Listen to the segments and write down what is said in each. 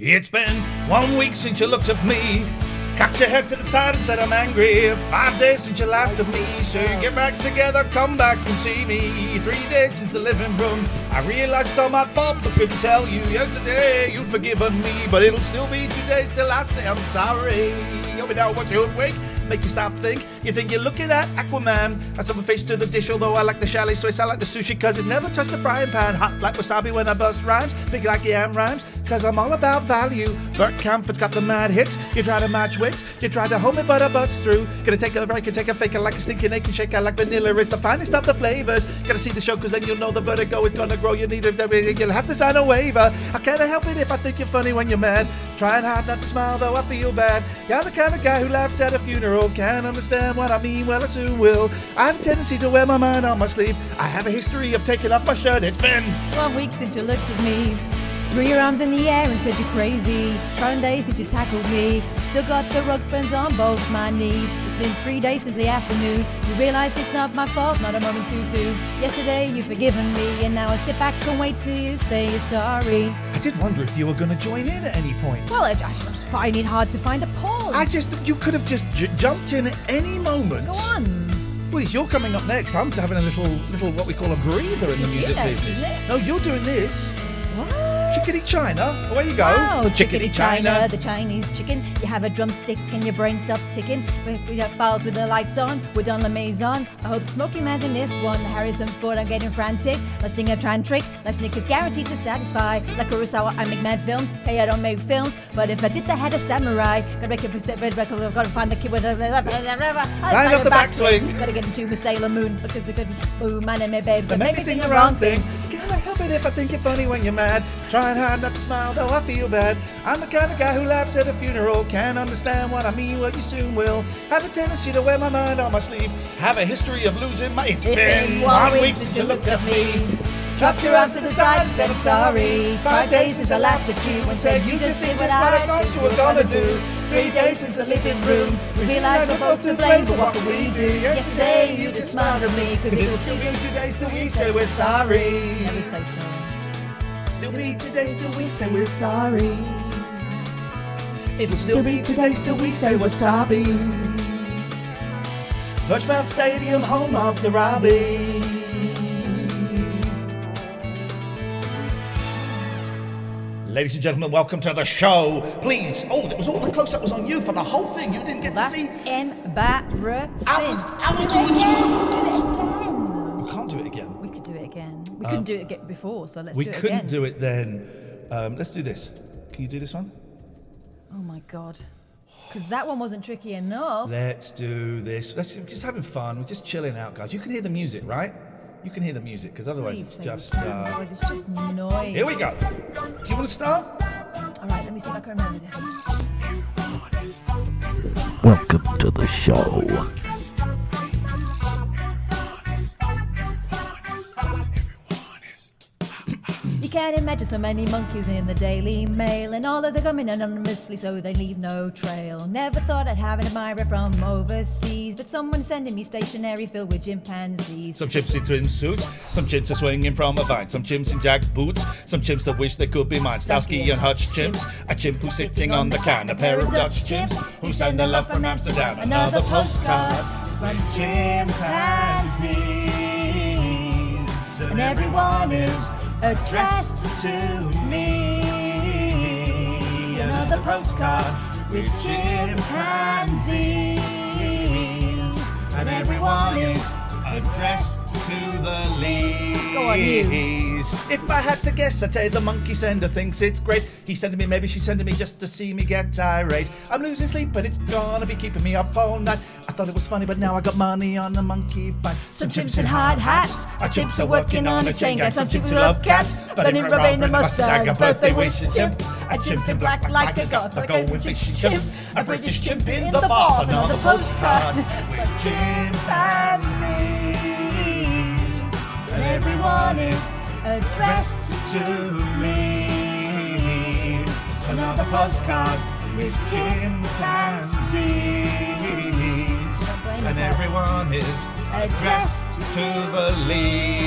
It's been 1 week since you looked at me. Cocked your head to the side and said I'm angry. 5 days since you laughed at me. So you get back together, come back and see me. 3 days since the living room. I realised it's all my fault, but couldn't tell you yesterday you'd forgiven me. But it'll still be 2 days till I say I'm sorry. You'll be down, watch you wake, make you stop think. You think you're looking at Aquaman. I set my face to the dish, although I like the chalet Swiss. I like the sushi cause it never touched the frying pan. Hot like wasabi when I bust rhymes. Big like yam rhymes, cause I'm all about value. Bert Camford's got the mad hits. You try to match wits, you try to hold me but I bust through. Gonna take a break and take a fake. I like a stinking aching shake. I like vanilla, it's the finest of the flavors. Gotta see the show cause then you'll know the vertigo is gonna grow. You need it, you'll have to sign a waiver. I can't help it if I think you're funny when you're mad. Trying hard not to smile though I feel bad. You're the kind of guy who laughs at a funeral. Can't understand what I mean, well I soon will. I have a tendency to wear my mind on my sleeve. I have a history of taking off my shirt. It's been 1 week since you looked at me. Threw your arms in the air and said you're crazy. 5 days since you tackled me. Still got the rug burns on both my knees. It's been 3 days since the afternoon. You realised it's not my fault, not a moment too soon. Yesterday you'd forgiven me, and now I sit back and wait till you say you're sorry. I did wonder if you were going to join in at any point. Well, I was finding it hard to find a pause. You could have just jumped in at any moment. Go on. Well, you're coming up next. I'm having a little what we call a breather in the music business. No, you're doing this. What? Chickadee China, away you go. Oh, Chickadee China. The Chinese chicken. You have a drumstick and your brain stops ticking. We have files with the lights on. We're done La Maison. I hope Smoky Man's in this one. Harrison Ford, I'm getting frantic. Let's sing a trick. Let's Nick is guaranteed to satisfy. Like Kurosawa, I make mad films. Hey, I don't make films. But if I did the head of samurai, gotta make it, gotta find the kid with the Line up the backswing. Gotta get into Miss Sailor Moon because it couldn't boom, man and my babes. So make me think the wrong thing. Can't I help it if I think you're funny when you're mad? Trying hard not to smile, though I feel bad. I'm the kind of guy who laughs at a funeral. Can't understand what I mean, well you soon will. Have a tendency to wear my mind on my sleeve. Have a history of losing my... It's been 1 week since you looked at me. Clapped your arms to the side and said I'm sorry. 5 days since I laughed at you and said you just did what I thought you were gonna do. 3 days since the living room. We realised we're both to blame, but what can we do? Yesterday you just smiled at me, cause it'll still be 2 days till we say we're sorry. Never say sorry. Still be 2 days till we say we're sorry. It'll still be 2 days till we say we're sorry. Birchmount Stadium, home of the Robbie. Ladies and gentlemen, welcome to the show. Please, it was all the close-up was on you for the whole thing. You didn't get to see. Embarrassing. I was doing so. We can't do it again. We could do it again. We couldn't do it again before, so let's do it again. We couldn't do it then. Let's do this. Can you do this one? Oh my God. Because that one wasn't tricky enough. Let's do this. We're just having fun. We're just chilling out, guys. You can hear the music, right? You can hear the music, because otherwise it's just... Otherwise it's just noise. Here we go. Do you want to start? All right, let me see if I can remember this. Welcome to the show. You can't imagine so many monkeys in the Daily Mail, and all of them coming anonymously so they leave no trail. Never thought I'd have an admirer from overseas, but someone's sending me stationery filled with chimpanzees. Some chimps in swimsuits, some chimps are swinging from a vine, some chimps in jack boots, some chimps that wish they could be mine. Starsky and Hutch chimps, a chimp who's sitting on the can, a pair of Dutch chimps who send their love from Amsterdam. Another postcard from chimpanzees, and everyone is addressed to me. Another postcard with chimpanzees, and everyone is addressed to the leaves. Go on, you. If I had to guess, I'd say the monkey sender thinks it's great. He's sending me, maybe she's sending me just to see me get irate. I'm losing sleep and it's gonna be keeping me up all night. I thought it was funny, but now I got money on the monkey fight. Some chimps in hard hats, our chimps are working on a chain gang. Some chimps who love cats, but in rubbing a Mustang, a birthday wishing chimp, a chimp in black like a goth, a going fishing chimp, a British chimp in the bath, another postcard with chimpanzees, and everyone is addressed to me. Another postcard with chimpanzees, and everyone is addressed to the leaves.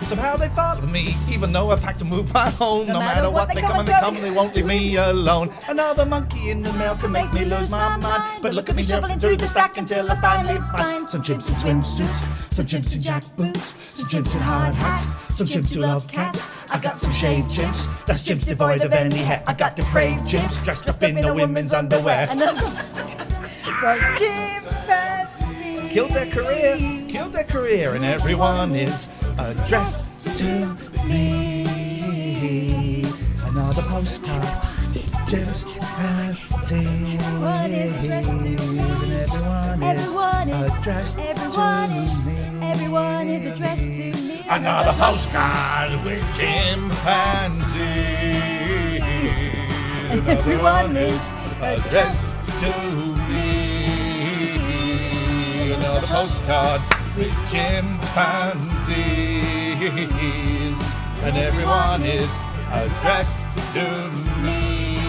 Somehow they follow me, even though I packed to move my own. No matter what, they come and they come and they won't leave me alone. Another monkey in the mail can make me lose my mind. But look at me shuffling through the stack until I finally find some chimps in swimsuits, some chimps in jackboots, some chimps in hard hats, some chimps who love cats. I got some shaved chimps, that's chimps devoid of any hair. I got depraved chimps dressed up in the women's underwear. Killed their career, and everyone is addressed to me. Another postcard, chimps and seas, and everyone is addressed to me. Everyone is addressed to me. Another postcard with chimpanzees. And everyone is addressed to me. Another postcard with chimpanzees. And everyone is addressed to me.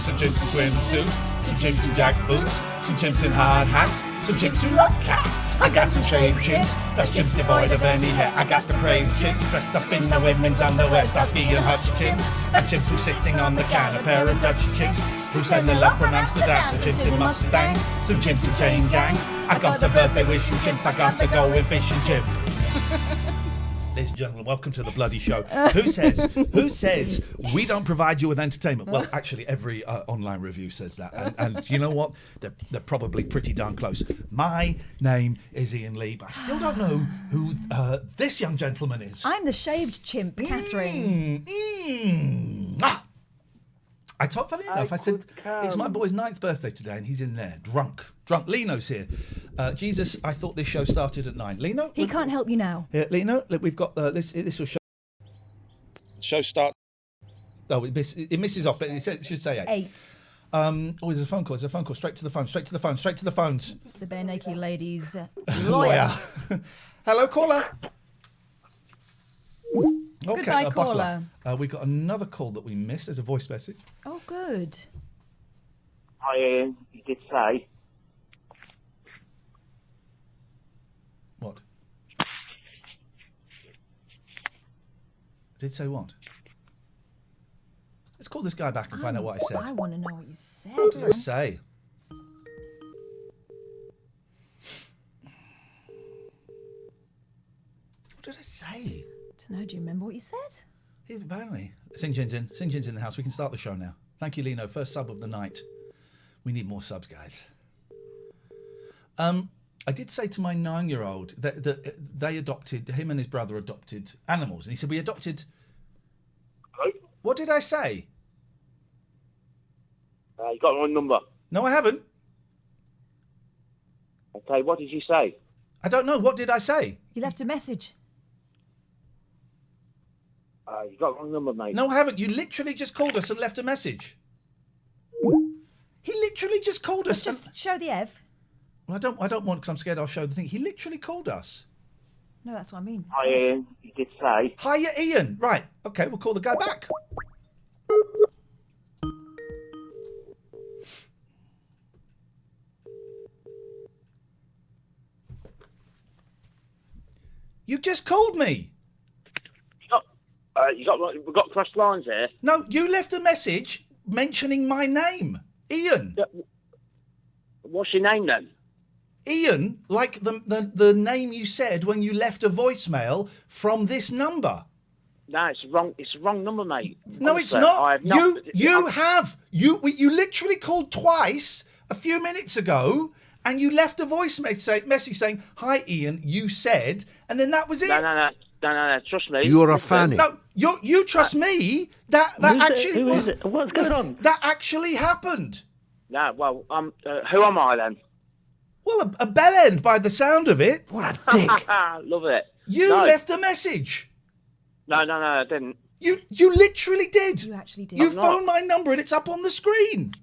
Some chimps in swimsuits, some chimps in jackboots, some chimps in hard hats, some chimps who love cats. I got some shaved chimps, that's chimps devoid of any hair. I got depraved chimps dressed up in the women's underwear. Starsky and Hutch chimps, a chimp who's sitting on the can. A pair of Dutch chimps who send their love from Amsterdam. Some chimps in Mustangs, some chimps in chain gangs. I got a birthday wishing chimp, I got to go with fishing chimp. Ladies and gentlemen, welcome to the bloody show. Who says we don't provide you with entertainment? Well, actually, every online review says that. And you know what? They're probably pretty darn close. My name is Iain Lee, but I still don't know who this young gentleman is. I'm the shaved chimp, Katherine. I told, funny enough, I said, it's my boy's 9th birthday today, and he's in there, drunk. Lino's here. Jesus, I thought this show started at 9. Lino? He can't help you now. Yeah, Lino, look, we've got this will show. Show starts. Oh, it misses off, but it should say 8. 8. There's a phone call. Straight to the phones. It's the bare naked lady's lawyer. Hello, caller. Okay, Goodbye, caller. We got another call that we missed. There's a voice message. Oh, good. Hi, Ian. You did say. What? Did say what? Let's call this guy back and find out what I said. I want to know what you said. What did I say? What did I say? Don't know. Do you remember what you said? He's apparently. St. John's in the house. We can start the show now. Thank you, Lino. First sub of the night. We need more subs, guys. I did say to my 9-year-old that they adopted, him and his brother adopted animals. And he said, we adopted... Hello? What did I say? You got the wrong number. No, I haven't. Okay, what did you say? I don't know. What did I say? You left a message. You got the wrong number, mate. No, I haven't. You literally just called us and left a message. He literally just called us. Just show the Ev. Well, I don't want, because I'm scared I'll show the thing. He literally called us. No, that's what I mean. Hi, Ian. You did say. Hiya, Ian. Right. Okay, we'll call the guy back. You just called me. We've got crossed lines here. No, you left a message mentioning my name, Ian. What's your name then? Ian, like the name you said when you left a voicemail from this number. No, it's wrong. It's the wrong number, mate. No, Honestly, it's not. I have not. You literally called twice a few minutes ago, and you left a voice message saying, "Hi, Ian. You said," and then that was it. No. Trust me. You're a fanny. No, you trust me. That actually. Who is it? What's going on? That actually happened. No, well, who am I then? Well, a bellend by the sound of it. What a dick. Love it. You left a message. No, I didn't. You literally did. You actually did. You phoned my number and it's up on the screen.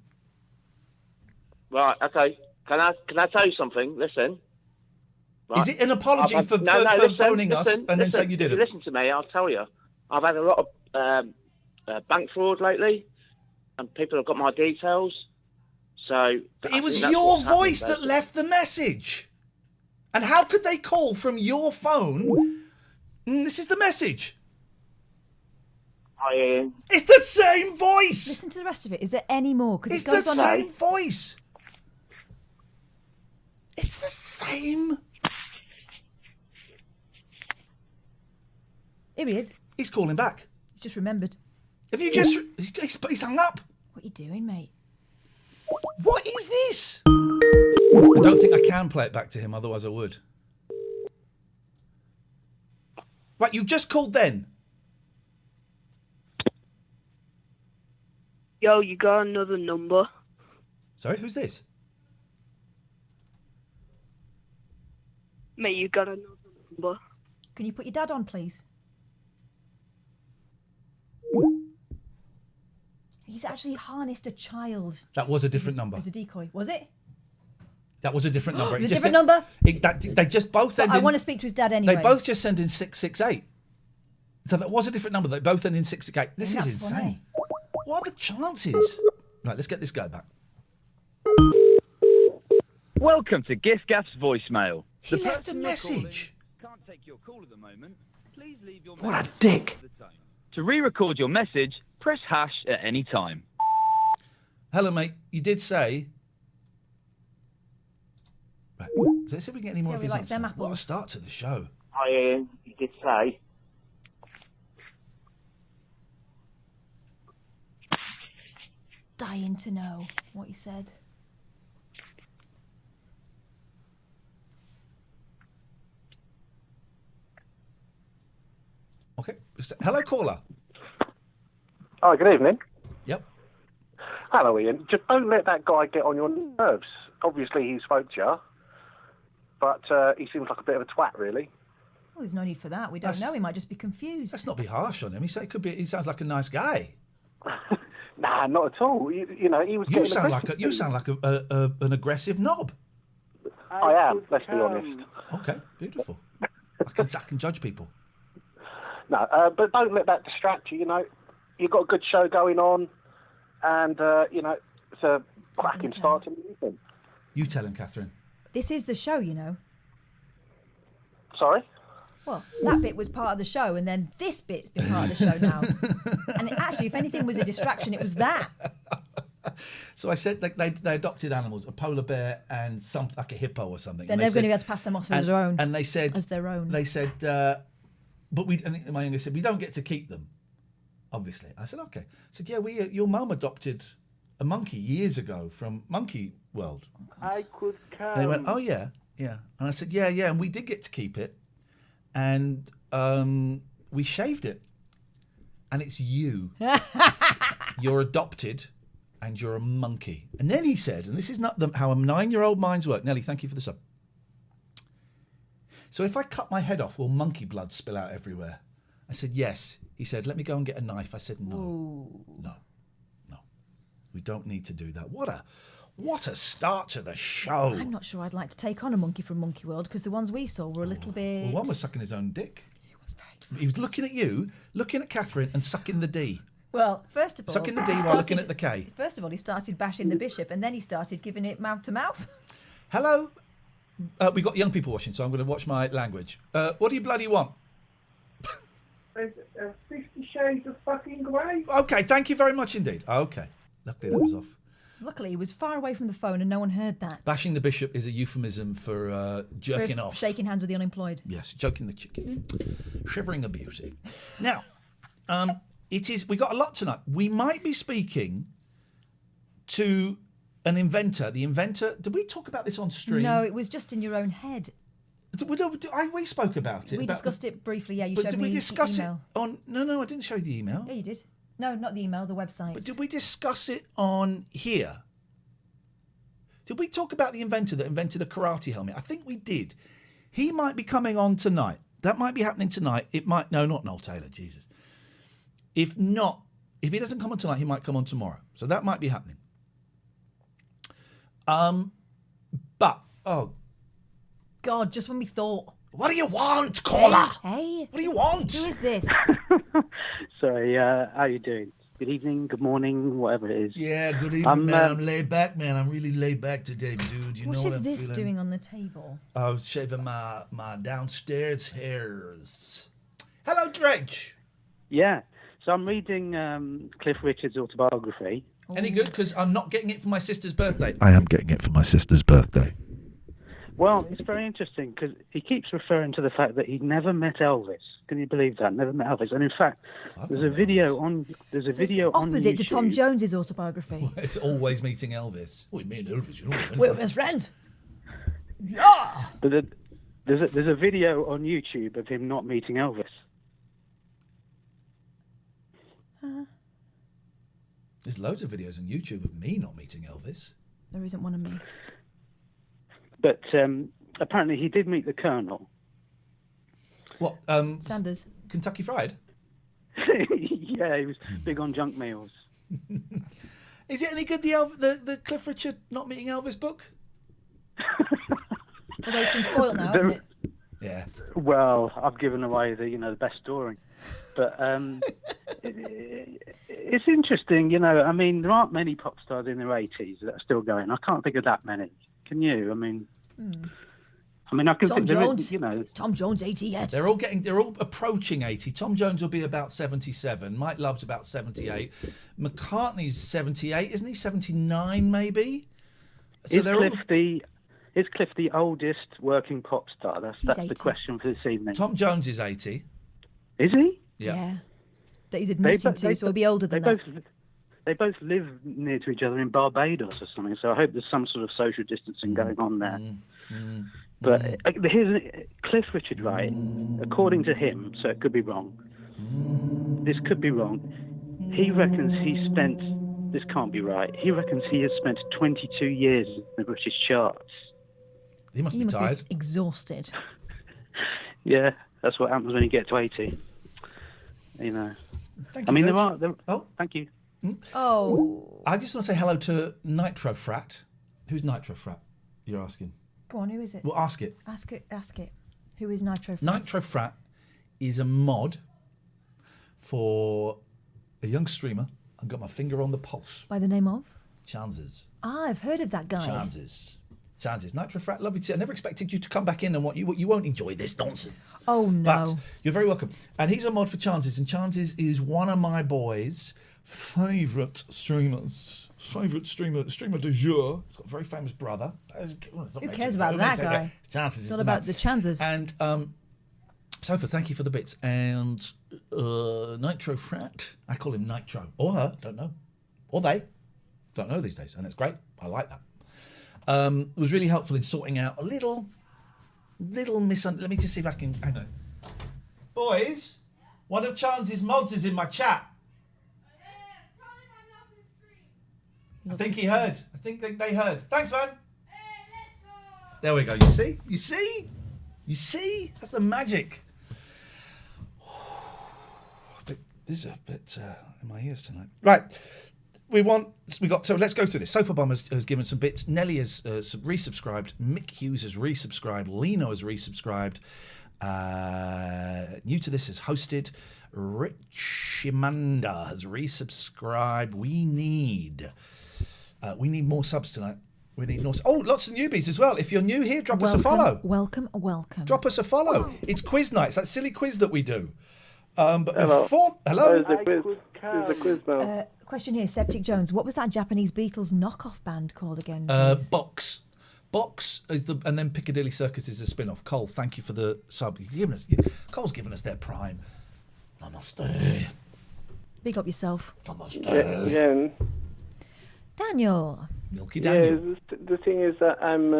Right, okay. Can I tell you something? Listen. Right. Is it an apology for phoning us and then saying you didn't? Listen to me, I'll tell you. I've had a lot of bank fraud lately, and people have got my details. So it was your voice that left the message. And how could they call from your phone This is the message. Hi, Ian. It's the same voice. Listen to the rest of it. Is there any more? Because It's it goes the on. same voice. It's the same. Here he is. He's calling back. He just remembered. Have you just... He's hung up. What are you doing, mate? What is this? I don't think I can play it back to him, otherwise I would. Right, you just called then. Yo, you got another number? Sorry, who's this? Mate, you got another number? Can you put your dad on, please? He's actually harnessed a child. That was a different number. As a decoy. Was it? That was a different number. It was a different number? They just both ended... I want to speak to his dad anyway. They both just send in 668. So that was a different number. They both end in 668. This is insane. Funny? What are the chances? Right, let's get this guy back. Welcome to Gaff's voicemail. He left a message. Can't take your call at the moment. Please leave your What a dick. To re-record your message, press hash at any time. Hello, mate. You did say... Right. So let's see if we can get any more how of he his likes them answers. What a apples. start to the show. Hi, Ian. You did say. Dying to know what he said. Okay. Hello, caller. Hi, good evening. Yep. Hello, Ian. Just don't let that guy get on your nerves. Obviously, he spoke to you, but he seems like a bit of a twat, really. Well, there's no need for that. We don't know. He might just be confused. Let's not be harsh on him. He sounds like a nice guy. Nah, not at all. You know, he was. You sound like an aggressive knob. I am. Let's be honest. Okay, beautiful. I can judge people. No, but don't let that distract you. You know, you've got a good show going on, and you know, it's a cracking start to the evening. You tell him, Catherine. This is the show, you know. Sorry. Well, that bit was part of the show, and then this bit's been part of the show now. And actually, if anything was a distraction, it was that. So I said they adopted animals, a polar bear and something like a hippo or something. Then they're going to be able to pass them off as their own. And they said as their own. They said, but my youngest said we don't get to keep them. Obviously, I said okay. I said yeah, your mum adopted a monkey years ago from Monkey World. I could come. And they went, oh yeah, and I said yeah, and we did get to keep it. And we shaved it. And it's you. You're adopted and you're a monkey. And then he said, and this is not how a 9-year-old minds work. Nelly, thank you for the sub. So if I cut my head off, will monkey blood spill out everywhere? I said, yes. He said, let me go and get a knife. I said, no. We don't need to do that. What a start to the show. I'm not sure I'd like to take on a monkey from Monkey World because the ones we saw were a little bit... Well, one was sucking his own dick. He was very excited. He was looking at you, looking at Catherine and sucking the D. Well, first of all... Sucking the D while looking at the K. First of all, he started bashing the bishop and then he started giving it mouth to mouth. Hello. We got young people watching, so I'm going to watch my language. What do you bloody want? 50 Shades of fucking Grey. Okay, thank you very much indeed. Okay. Luckily that was off. Luckily, he was far away from the phone and no one heard that. Bashing the bishop is a euphemism for jerking off. Shaking hands with the unemployed. Yes, joking the chicken. Shivering a beauty. Now, we got a lot tonight. We might be speaking to an inventor. The inventor, did we talk about this on stream? No, it was just in your own head. We spoke about it. We discussed it briefly, yeah. You but showed did me we discuss the email. it on... No, I didn't show you the email. Yeah, you did. No, not the email, the website. But did we discuss it on here? Did we talk about the inventor that invented a karate helmet? I think we did. He might be coming on tonight. That might be happening tonight. It might... No, not Noel Taylor, Jesus. If not, if he doesn't come on tonight, he might come on tomorrow. So that might be happening. But, God, just when we thought... What do you want, caller? Hey. What do you want? Who is this? Sorry, how are you doing? Good evening, good morning, whatever it is. Yeah, good evening, man. I'm laid back, man. I'm really laid back today, dude. You know what what is I'm this feeling? doing on the table? I was shaving my downstairs hairs. Hello, Dredge. Yeah. So I'm reading Cliff Richard's autobiography. Any good? Because I'm not getting it for my sister's birthday. I am getting it for my sister's birthday. Well, it's very interesting because he keeps referring to the fact that he never met Elvis. Can you believe that? Never met Elvis. And in fact, there's a video on opposite to YouTube. Tom Jones's autobiography. It's always meeting Elvis. Well, me and Elvis, you know. We're best friends. Yeah. But there's a video on YouTube of him not meeting Elvis. There's loads of videos on YouTube of me not meeting Elvis. There isn't one of me. But apparently he did meet the Colonel. What? Sanders. Kentucky Fried? Yeah, he was big on junk meals. Is it any good, the Cliff Richard not meeting Elvis book? Although it's been spoiled now, hasn't it? Yeah. Well, I've given away the best story. But it's interesting, I mean, there aren't many pop stars in their 80s that are still going. I can't think of that many. Can you? I mean, I can Tom think Jones. It's Tom Jones 80 yet. They're all approaching 80. Tom Jones will be about 77. Mike Love's about 78. McCartney's 78, isn't he? 79 maybe. So is Cliff the oldest working pop star? That's 80. the question for this evening. Tom Jones is 80. Is he? Yeah. That he's admitting to, so he'll be older than that. They both live near to each other in Barbados or something, so I hope there's some sort of social distancing going on there. But here's Cliff Richard, right? According to him, so it could be wrong. This could be wrong. He reckons he spent... This can't be right. He reckons he has spent 22 years in the British charts. He must be tired. Be exhausted. Yeah, that's what happens when you get to 80. Thank you, I mean, George. Thank you. Oh. I just want to say hello to Nitro Frat. Who's Nitro Frat? You're asking. Go on, who is it? Well, ask it. Ask it. Who is Nitro Frat? Nitro Frat is a mod for a young streamer. I've got my finger on the pulse. By the name of? Chances. I've heard of that guy. Chances. Nitro Frat, lovely to see. I never expected you to come back in and you won't enjoy this nonsense. Oh, no. But you're very welcome. And he's a mod for Chances, and Chances is one of my boys' favourite streamers. Streamer du jour. He's got a very famous brother. Who cares about that guy? Chances. It's all about the chances. And Sofa, thank you for the bits. And Nitro Frat, I call him Nitro. Or her, don't know. Or they. Don't know these days. And it's great. I like that. Was really helpful in sorting out a little misunderstanding. Let me just see if I can... Hang on. Boys, one of Chance's mods is in my chat. I think he heard. I think they heard. Thanks, man. There we go. You see? That's the magic. This is a bit in my ears tonight. Right. So let's go through this. Sofa Bomb has given some bits. Nelly has resubscribed. Mick Hughes has resubscribed. Lino has resubscribed. New to this is hosted. Richimanda has resubscribed. We need more subs tonight. We need more. Oh, lots of newbies as well. If you're new here, drop us a follow. Welcome. Drop us a follow. It's quiz night. It's that silly quiz that we do. But Hello. Hello. There's a quiz now. Question here, Septic Jones. What was that Japanese Beatles knockoff band called again? Box is and then Piccadilly Circus is a spin-off. Cole, thank you for the sub. Cole's given us their prime. Namaste. Big up yourself. Namaste. Yeah. Daniel. Milky Daniel. Yeah, the thing is that I'm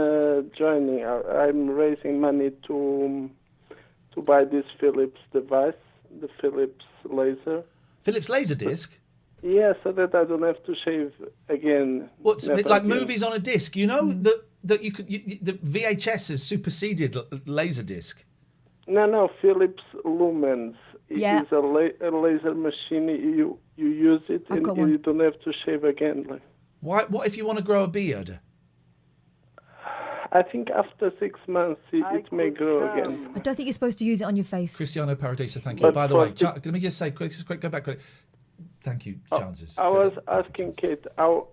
joining. I'm raising money to buy this Philips device, the Philips laser. Philips Laserdisc? Yeah, so that I don't have to shave again. What's it like movies on a disc? You know that you could the VHS has superseded Laserdisc. No, Philips Lumens. Yeah. It's a laser machine. You use it and you don't have to shave again. Why? What if you want to grow a beard? I think after 6 months it may grow again. I don't think you're supposed to use it on your face. Cristiano Paradiso, thank you. By the way, let me just say, quick, go back quick. Thank you, Chances. I was asking Kate, how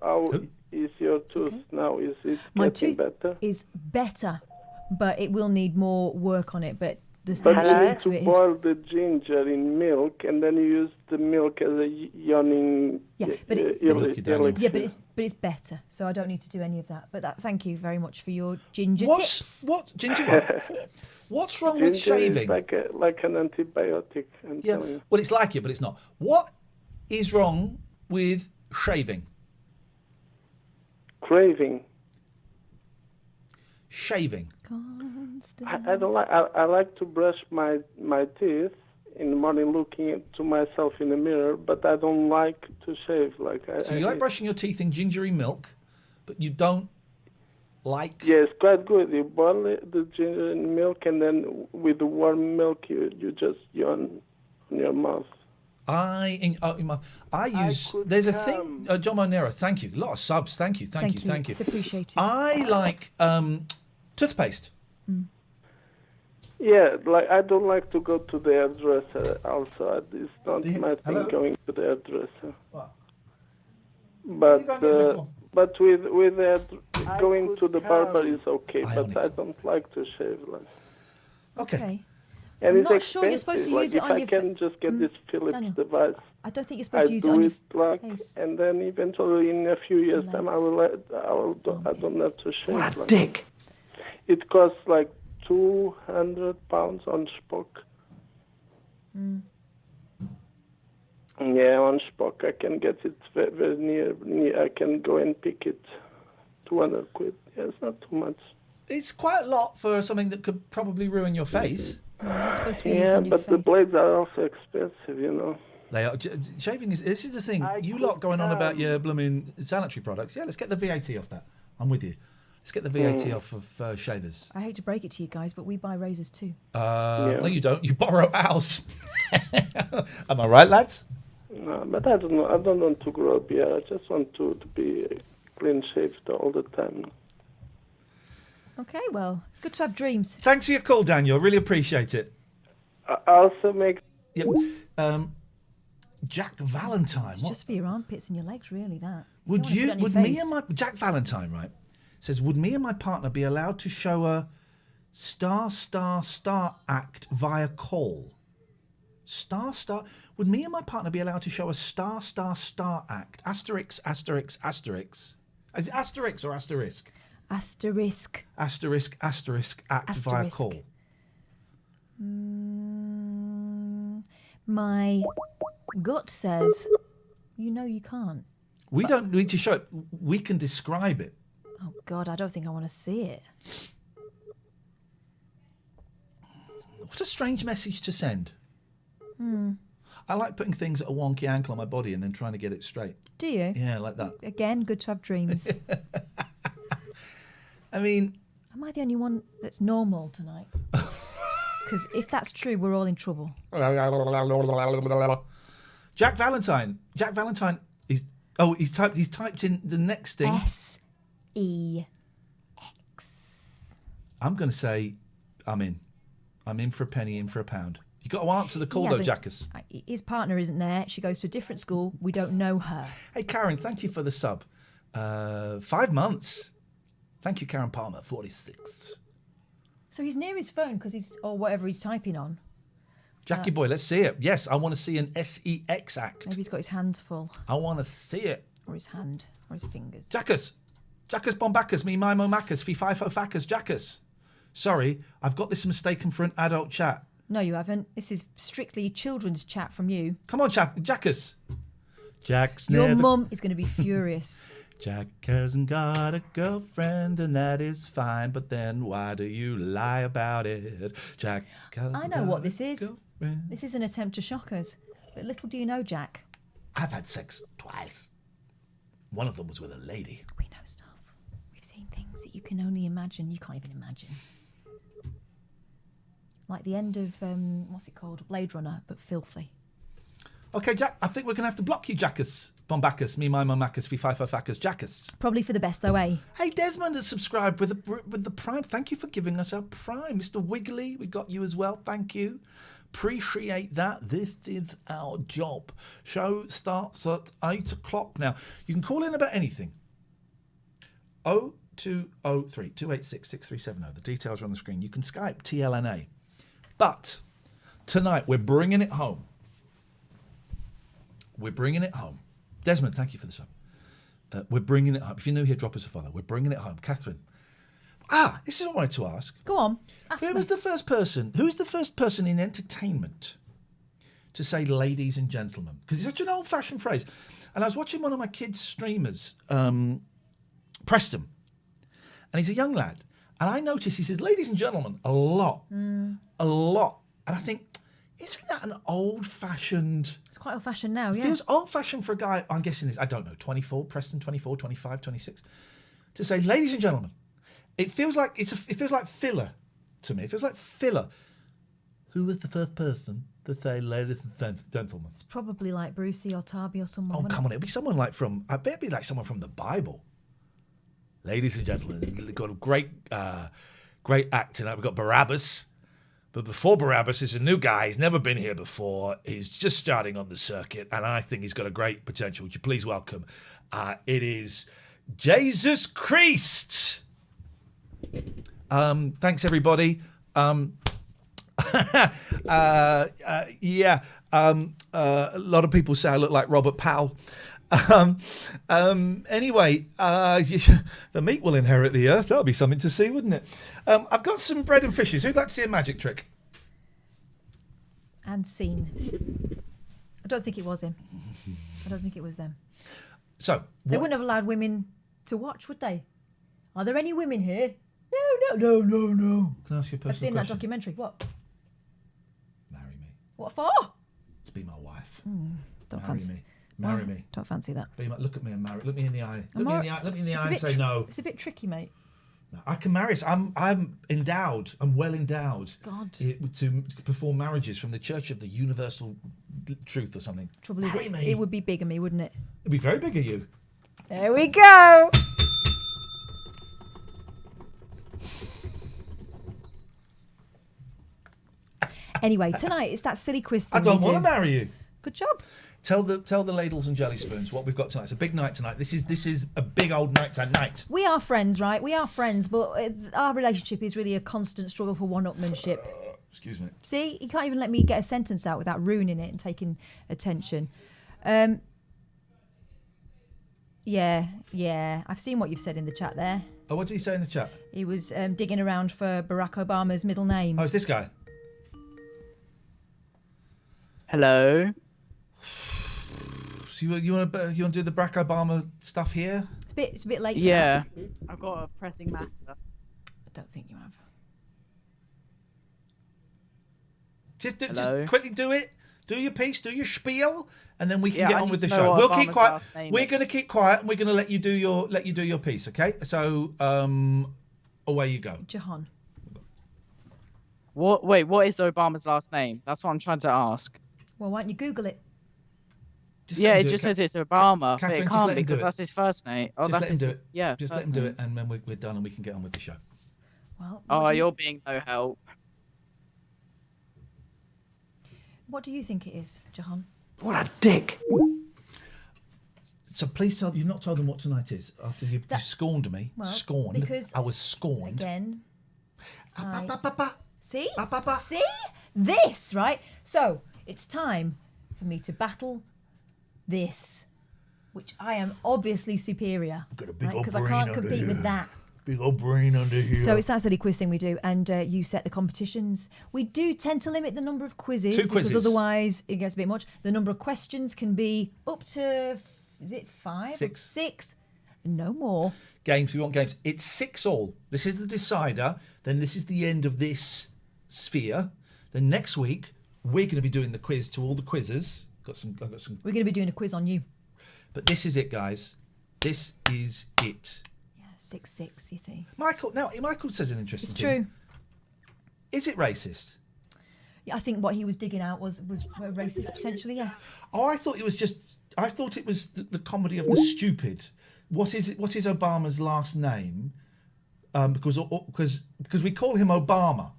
is your tooth now? Is it My getting tooth better? is better, but it will need more work on it. But the thing But that you you need did to to it is... boil the ginger in milk, and then you use the milk as a yawning Milky Daniel. Yeah, but it's better, so I don't need to do any of that. But thank you very much for your ginger tips. What ginger? What tips? What's wrong Ginger with shaving? is like an antibiotic. I'm Yeah, telling you. well, it's like it, but it's not. What is wrong with shaving? Craving. Shaving. I don't like. I like to brush my teeth in the morning, looking to myself in the mirror, but I don't like to shave. So you like brushing your teeth in gingery milk, but you don't like... Yeah, it's quite good. You boil the ginger in milk, and then with the warm milk, you just yawn on your mouth. I use... There's a thing... John Monero, thank you. A lot of subs. Thank you. It's appreciated. I like toothpaste. Yeah, I don't like to go to the hairdresser also. It's not my thing going to the hairdresser. What? But with going to the barber is okay, but I don't like to shave. Okay. And I'm it's not expensive. sure you're supposed to use it on if your I can just get this Philips Daniel, device, I don't think you're supposed to use it on your face. and then eventually in a few years' time, I don't have to shave. What a dick. It costs like £200 on Spock. Yeah, on Spock I can get it very near. I can go and pick it. 200 quid. Yeah, it's not too much. It's quite a lot for something that could probably ruin your face. But the blades are also expensive, you know. They are. Shaving is... This is the thing. You lot going on about your blooming sanitary products. Yeah, let's get the VAT off that. I'm with you. Let's get the VAT off of shavers. I hate to break it to you guys, but we buy razors too. No, you don't. You borrow ours. Am I right, lads? No, but I don't know. I don't want to grow a beard. I just want to be clean shaved all the time. Okay, well, it's good to have dreams. Thanks for your call, Daniel. Really appreciate it. I also make... Yep. Jack Valentine. It's just for your armpits and your legs, really, that. Would me and my... Jack Valentine, right, says, would me and my partner be allowed to show a star act via call? Would me and my partner be allowed to show a star act? Asterisk. Is it asterisk or asterisk? Asterisk. Act via call. My gut says, you can't. We don't need to show it. We can describe it. Oh, God, I don't think I want to see it. What a strange message to send. I like putting things at a wonky ankle on my body and then trying to get it straight. Do you? Yeah, like that. Again, good to have dreams. I mean... Am I the only one that's normal tonight? Because if that's true, we're all in trouble. Jack Valentine is... Oh, he's typed in the next thing. SEX. I'm going to say I'm in. I'm in for a penny, in for a pound. You've got to answer the call, though, Jackus. His partner isn't there. She goes to a different school. We don't know her. Hey, Karen, thank you for the sub. 5 months. Thank you, Karen Palmer, 46. So he's near his phone or whatever he's typing on. Jackie boy, let's see it. Yes, I want to see an SEX act. Maybe he's got his hands full. I want to see it. Or his hand. Or his fingers. Jackus Bombacus, me Mimo Macus, Fee Fifo Facus, Jackus. Sorry, I've got this mistaken for an adult chat. No, you haven't. This is strictly children's chat from you. Come on, Jackus. Your mum is going to be furious. Jack hasn't got a girlfriend, and that is fine. But then why do you lie about it? Jack hasn't I know what this is. Girlfriend. This is an attempt to shock us. But little do you know, Jack. I've had sex twice. One of them was with a lady. We know stuff. We've seen things that you can only imagine. You can't even imagine. Like the end of, what's it called? Blade Runner, but filthy. Okay, Jack, I think we're going to have to block you, Jackus. Bombacus, me, my Macus, Fee Fifo Facus, Jackus. Probably for the best, though, eh? Hey, Desmond has subscribed with the Prime. Thank you for giving us our Prime. Mr. Wiggly, we got you as well. Thank you. Appreciate that. This is our job. Show starts at 8 o'clock now. You can call in about anything. 0203 286 6370. The details are on the screen. You can Skype TLNA. But tonight we're bringing it home. We're bringing it home. Desmond, thank you for the sub. We're bringing it home. If you're new here, drop us a follow. We're bringing it home. Catherine. This is what I wanted to ask. Go on. Who's the first person in entertainment to say ladies and gentlemen? Because it's such an old-fashioned phrase. And I was watching one of my kids' streamers, Preston, and he's a young lad. And I noticed he says ladies and gentlemen a lot. A lot. And I think, isn't that an old-fashioned... It's quite old-fashioned now, yeah. Feels old-fashioned for a guy, I'm guessing is, I don't know, 24, Preston, 24, 25, 26, to say ladies and gentlemen. It feels like it feels like filler to me. It feels like filler. Who was the first person to say ladies and gentlemen? It's probably like Brucey or Tarby or someone. Oh, come on. It'll be someone like I bet it'd be like someone from the Bible. Ladies and gentlemen, we've got a great actor. We've got Barabbas. But before Barabbas is a new guy. He's never been here before. He's just starting on the circuit. And I think he's got a great potential. Would you please welcome? It is Jesus Christ. Thanks, everybody. A lot of people say I look like Robert Powell. Anyway, the meat will inherit the earth. That'll be something to see, wouldn't it? I've got some bread and fishes. Who'd like to see a magic trick? And scene. I don't think it was him. I don't think it was them. So they wouldn't have allowed women to watch, would they? Are there any women here? No. Can I ask you a personal question? I've seen that documentary. What? Marry me. What for? To be my wife. Don't Marry fancy me. Marry me. Don't fancy that. Look at me and marry. Look me in the eye. Look me in the eye and say no. It's a bit tricky, mate. No, I can marry. I'm endowed. I'm well endowed. God. To perform marriages from the Church of the Universal Truth or something. Trouble is, it would be bigamy, wouldn't it? It'd be very big of you. There we go. Anyway, tonight it's that silly quiz thing. I don't want to marry you. Good job. Tell the ladles and jelly spoons what we've got tonight. It's a big night tonight. This is a big old night tonight. We are friends, right? We are friends, but our relationship is really a constant struggle for one-upmanship. Excuse me. See, you can't even let me get a sentence out without ruining it and taking attention. Yeah. I've seen what you've said in the chat there. Oh, what did he say in the chat? He was digging around for Barack Obama's middle name. Oh, it's this guy. Hello. So you want to do the Barack Obama stuff here? It's a bit late. Yeah. I've got a pressing matter. I don't think you have. Just quickly do it. Do your piece, do your spiel, and then we can get on with the know show. what We'll keep Obama's quiet. last name We're is. going to keep quiet, and we're going to let you do your piece. Okay? So away you go. Jahan. What? Wait, what is Obama's last name? That's what I'm trying to ask. Well, why don't you Google it? It just says it's Obama, but Catherine, it just can't let him do because it. that's his first name. Oh, Just that's let him his, do it. Yeah. Just let him do it, and then we're done, and we can get on with the show. Well. You're being no help. What do you think it is, Jahan? What a dick! So please tell. You've not told them what tonight is after you scorned me. Well, scorned. because I was scorned. Again. See? Ba, ba, ba. See? This, right? So, it's time for me to battle this, which I am obviously superior. I've got a big old Because I brain can't under compete here. with that. Big old brain under here. So it's that silly quiz thing we do, and you set the competitions. We do tend to limit the number of quizzes. 2 quizzes. Because otherwise it gets a bit much. The number of questions can be up to, is it 5? 6. 6. No more. Games, we want games. It's 6 all. This is the decider. Then this is the end of this sphere. Then next week, we're going to be doing the quiz to all the quizzes. I've got some. We're going to be doing a quiz on you. But this is it, guys. This is it. 6-6, you see. Michael says an interesting It's thing. true. Is it racist? Yeah, I think what he was digging out was racist, potentially, yes. Oh, I thought it was the comedy of the stupid. What is Obama's last name? Because we call him Obama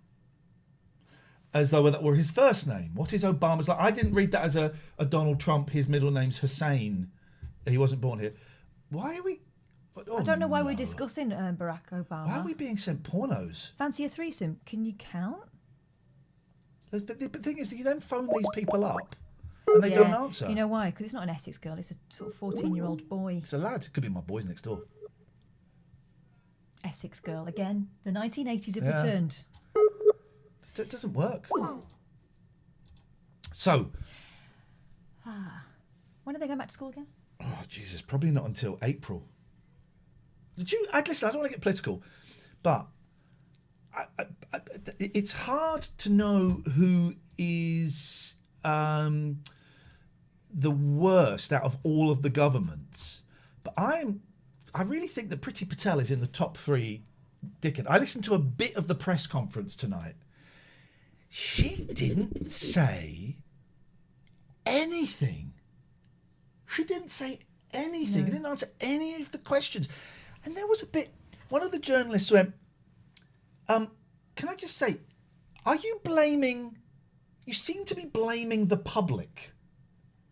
as though that were his first name. What is Obama's like? I didn't read that as a Donald Trump. His middle name's Hussein. He wasn't born here. Why are we? I don't know why we're discussing Barack Obama. Why are we being sent pornos? Fancy a threesome? Can you count? But the thing is, that you then phone these people up and they don't answer. You know why? Because it's not an Essex girl. It's a sort of 14-year-old boy. It's a lad. It could be my boys next door. Essex girl again. The 1980s have returned. It doesn't work. So. When are they going back to school again? Oh, Jesus, probably not until April. Listen, I don't want to get political, but it's hard to know who is the worst out of all of the governments. But I really think that Priti Patel is in the top 3 dickhead. I listened to a bit of the press conference tonight. She didn't say anything. She didn't say anything. She didn't answer any of the questions. And there was a bit, one of the journalists went, can I just say, you seem to be blaming the public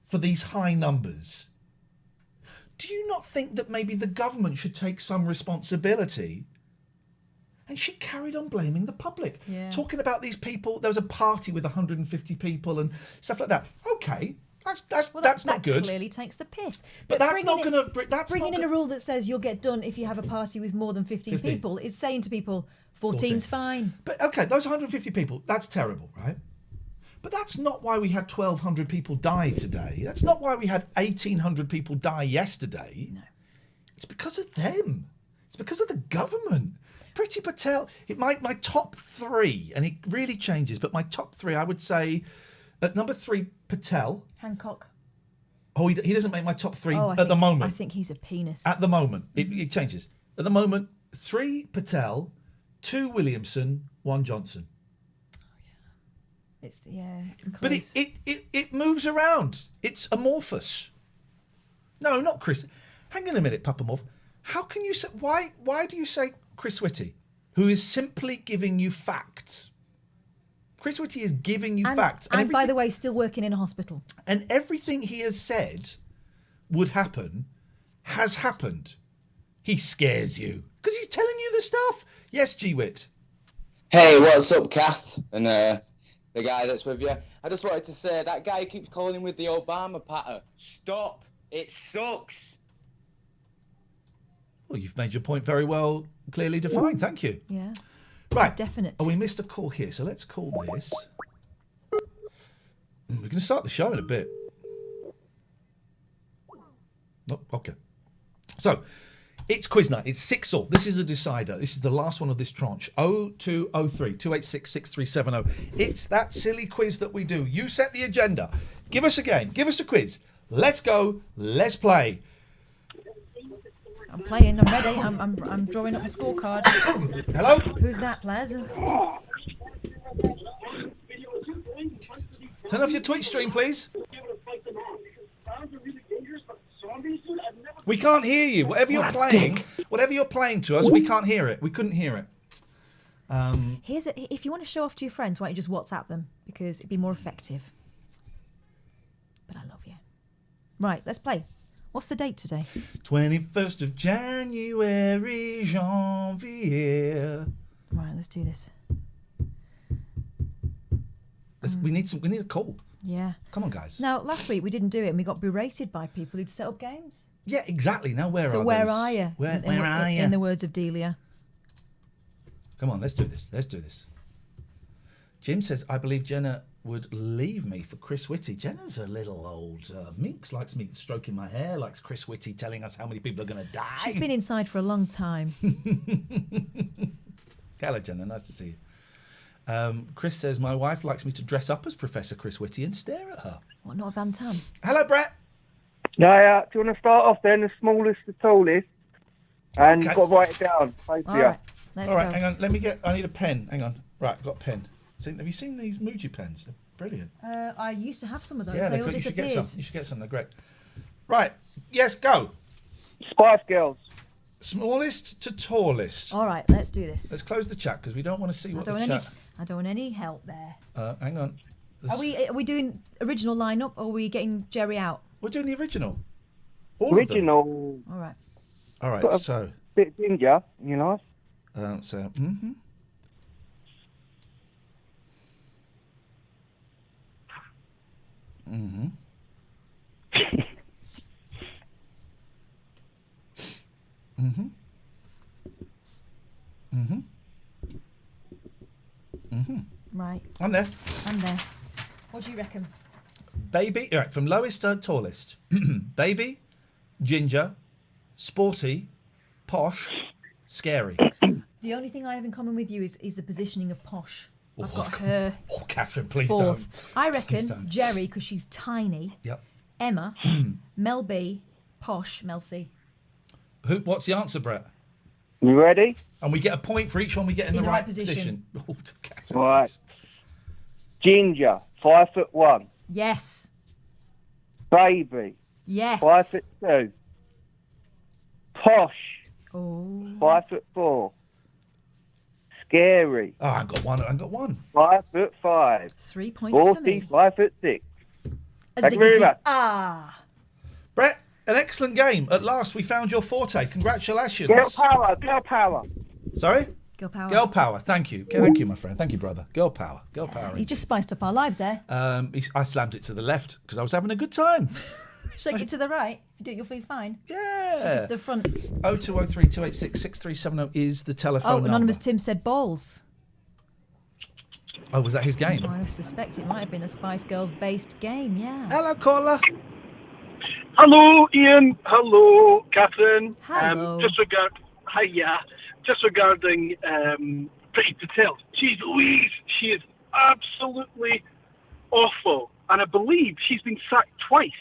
for these high numbers. Do you not think that maybe the government should take some responsibility? And she carried on blaming the public. Talking about these people, there was a party with 150 people and stuff like that. Okay. That's not good. That clearly takes the piss. But that's not going to... Bringing in a rule that says you'll get done if you have a party with more than 15 people is saying to people, 14's fine. But, okay, those 150 people, that's terrible, right? But that's not why we had 1,200 people die today. That's not why we had 1,800 people die yesterday. No. It's because of them. It's because of the government. Priti Patel, my top 3, and it really changes, but my top 3, I would say, at number 3, Patel. Hancock. Oh, he doesn't make my top 3 at the moment. I think he's a penis. At the moment. It changes. At the moment, 3, Patel, 2, Williamson, 1, Johnson. It's close. But it moves around. It's amorphous. No, not Chris. Hang on a minute, Papa Morph. How can you say... Why do you say Chris Whitty, who is simply giving you facts? Chris Whitty is giving you facts. And by the way, still working in a hospital. And everything he has said would happen has happened. He scares you because he's telling you the stuff. Yes, G-Wit. Hey, what's up, Kath? And the guy that's with you. I just wanted to say, that guy keeps calling him with the Obama patter. Stop. It sucks. Well, you've made your point very well, clearly defined. Thank you. Yeah. Right. Definite. Oh, we missed a call here, so let's call this. We're going to start the show in a bit. Oh, okay. So, it's quiz night. It's 6-all. This is a decider. This is the last one of this tranche. 0203 286 6370. It's that silly quiz that we do. You set the agenda. Give us a game. Give us a quiz. Let's go. Let's play. I'm playing. I'm ready. I'm drawing up the scorecard. Hello? Who's that, Plaz? Turn off your Twitch stream, please. We can't hear you. Whatever you're playing to us, we can't hear it. We couldn't hear it. If you want to show off to your friends, why don't you just WhatsApp them? Because it'd be more effective. But I love you. Right, let's play. What's the date today? 21st of January, Janvier. Right, let's do this. We need a call. Yeah. Come on, guys. Now, last week we didn't do it and we got berated by people who'd set up games. Yeah, exactly. Now where are you? Where are you? In the words of Delia. Come on, let's do this. Jim says, I believe Jenna would leave me for Chris Whitty. Jenna's a little old minx, likes me stroking my hair, likes Chris Whitty telling us how many people are going to die. She's been inside for a long time. Hello, Jenna. Nice to see you. Chris says, my wife likes me to dress up as Professor Chris Whitty and stare at her. What, not a Van Tam? Hello, Brett. Yeah, do you want to start off then, the smallest to tallest? And you've got to write it down. Thank you. Right, let's All right, go. hang on. I need a pen. Hang on. Right, I've got a pen. Have you seen these Muji pens? They're brilliant. I used to have some of those. Yeah, they all good. You should get disappeared. some. You should get some. They're great. Right. Yes, go. Spice Girls. Smallest to tallest. All right, let's do this. Let's close the chat because we don't want to see what the chat... I don't want any help there. Hang on. Are we doing original lineup or are we getting Jerry out? We're doing the original. Original. All right. All right, so... Bit ginger, you know. Mm-hmm. Mm-hmm. Mm-hmm. Mm-hmm. Right. I'm there. What do you reckon? Baby, all right, from lowest to tallest. Baby, ginger, sporty, posh, scary. The only thing I have in common with you is the positioning of posh. I've got God. her. Oh, Catherine, please fourth. don't. I Please reckon don't. Jerry, because she's tiny. Yep. Emma, Mel B, posh, Mel C. What's the answer, Brett? You ready? And we get a point for each one we get in the right position. Oh, Catherine, Right. please. Ginger, 5'1". Yes. Baby, Yes. 5'2". Posh, Oh. 5'4". Scary, Oh, I got one. 5'5". 3 points for me. 5'6". A Thank you very zig-a-zig. much. Ah. Brett, an excellent game. At last, we found your forte. Congratulations. Girl power, girl power. Sorry? Girl power. Girl power. Thank you. Thank you, my friend. Thank you, brother. Girl power. Girl power. You just spiced up our lives there. I slammed it to the left because I was having a good time. Shake it to the right. If you do it, you'll feel fine. Yeah. Shake it to the front. 0203 286 6370 is the telephone number. Anonymous Tim said balls. Oh, was that his game? I suspect it might have been a Spice Girls based game, yeah. Hello, caller. Hello, Ian. Hello, Katherine. Hello. Just regarding Pretty Patel. Jeez Louise, she is absolutely awful. And I believe she's been sacked twice,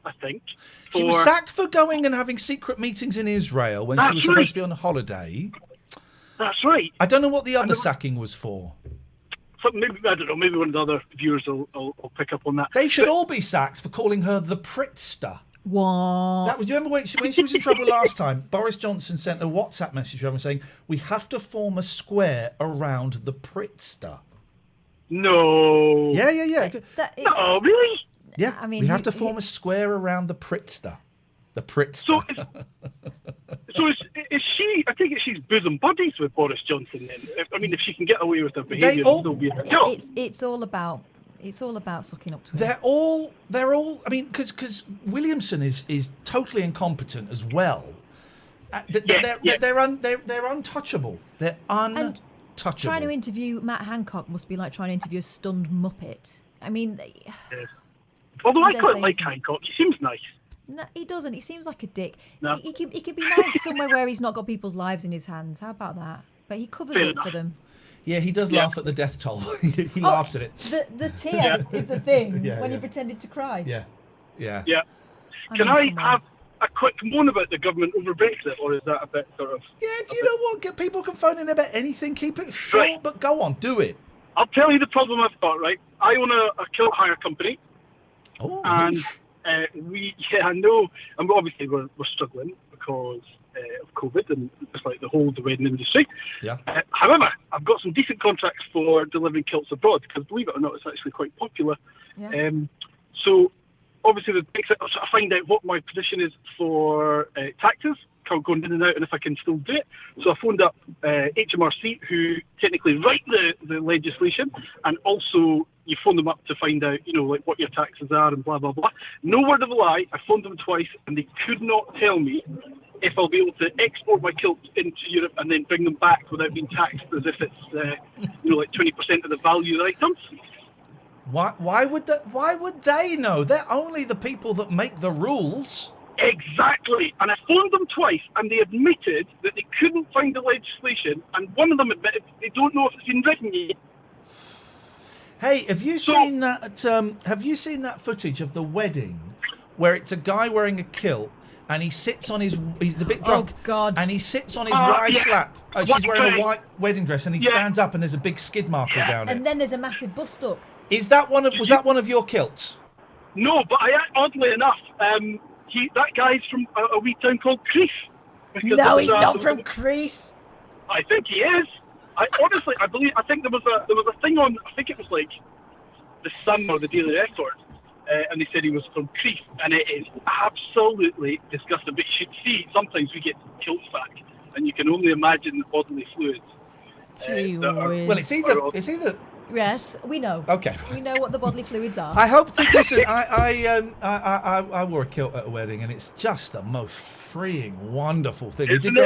I think. She was sacked for going and having secret meetings in Israel when she was supposed to be on holiday. That's right. I don't know what the other sacking was for. So maybe, I don't know, maybe one of the other viewers will pick up on that. They should all be sacked for calling her the Pritzter. What? That was, do you remember when she was in trouble last time? Boris Johnson sent a WhatsApp message to everyone saying, we have to form a square around the Pritzter. No. Yeah. No, really? Yeah, I mean, we have to form a square around the Pritzter. The Pritzter. So is she? I think she's bosom buddies with Boris Johnson. Then, I mean, if she can get away with her behaviour, it'll still be a job. It's all about sucking up to it. They're all. I mean, because Williamson is totally incompetent as well. They're untouchable. They're untouchable. Trying to interview Matt Hancock must be like trying to interview a stunned muppet. I mean, although I quite like Hancock, he seems nice. No, he doesn't. He seems like a dick. No. He could be nice somewhere where he's not got people's lives in his hands. How about that? But he covers Fair up enough. for them. Yeah, he does laugh at the death toll. he laughs at it. The tear is the thing Yeah, when yeah. he pretended to cry. Yeah. Can I have a quick moan about the government over Brexit, or is that a bit sort of... Yeah, do you know what? People can phone in about anything. Keep it short, Right. but go on, do it. I'll tell you the problem I've got, right? I own a kilt hire company, and I know, and obviously we're struggling because of COVID and just like the whole wedding industry. Yeah. However, I've got some decent contracts for delivering kilts abroad because, believe it or not, it's actually quite popular. Yeah. So obviously with Brexit, I was trying to find out what my position is for taxes, going in and out, and if I can still do it. So I phoned up HMRC, who technically write the legislation, and also you phone them up to find out, like what your taxes are and blah, blah, blah. No word of a lie, I phoned them twice, and they could not tell me if I'll be able to export my kilts into Europe and then bring them back without being taxed as if it's, like 20% of the value of the items. Why would they know? They're only the people that make the rules. Exactly. And I phoned them twice, and they admitted that they couldn't find the legislation, and one of them admitted they don't know if it's been written yet. Hey, have you seen that? Have you seen that footage of the wedding where it's a guy wearing a kilt and he sits on he's a bit drunk, and he sits on his wife's lap. She's wearing a white wedding dress, and he stands up, and there's a big skid marker down it. And then there's a massive bust up. Was that one of your kilts? No, but oddly enough, that guy's from a wee town called Crease. No, he's not from Crease. I think he is. I think there was a thing on. I think it was like the Sun or the Daily Record, and they said he was from Crease, and it is absolutely disgusting. But you should see, sometimes we get kilts back, and you can only imagine the bodily fluids. Well, it's either Yes, we know. Okay. We know what the bodily fluids are. I hope that, listen, I wore a kilt at a wedding, and it's just the most freeing, wonderful thing. We did go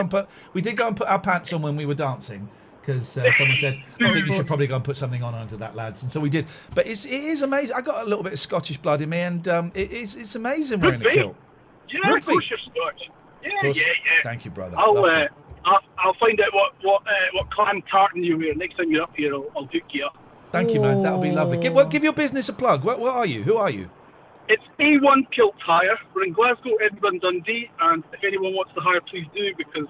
and put our pants on when we were dancing, because someone said, I think you should probably go and put something on under that, lads. And so we did. But it is amazing. I got a little bit of Scottish blood in me, and it's amazing wearing a kilt. Yeah, of course you're Scotch. Yeah. Thank you, brother. I'll find out what clam tartan you wear next time you're up here. I'll hook you up. Thank you, man. That'll be lovely. Give your business a plug. What are you? Who are you? It's A1 Kilt Hire. We're in Glasgow, Edinburgh, and Dundee. And if anyone wants to hire, please do, because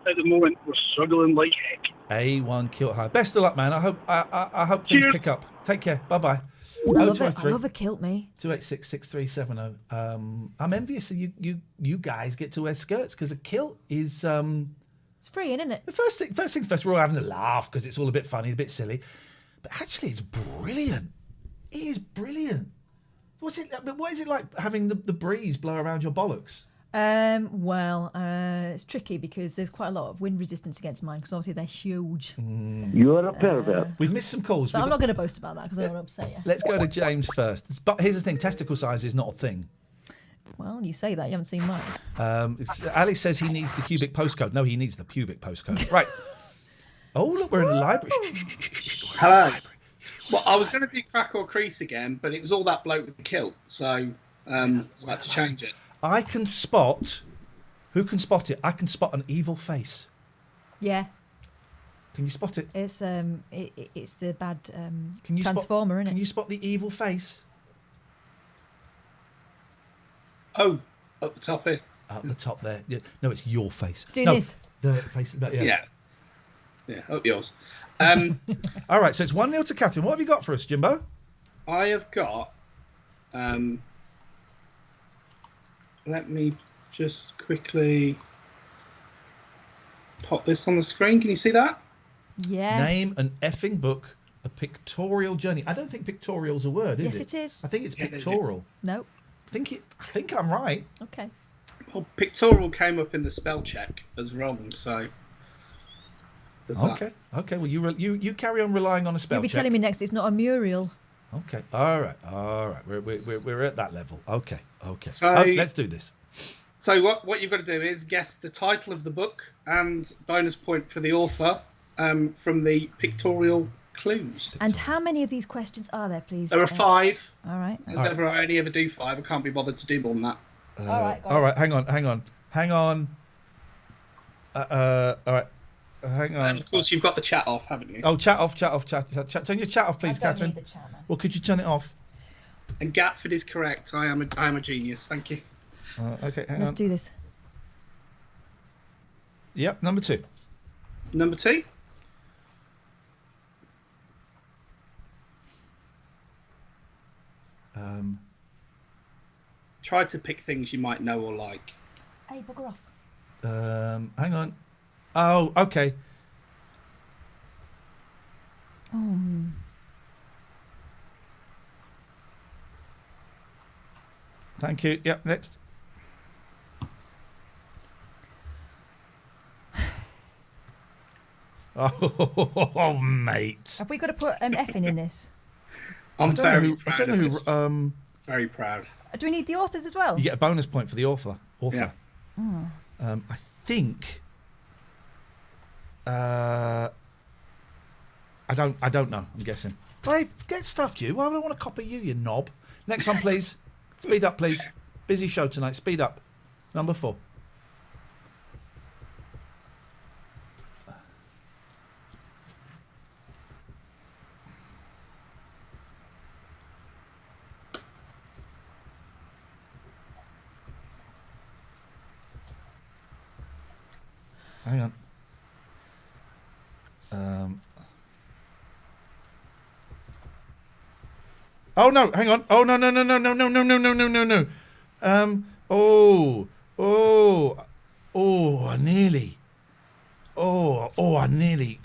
at the moment we're struggling like heck. A1 Kilt Hire. Best of luck, man. I hope things pick up. Take care. Bye-bye. I love a kilt, me. 286-6370. I'm envious of you guys get to wear skirts, because a kilt is it's free, isn't it? The first things first, we're all having a laugh because it's all a bit funny, a bit silly. But actually it's brilliant. It is brilliant. What is it like having the breeze blow around your bollocks? It's tricky because there's quite a lot of wind resistance against mine, because obviously they're huge. You're a pervert. We've missed some calls. But I'm not going to boast about that because I don't want to upset you. Let's go to James first. But here's the thing, testicle size is not a thing. Well, you say that, you haven't seen mine. Alice says he needs the cubic postcode. No, he needs the pubic postcode. Right. Oh, look, we're in the library. Hello. Well, I was going to do crack or crease again, but it was all that bloke with the kilt, so I had to change it. I can spot... Who can spot it? I can spot an evil face. Yeah. Can you spot it? It's the bad transformer, isn't it? Can you spot the evil face? Oh, up the top here. Up the top there. Yeah. No, it's your face. It's doing this. The face. Yeah. Yeah, up yours. All right, so it's 1-0 to Katherine. What have you got for us, Jimbo? I have got... let me just quickly pop this on the screen. Can you see that? Yes. Name an effing book, a pictorial journey. I don't think pictorial's a word, is it? Yes, it is. I think it's pictorial. Nope. I think I'm right. Okay. Well, pictorial came up in the spell check as wrong, so... Okay. Well, you carry on relying on a spell You'll be check. telling me next it's not a Muriel. Okay. All right. We're at that level. Okay. So let's do this. So what you've got to do is guess the title of the book and bonus point for the author from the pictorial clues. And how many of these questions are there, please? There are 5. All right. As ever, I only ever do 5. I can't be bothered to do more than that. All right. Hang on. All right. Hang on. And of course, you've got the chat off, haven't you? Oh, chat off. Turn your chat off, please, I don't Katherine. need the chat, man. Well, could you turn it off? And Gatford is correct. I am a genius. Thank you. Okay, hang on. Let's do this. Yep, number 2. Number 2. Try to pick things you might know or like. Hey, bugger off. Hang on. Oh, okay. Oh. Thank you. Yep, next. Oh, mate. Have we got to put effing in this? I'm very proud. I don't know who. Very proud. Do we need the authors as well? You get a bonus point for the author. Yeah. Oh. I think. I don't know. I'm guessing. Babe, get stuffed, you. Why would I want to copy you, you knob? Next one, please. Speed up, please. Busy show tonight. Speed up. Number 4. Hang on. Oh no! Hang on! Oh no! I nearly.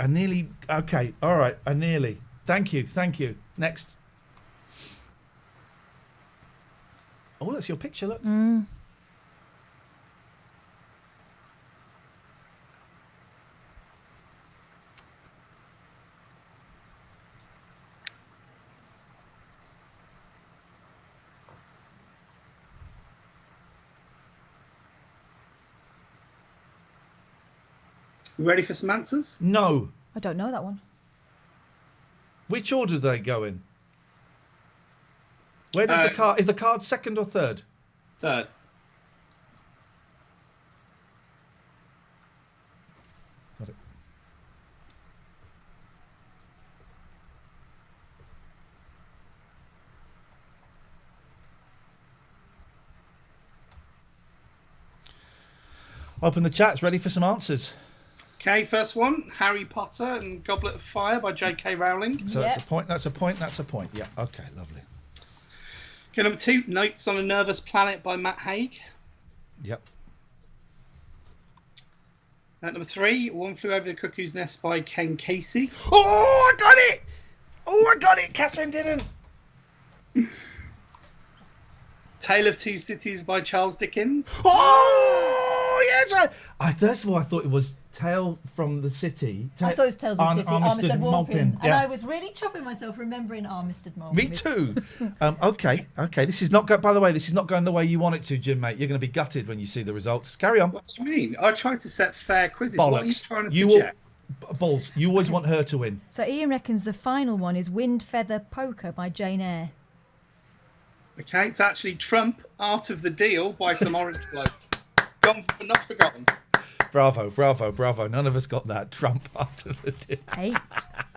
I nearly. Okay, all right. I nearly. Thank you. Next. Oh, that's your picture. Look. You ready for some answers? No. I don't know that one. Which order do they go in? Where does the card... Is the card second or third? Third. Got it. Open the chats, ready for some answers. Okay, first one, Harry Potter and Goblet of Fire by J.K. Rowling. So that's a point, that's a point, that's a point. Yeah, okay, lovely. Okay, number 2, Notes on a Nervous Planet by Matt Haig. Yep. Number 3, One Flew Over the Cuckoo's Nest by Ken Casey. Oh, I got it! Oh, I got it! Catherine didn't. Tale of Two Cities by Charles Dickens. Oh, yes, right. First of all, I thought it was Tale from the City. I thought it was Tales of the City, Armistead Maupin. Yeah. And I was really chopping myself remembering Armistead Maupin. Me too. Okay. This is not by the way, this is not going the way you want it to, Jim, mate. You're going to be gutted when you see the results. Carry on. What do you mean? I tried to set fair quizzes. Bollocks. What are you trying to suggest? Balls. You always want her to win. So Ian reckons the final one is Wind Feather Poker by Jane Eyre. Okay, it's actually Trump, Art of the Deal by some orange bloke. Gone but not forgotten. Bravo. None of us got that. Trump after the deal. 8.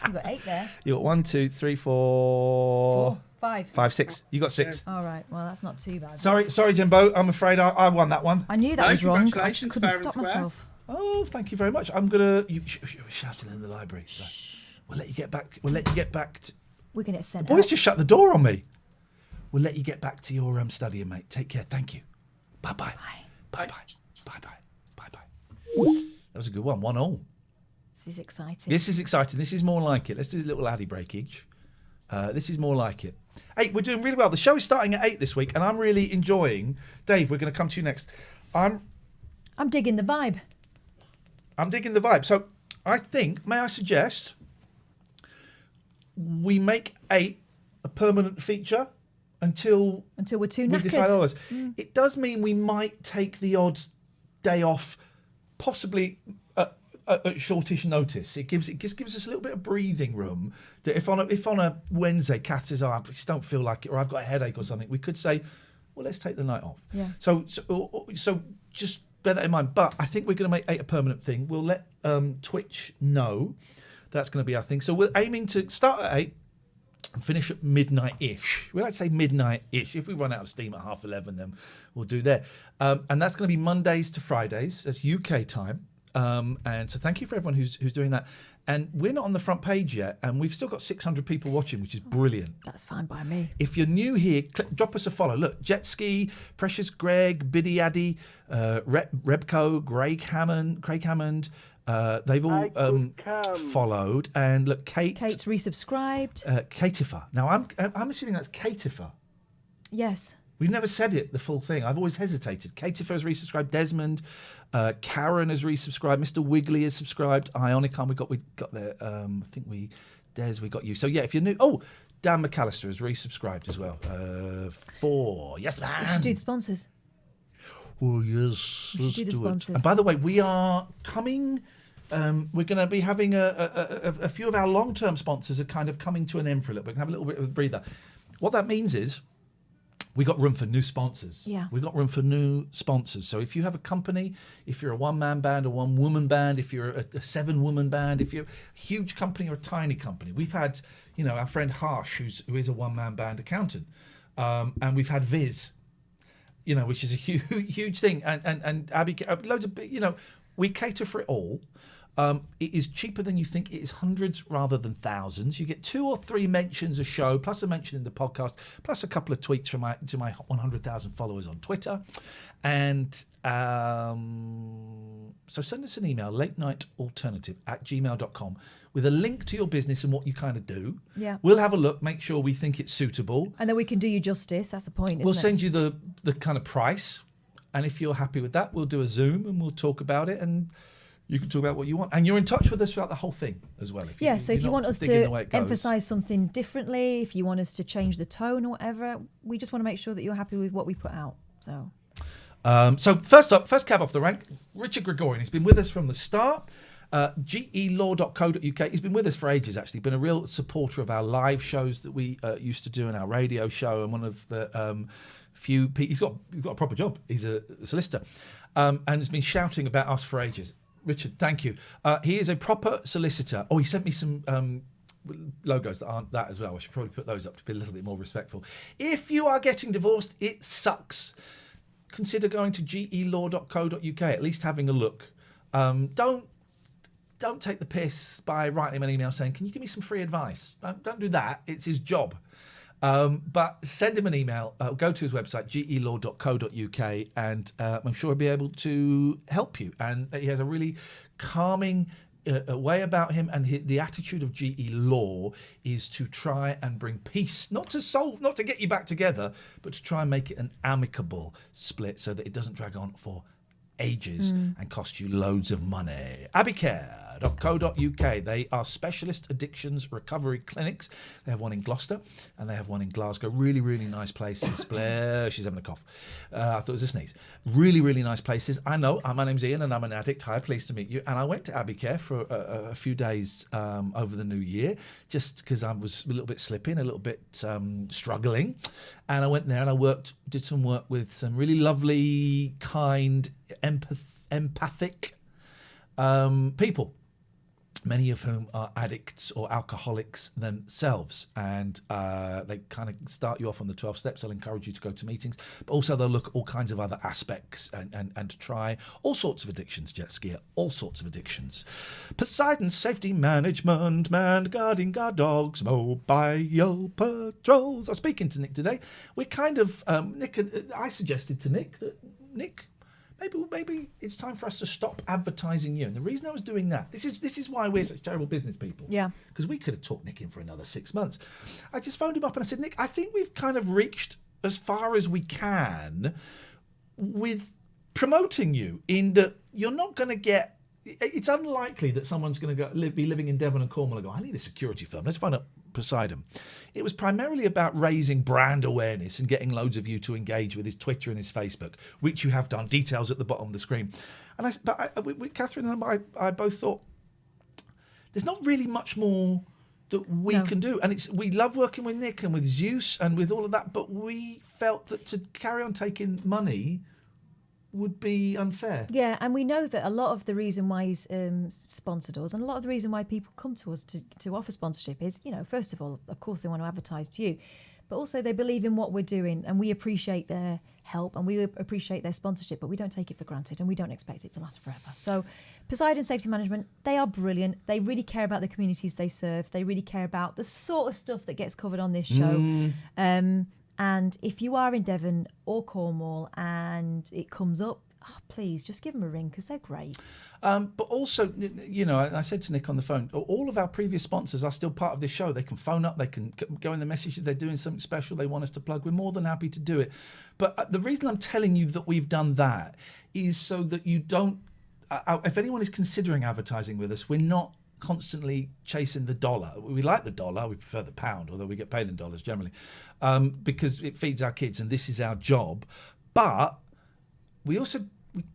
You got 8 there. You got 1, 2, 3, 4... 5. 5, 6. You got 6. All right. Well, that's not too bad. Sorry, Jimbo. I'm afraid I won that one. I knew that was wrong. I just couldn't fair and stop square. myself. Oh, thank you very much. I'm gonna. You shouting in the library. So we'll let you get back. We're going to get sent Boys out. just shut the door on me. We'll let you get back to your studying, mate. Take care. Thank you. Bye. Bye. That was a good one. 1-1. This is exciting. This is more like it. Let's do a little addy breakage. This is more like it. 8. We're doing really well. The show is starting at 8 this week, and I'm really enjoying. Dave, we're going to come to you next. I'm digging the vibe. So I think, may I suggest, we make 8 a permanent feature until we're too knackered. We decide otherwise. It does mean we might take the odd day off, possibly at shortish notice. It gives us a little bit of breathing room. That if on a Wednesday, Kat says, I just don't feel like it, or I've got a headache or something, we could say, well, let's take the night off. Yeah. So just bear that in mind. But I think we're going to make 8 a permanent thing. We'll let Twitch know that's going to be our thing. So we're aiming to start at 8 and finish at midnight-ish. We like to say midnight-ish. If we run out of steam at 11:30, then we'll do there. And that's going to be Mondays to Fridays. That's UK time. And so thank you for everyone who's doing that. And we're not on the front page yet, and we've still got 600 people watching, which is brilliant. That's fine by me. If you're new here, drop us a follow. Look, Jetski, Precious Greg, Biddy Addy, Rebco, Craig Hammond, they've all followed. And look, Kate's resubscribed. Katifer. Now, I'm assuming that's Katifer. Yes. We've never said it, the full thing. I've always hesitated. Katifer has resubscribed. Desmond, Karen has resubscribed. Mr. Wiggly has subscribed. Ionicon, we got there. I think Des, we got you. So yeah, if you're new, Dan McAllister has resubscribed as well. 4, yes, man. We should do the sponsors. Oh yes, let's do the sponsors. And by the way, we are coming. We're going to be having a few of our long-term sponsors are kind of coming to an end for a little bit. We're going to have a little bit of a breather. What that means is, we got room for new sponsors. Yeah. We got room for new sponsors. So if you have a company, if you're a one-man band, a one-woman band, if you're a 7-woman band, if you're a huge company or a tiny company. We've had, our friend Harsh, who is a one-man band accountant. And we've had Viz, which is a huge thing. And Abby, loads of, we cater for it all. It is cheaper than you think. It is hundreds rather than thousands. You get 2 or 3 mentions a show, plus a mention in the podcast, plus a couple of tweets to my 100,000 followers on Twitter. And so send us an email, latenightalternative@gmail.com, with a link to your business and what you kind of do. Yeah. We'll have a look, make sure we think it's suitable. And then we can do you justice. That's the point, We'll send you the kind of price. And if you're happy with that, we'll do a Zoom and we'll talk about it, and you can talk about what you want. And you're in touch with us throughout the whole thing as well. So if you want us to emphasise something differently, if you want us to change the tone or whatever, we just want to make sure that you're happy with what we put out. So first cab off the rank, Richard Gregorian. He's been with us from the start. gelaw.co.uk. He's been with us for ages, actually. Been a real supporter of our live shows that we used to do in our radio show, and one of the few people. He's got a proper job. He's a solicitor, and has been shouting about us for ages. Richard, thank you. He is a proper solicitor. Oh, he sent me some logos that aren't that as well. I should probably put those up to be a little bit more respectful. If you are getting divorced, it sucks. Consider going to gelaw.co.uk, at least having a look. Don't take the piss by writing him an email saying, can you give me some free advice? Don't do that. It's his job. But send him an email. Go to his website, gelaw.co.uk, and I'm sure he'll be able to help you. And he has a really calming way about him, and the attitude of GE Law is to try and bring peace, not to get you back together, but to try and make it an amicable split so that it doesn't drag on for ages and cost you loads of money. Abbeycare.co.uk. They are specialist addictions recovery clinics. They have one in Gloucester and they have one in Glasgow. Really, really nice places. She's having a cough. I thought it was a sneeze. Really, really nice places. I know. My name's Ian and I'm an addict. Hi, pleased to meet you. And I went to Abbeycare for a few days over the new year, just because I was a little bit slipping, a little bit struggling. And I went there and I did some work with some really lovely, kind, empathic people, many of whom are addicts or alcoholics themselves, and they kind of start you off on the 12 steps. They'll encourage you to go to meetings, but also they'll look at all kinds of other aspects and try all sorts of addictions, jet skier, all sorts of addictions. Poseidon Safety Management, manned guarding guard dogs, mobile patrols. I'm speaking to Nick today. We're kind of, I suggested to Nick that, Nick, maybe it's time for us to stop advertising you. And the reason I was doing that, this is why we're such terrible business people. Yeah. Because we could have talked Nick in for another 6 months. I just phoned him up and I said, Nick, I think we've kind of reached as far as we can with promoting you, in that you're not going to get. It's unlikely that someone's going to be living in Devon and Cornwall and go, I need a security firm. Let's find out Poseidon. It was primarily about raising brand awareness and getting loads of you to engage with his Twitter and his Facebook, which you have done. Details at the bottom of the screen. And Catherine and I both thought there's not really much more that we can do. And we love working with Nick and with Zeus and with all of that, but we felt that to carry on taking money would be unfair. Yeah, and we know that a lot of the reason why he's sponsored us, and a lot of the reason why people come to us to offer sponsorship is, first of all, of course, they want to advertise to you, but also they believe in what we're doing, and we appreciate their help and we appreciate their sponsorship, but we don't take it for granted and we don't expect it to last forever. So Poseidon Safety Management, they are brilliant. They really care about the communities they serve. They really care about the sort of stuff that gets covered on this show. And if you are in Devon or Cornwall and it comes up, please just give them a ring, because they're great. But also, I said to Nick on the phone, all of our previous sponsors are still part of this show. They can phone up, they can go in the message if they're doing something special they want us to plug. We're more than happy to do it. But the reason I'm telling you that we've done that is so that you don't, if anyone is considering advertising with us, we're not constantly chasing the dollar. We like the dollar, we prefer the pound, although we get paid in dollars generally, because it feeds our kids and this is our job. But we also,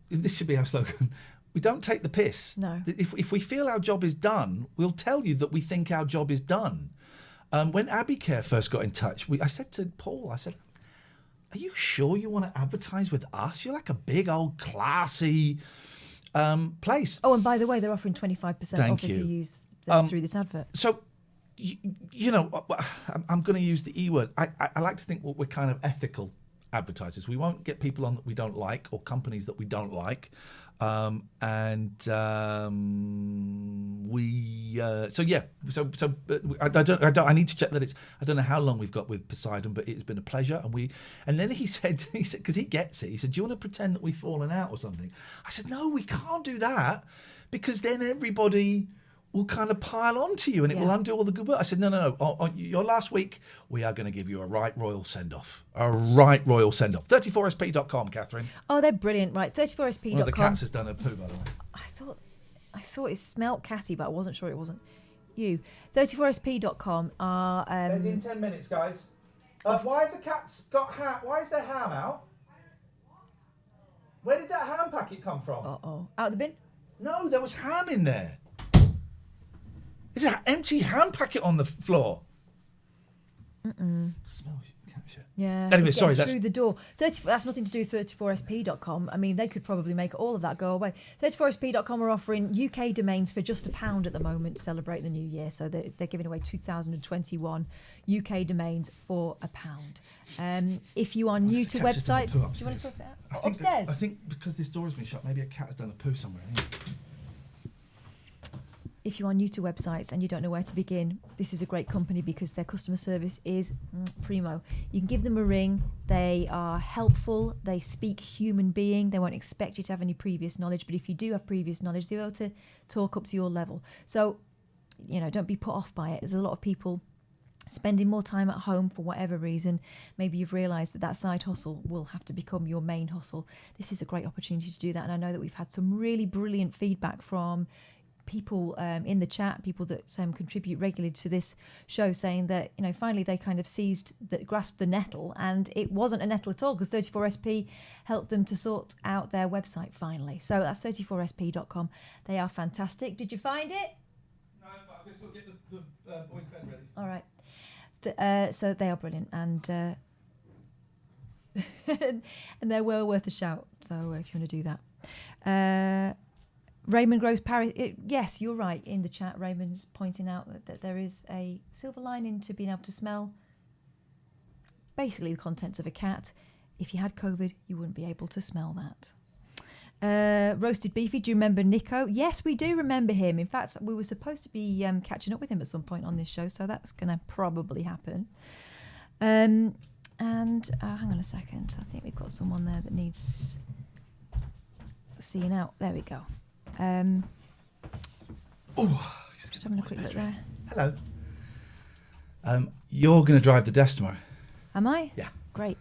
this should be our slogan, we don't take the piss. No. If we feel our job is done, we'll tell you that we think our job is done. When Abbeycare first got in touch, I said to Paul, are you sure you want to advertise with us? You're like a big old classy place. Oh, and by the way, they're offering 25% off if you use them through this advert. So, I'm going to use the E word. I like to think we're kind of ethical advertisers. We won't get people on that we don't like or companies that we don't like. I need to check that I don't know how long we've got with Poseidon, but it's been a pleasure. And then he said, because he gets it, he said, do you want to pretend that we've fallen out or something? I said, no, we can't do that, because then everybody will kind of pile onto you and it will undo all the good work. I said, no. On your last week, we are going to give you a right royal send-off. 34sp.com, Catherine. Oh, they're brilliant. Right, 34sp.com. One of the cats has done a poo, by the way. I thought it smelt catty, but I wasn't sure it wasn't you. 34sp.com are... Ready in 10 minutes, guys. Why have the cats got ham? Why is there ham out? Where did that ham packet come from? Uh-oh. Out of the bin? No, there was ham in there. There's an empty ham packet on the floor. Mm-mm. Smell cat shit. Yeah. Anyway, it's sorry, getting that's through the door. That's nothing to do with 34sp.com. I mean, they could probably make all of that go away. 34sp.com are offering UK domains for just £1 at the moment to celebrate the new year. So they're giving away 2021 UK domains for £1. If you are new to websites, do you want to sort it out? Upstairs. I think because this door has been shut, maybe a cat has done a poo somewhere. If you are new to websites and you don't know where to begin, this is a great company because their customer service is primo. You can give them a ring. They are helpful. They speak human being. They won't expect you to have any previous knowledge, but if you do have previous knowledge, they're able to talk up to your level. So, don't be put off by it. There's a lot of people spending more time at home for whatever reason. Maybe you've realised that side hustle will have to become your main hustle. This is a great opportunity to do that, and I know that we've had some really brilliant feedback from people in the chat, people that contribute regularly to this show, saying that finally they kind of grasped the nettle, and it wasn't a nettle at all because 34SP helped them to sort out their website finally. So that's 34sp.com. They are fantastic. Did you find it? No, but I guess we'll get the boys' bed ready. All right. So they are brilliant, and and they're well worth a shout. So if you want to do that. Raymond Groves Paris. Yes, you're right. In the chat, Raymond's pointing out that there is a silver lining to being able to smell basically the contents of a cat. If you had COVID, you wouldn't be able to smell that. Roasted Beefy. Do you remember Nico? Yes, we do remember him. In fact, we were supposed to be catching up with him at some point on this show, so that's going to probably happen. And hang on a second. I think we've got someone there that needs seeing out. There we go. Just having a quick look there. Hello. You're going to drive the desk tomorrow. Am I? Yeah. Great.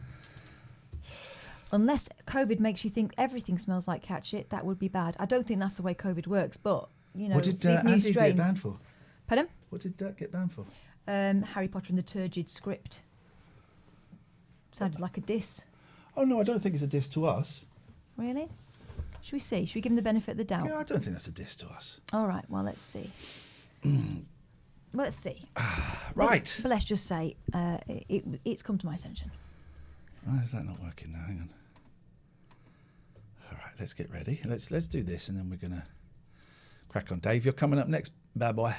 Unless COVID makes you think everything smells like cat shit, that would be bad. I don't think that's the way COVID works, but, what did these new Andy strains... get banned for? Pardon? What did that get banned for? Harry Potter and the Turgid script. Sounded like a diss. Oh, no, I don't think it's a diss to us. Really? Should we see? Should we give him the benefit of the doubt? Yeah, I don't think that's a diss to us. All right, well, let's see. Let's see. Right. But let's just say it's come to my attention. Why is that not working now? Hang on. All right, let's get ready. Let's do this, and then we're going to crack on. Dave, you're coming up next, bad boy.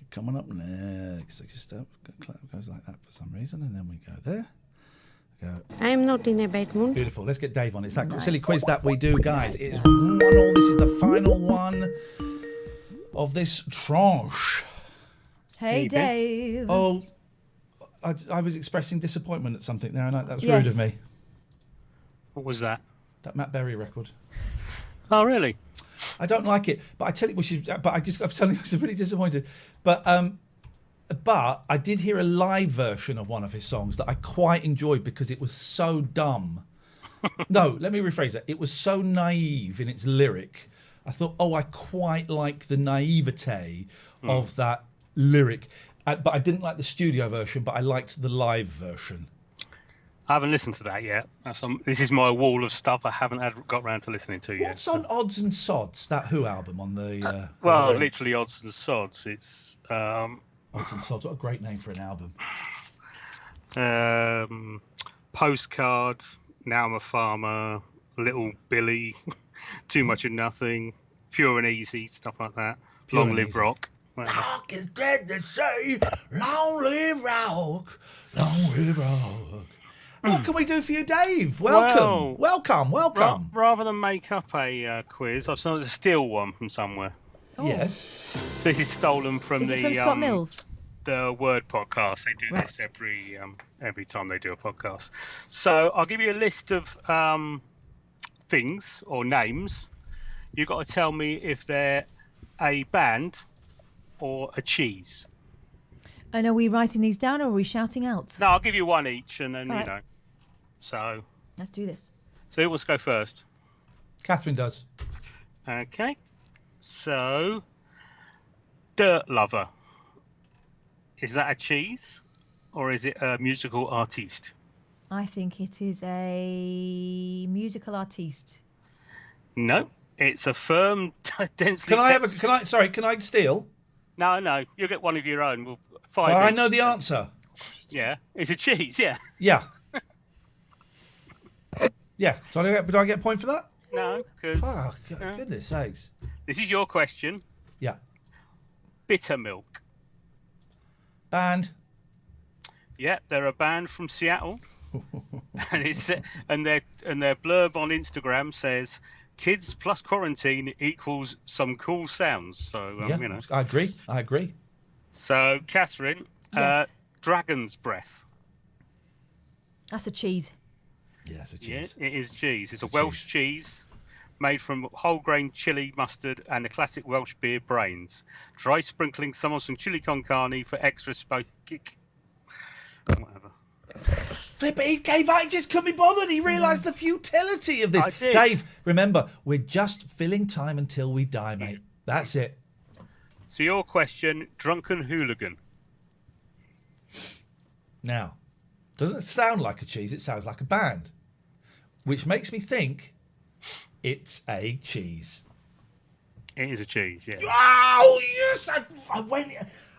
You're coming up next. Just goes like that for some reason, and then we go there. I'm not in a bad mood. Beautiful. Let's get Dave on. It's that silly quiz that we do, guys. It is 1-1. This is the final one of this tranche. Hey, Dave. Oh, I was expressing disappointment at something there, and that was rude of me. What was that? That Matt Berry record. Oh, really? I don't like it, but I tell you, I'm telling you, I was really disappointed. But I did hear a live version of one of his songs that I quite enjoyed because it was so dumb. No, let me rephrase that. It was so naive in its lyric. I thought, I quite like the naivete of that lyric. But I didn't like the studio version, but I liked the live version. I haven't listened to that yet. This is my wall of stuff I haven't got round to listening to yet. What's on Odds and Sods, that Who album on the... literally Odds and Sods. It's... Odds and Sods, what a great name for an album. Postcard, Now I'm a Farmer, Little Billy, Too Much of Nothing, Pure and Easy, stuff like that. Long Live Rock. Rock is dead to say, long live rock, long live rock. What can we do for you, Dave? Welcome. Welcome. Rather than make up a quiz, I've started to steal one from somewhere. Oh. Yes. So this is stolen from from Scott Mills? The Word podcast. They do this every time they do a podcast. So I'll give you a list of things or names. You've got to tell me if they're a band or a cheese. And are we writing these down or are we shouting out? No, I'll give you one each, and then right. So let's do this. So who wants to go first? Katherine does. Okay. So, Dirt Lover. Is that a cheese or is it a musical artiste? I think it is a musical artiste. No, it's a firm, densely. Can I steal? No, you'll get one of your own. Well, Well, I know the answer. Yeah, it's a cheese. Yeah. Yeah. Yeah. So do I get a point for that? No, because. Oh, goodness sakes. This is your question. Yeah. Bitter milk. Band. Yeah, they're a band from Seattle, and their blurb on Instagram says, "Kids plus quarantine equals some cool sounds." So Yeah, I agree. So, Catherine, Yes. dragon's breath. That's a cheese. Yeah, it's a cheese. Yeah, it is cheese. It's a Welsh cheese made from whole grain chili, mustard, and the classic Welsh beer brains. Dry sprinkling some chili con carne for extra spice kick. Whatever. Flip it, he gave out, he just couldn't be bothered. He realised the futility of this. I did. Dave, remember, we're just filling time until we die, mate. That's it. So your question, drunken hooligan. Now, doesn't sound like a cheese, it sounds like a band. Which makes me think it's a cheese. It is a cheese, yeah. Oh, yes!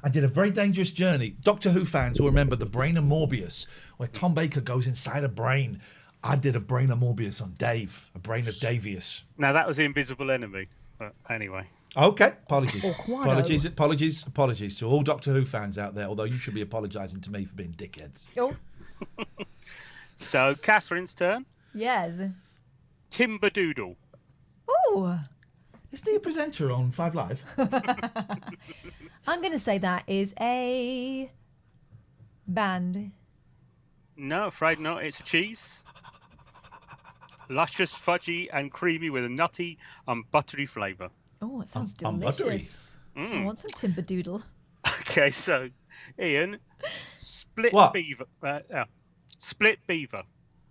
I did a very dangerous journey. Doctor Who fans will remember the brain of Morbius, where Tom Baker goes inside a brain. I did a brain of Morbius on Dave, a brain of Davius. Now, that was the invisible enemy, but anyway. Okay, apologies. Apologies to all Doctor Who fans out there, although you should be apologising to me for being dickheads. Oh. So, Catherine's turn. Yes. Timberdoodle. Oh. Isn't he a presenter on 5 Live? I'm going to say that is a band. No, afraid not. It's a cheese. Luscious, fudgy, and creamy with a nutty and buttery flavour. Oh, it sounds buttery. delicious. I want some Timberdoodle. Okay, so, Ian, split What? beaver. Split beaver.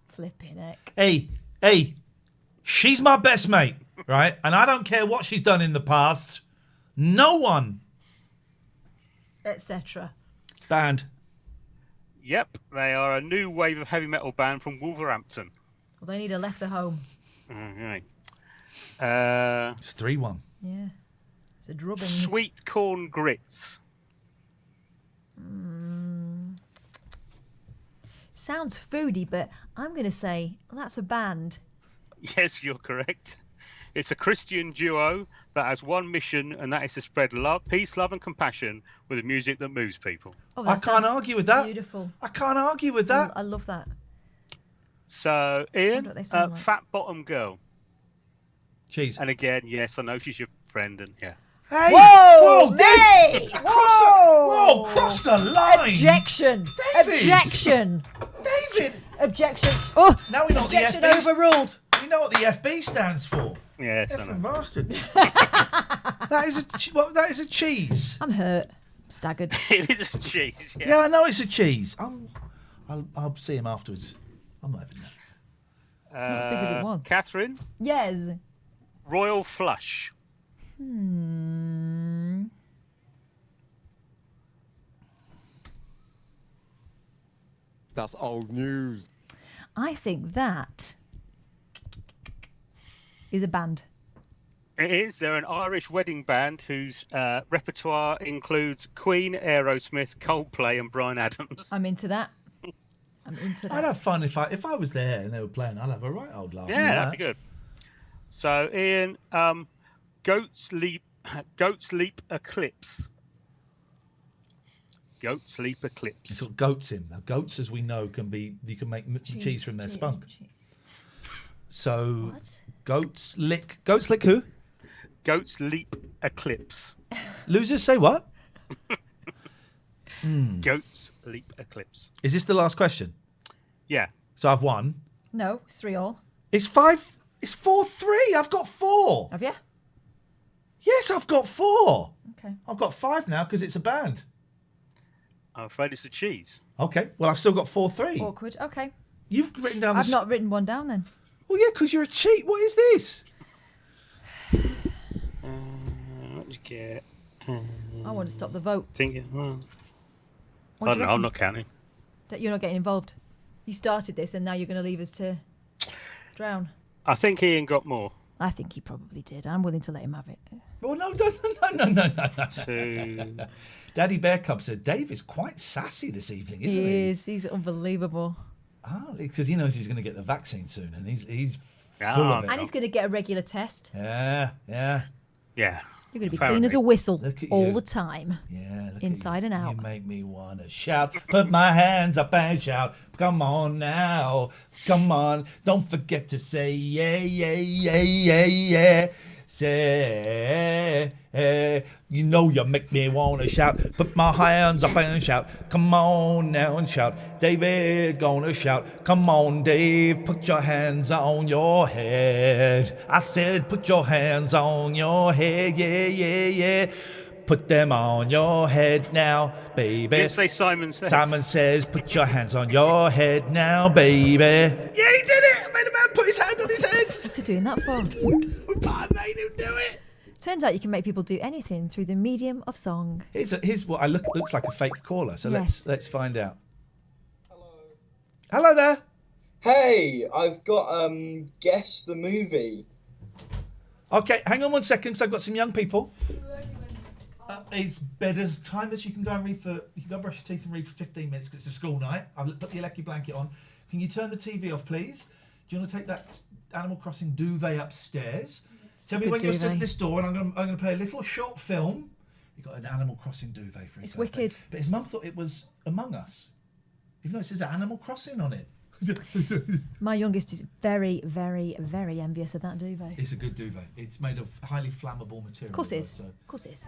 Flipping heck. Hey, she's my best mate, right? And I don't care what she's done in the past. No one. Etc. Band. Yep, they are a new wave of heavy metal band from Wolverhampton. Well, they need a letter home. Okay. It's 3-1. Yeah. It's a drubbing. Sweet corn grits. Sounds foodie, but I'm going to say that's a band. Yes, you're correct. It's a Christian duo that has one mission, and that is to spread love, peace, love, and compassion with the music that moves people. Oh, I can't argue with that. Beautiful. I can't argue with that. I love that. So, Wonder Ian, what they sound like. Fat Bottom Girl. Cheese. And again, yes, I know she's your friend, and yeah. Hey! Whoa! Whoa, Dave! Dave! Whoa! Cross the line! Objection! David! Objection! David! Objection! Oh! Now we know what the Objection FB overruled. We know what the FB stands for. Yes, I Effing know. bastard. That is a cheese. I'm hurt. Staggered. It is a cheese, yeah. Yeah, I know it's a cheese. I'll see him afterwards. I'm not having that. It's not as big as it was. Catherine, Yes. Royal Flush. That's old news. I think that is a band. It is. They're an Irish wedding band whose repertoire includes Queen, Aerosmith, Coldplay, and Bryan Adams. I'm into that. I'm into that. I'd have fun if I was there and they were playing. I'd have a right old laugh. Yeah, that'd be good. So, Ian, Goat's Leap Eclipse. Goat's Leap Eclipse. It's got goats in. Now, goats, as we know, you can make cheese from their spunk. So, What? goats lick who? Goat's Leap Eclipse. Losers say what? Goat's Leap Eclipse. Is this the last question? Yeah. So I've won. No, it's 3-all. It's 5. It's 4-3. I've got 4. Have you? Yes, I've got 4. Okay. I've got 5 now because it's a band. I'm afraid it's a cheese. Okay. Well, I've still got 4-3. Awkward. Okay. You've written down. I've not written one down then. Well, yeah, because you're a cheat. What is this? What did you get? I want to stop the vote. I don't know. I'm not counting. That you're not getting involved. You started this and now you're going to leave us to drown. I think Ian got more. I think he probably did. I'm willing to let him have it. Well, no. Daddy Bear Cub said, Dave is quite sassy this evening, isn't he? He is. He's unbelievable. Oh, because he knows he's going to get the vaccine soon, and he's full of it. And he's going to get a regular test. Yeah. You're going to be clean as a whistle all you. the time. Yeah, inside and out. You make me want to shout. Put my hands up and shout. Come on now. Come on. Don't forget to say yeah, yeah, yeah, yeah, yeah. Say, you know you make me want to shout. Put my hands up and shout. Come on now and shout. David gonna shout. Come on, Dave. Put your hands on your head. I said put your hands on your head. Yeah, yeah, yeah. Put them on your head now, baby. Didn't say Simon says. Simon says, put your hands on your head now, baby. Yeah, he did it. I made a man put his hand on his head. What's he doing that for? I made him do it. Turns out you can make people do anything through the medium of song. Here's what looks like a fake caller. So Yes. let's find out. Hello there. Hey, I've got Guess the Movie. Okay, hang on 1 second, because I've got some young people. It's bed's time as you can go and read you can go brush your teeth and read for 15 minutes because it's a school night. I've put the Alecki blanket on. Can you turn the TV off, please? Do you want to take that Animal Crossing duvet upstairs? Tell me when you're stood at this door, and I'm going to play a little short film. You've got an Animal Crossing duvet for his It's birthday. wicked. But his mum thought it was Among Us, even though it says Animal Crossing on it. My youngest is very, very, very envious of that duvet. It's a good duvet. It's made of highly flammable material. Of course it is. So. Of course it is.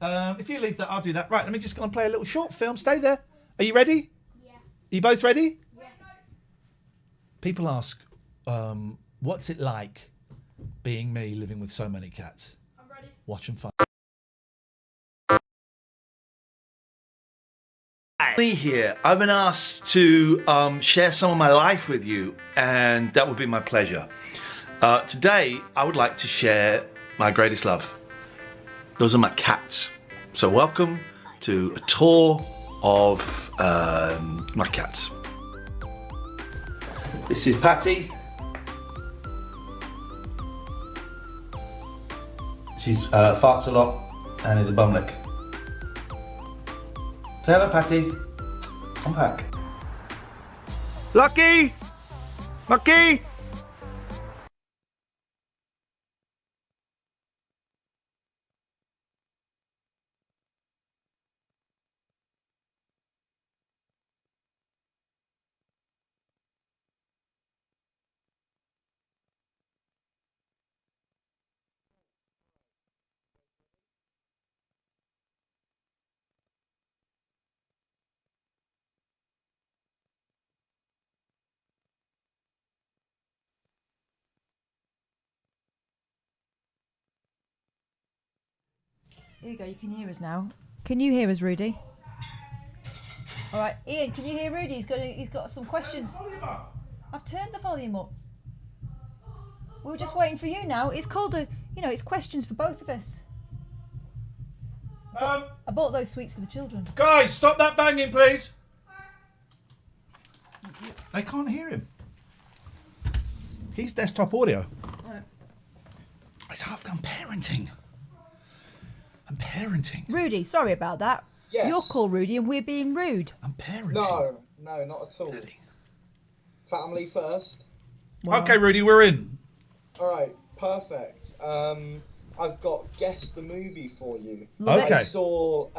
If you leave that, I'll do that. Right, let me just go and play a little short film. Stay there. Are you ready? Yeah. Are you both ready? Yeah. People ask, what's it like being me living with so many cats? I'm ready. Watch and find. Here, I've been asked to share some of my life with you, and that would be my pleasure. Today, I would like to share my greatest love. Those are my cats. So welcome to a tour of my cats. This is Patty. She's farts a lot and is a bumlick. Say hello, Patty. Come back. Lucky! Lucky! Here you go, you can hear us now. Can you hear us, Rudy? All right, Ian, can you hear Rudy? He's got some questions. I've turned the volume up. We were just waiting for you now. It's called it's questions for both of us. I bought those sweets for the children. Guys, stop that banging, please. They can't hear him. He's desktop audio. Right. It's I'm parenting. I'm parenting. Rudy, sorry about that. Yes. You're called Rudy and we're being rude. I'm parenting. No, not at all. Family first. Wow. Okay, Rudy, we're in. All right, perfect. I've got Guess the Movie for you. Okay. I saw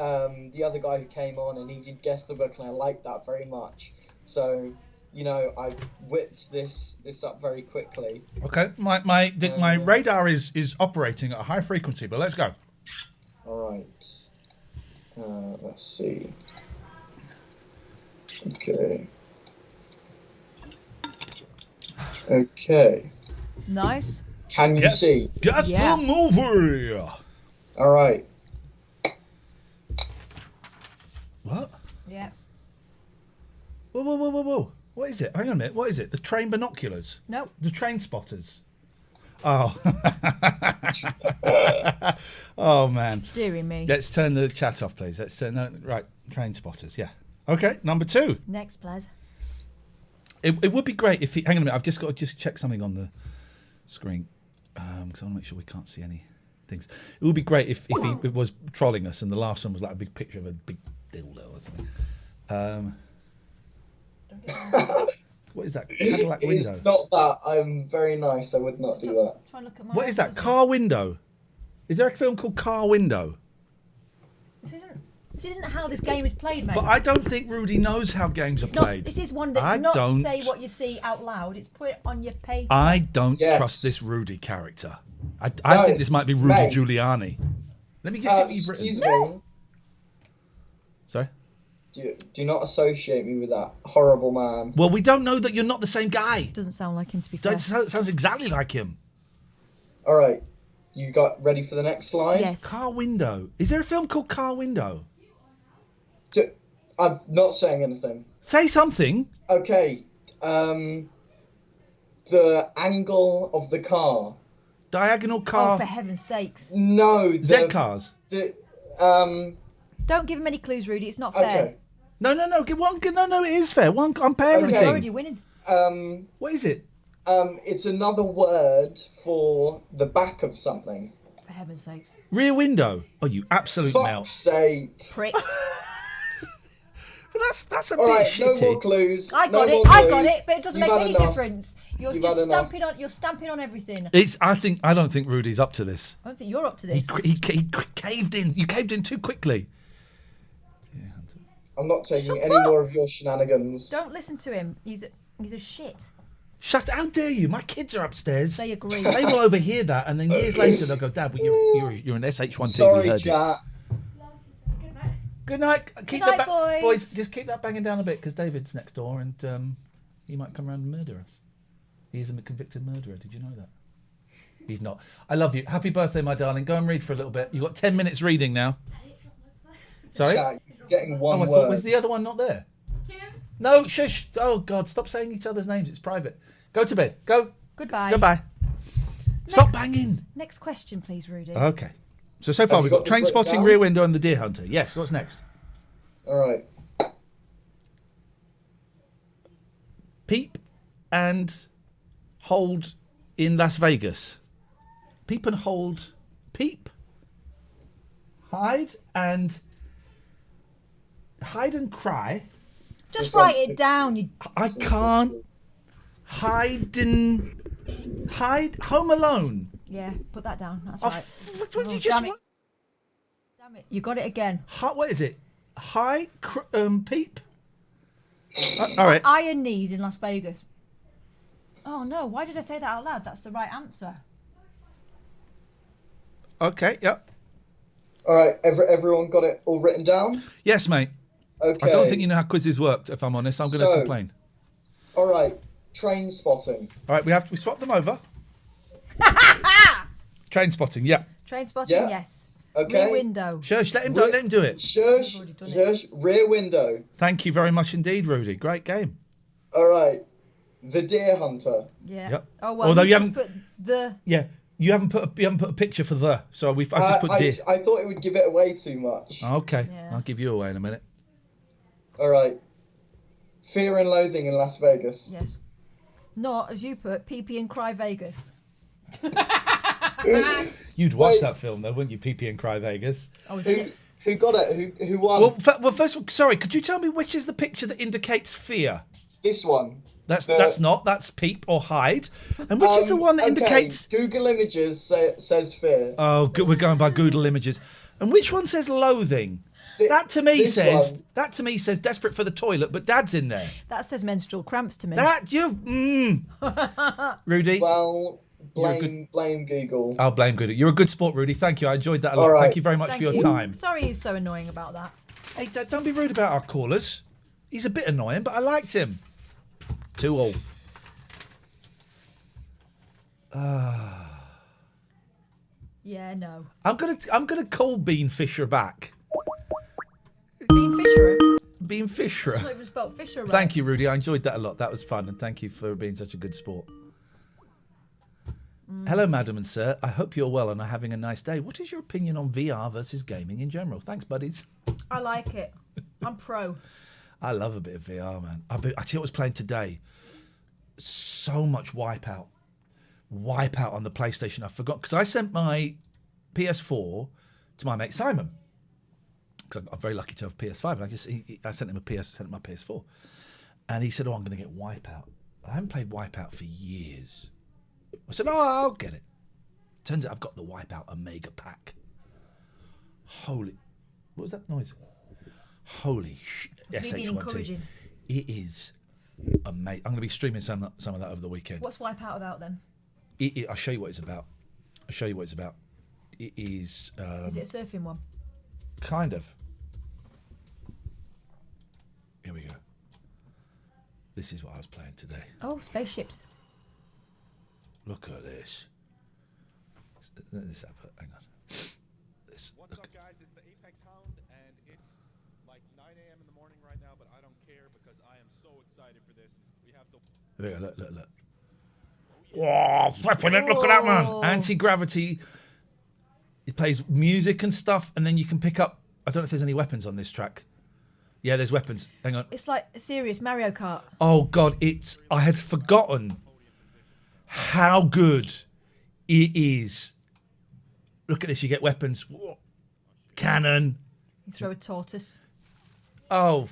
the other guy who came on and he did Guess the Book, and I liked that very much. So, I whipped this up very quickly. Okay, my radar is operating at a high frequency, but let's go. All right. Let's see. Okay. Nice. Can you see? Guess the movie. All right. What? Yeah. Whoa. What is it? Hang on a minute. What is it? The train binoculars? Nope. The train spotters? Oh. Oh, man. Deary me. Let's turn the chat off, please. Let's turn right. Train spotters, yeah. Okay, number 2. Next, please. It would be great if he... Hang on a minute. I've just got to check something on the screen because I want to make sure we can't see any things. It would be great if he was trolling us and the last one was like a big picture of a big dildo or something. What is that? Cadillac window? It's not that. I'm very nice. I would not do that. Try and look at my What is that? answers. Car Window? Is there a film called Car Window? This isn't how this game is played, mate. But I don't think Rudy knows how games are played. This is one that's say what you see out loud. It's put it on your paper. I don't trust this Rudy character. I think this might be Rudy Giuliani. Let me just see what you've written. Excuse me. Sorry? Do not associate me with that horrible man. Well, we don't know that you're not the same guy. Doesn't sound like him, to be fair. That sounds exactly like him. All right. You got ready for the next slide? Yes. Car Window. Is there a film called Car Window? I'm not saying anything. Say something. Okay. The angle of the car. Diagonal car. Oh, for heaven's sakes. No. Z cars. Don't give him any clues, Rudy. It's not fair. Okay. No. Give one. No. It is fair. One. I'm parenting. You're already winning. What is it? It's another word for the back of something. For heaven's sakes. Rear window. Oh, you absolute melt. Fuck's sake. Pricks. But that's a All bit right, shitty. no more clues. I got it, but it doesn't make any difference. You're stamping on everything. I don't think Rudy's up to this. I don't think you're up to this. He caved in. You caved in too quickly. I'm not taking any more of your shenanigans. Don't listen to him. He's a shit. How dare you? My kids are upstairs. They agree. They will overhear that, and then years later they'll go, Dad, but you're an SH1T. Sorry, we heard chat. Good night. Good night, boys. Just keep that banging down a bit, because David's next door, and he might come around and murder us. He is a convicted murderer. Did you know that? He's not. I love you. Happy birthday, my darling. Go and read for a little bit. You've got 10 minutes reading now. Sorry? Chat, you're getting one I word. thought, was the other one not there? Kim? No, shush. Oh, God, stop saying each other's names. It's private. Go to bed. Go. Goodbye. Goodbye. Stop banging. Next question, please, Rudy. Okay. So far we've got Train Spotting, Rear Window, and The Deer Hunter. Yes, what's next? All right. Peep and Hold in Las Vegas. Peep and Hold. Peep. Hide and cry. Just write it down. I can't. Hide. Home Alone. Yeah, put that down. That's Oh, right. what did you just? Damn it! You got it again. What is it? Peep. All right. Iron knees in Las Vegas. Oh no! Why did I say that out loud? That's the right answer. Okay. Yep. All right. Everyone got it all written down? Yes, mate. Okay. I don't think you know how quizzes worked. If I'm honest, I'm going to complain. All right. Train Spotting. All right. We swap them over. Train Spotting. Yeah. Train Spotting. Yeah. Yes. Okay. Rear Window. Shush. Let him do it. Shush. Rear Window. Thank you very much indeed, Rudy. Great game. All right. The Deer Hunter. Yeah. Yep. Oh well. Although you just haven't put the. Yeah. You haven't put a picture for the. So I've just put deer. I thought it would give it away too much. Okay. Yeah. I'll give you away in a minute. All right. Fear and Loathing in Las Vegas. Yes. Not as you put, PP and Cry Vegas. You'd watch that film though, wouldn't you? PP and Cry Vegas. Oh, was it? Who got it? Who won? Well, first of all, sorry. Could you tell me which is the picture that indicates fear? This one. That's Peep or Hide. And which is the one that indicates... Google Images says fear. Oh, good. We're going by Google Images. And which one says loathing? That to me says desperate for the toilet, but Dad's in there. That says menstrual cramps to me. Rudy. Well, blame Google. I'll blame Google. You're a good sport, Rudy. Thank you. I enjoyed that a lot. All right. Thank you very much for your time. Sorry he's so annoying about that. Hey, Dad, don't be rude about our callers. He's a bit annoying, but I liked him. 2-2. Yeah, no. I'm gonna call Bean Fisher back. Bean Fisher. Bean Fisher. It's not even spelled Fisher, right? Thank you, Rudy. I enjoyed that a lot. That was fun, and thank you for being such a good sport. Hello, madam and sir. I hope you're well and are having a nice day. What is your opinion on VR versus gaming in general? Thanks, buddies. I like it. I'm pro. I love a bit of VR, man. I tell you what I was playing today. So much Wipeout. Wipeout on the PlayStation. I forgot because I sent my PS4 to my mate Simon. Because I'm very lucky to have a PS5. And I sent him my PS4, and he said, "Oh, I'm going to get Wipeout." I haven't played Wipeout for years. I said, "Oh, I'll get it." Turns out I've got the Wipeout Omega Pack. Holy, what was that noise? Holy SH1T. It is amazing. I'm going to be streaming some of that over the weekend. What's Wipeout about then? I'll show you what it's about. It is... is it a surfing one? Kind of. Here we go. This is what I was playing today. Oh, spaceships. Look at this. This advert, hang on. What's up, guys? It's the Apex Hound, and it's like 9 a.m. in the morning right now, but I don't care because I am so excited for this. We have to... There we go, look. Oh, flipping it, look at that, man. Anti-gravity. It plays music and stuff, and then you can pick up... I don't know if there's any weapons on this track. Yeah, there's weapons. Hang on. It's like a serious Mario Kart. Oh, God, I had forgotten how good it is. Look at this, you get weapons. Cannon. You throw a tortoise. Oh.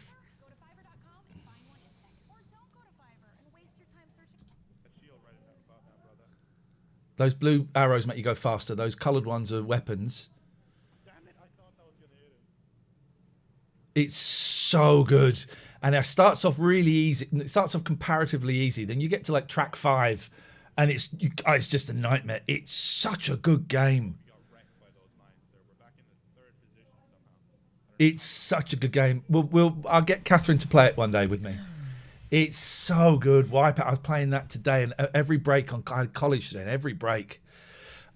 Those blue arrows make you go faster. Those coloured ones are weapons. It's so good. And it starts off really easy. It starts off comparatively easy. Then you get to like track 5 and it's just a nightmare. It's such a good game. It's such a good game. I'll get Katherine to play it one day with me. It's so good. Wipeout. I was playing that today, and every break I had college today, and every break.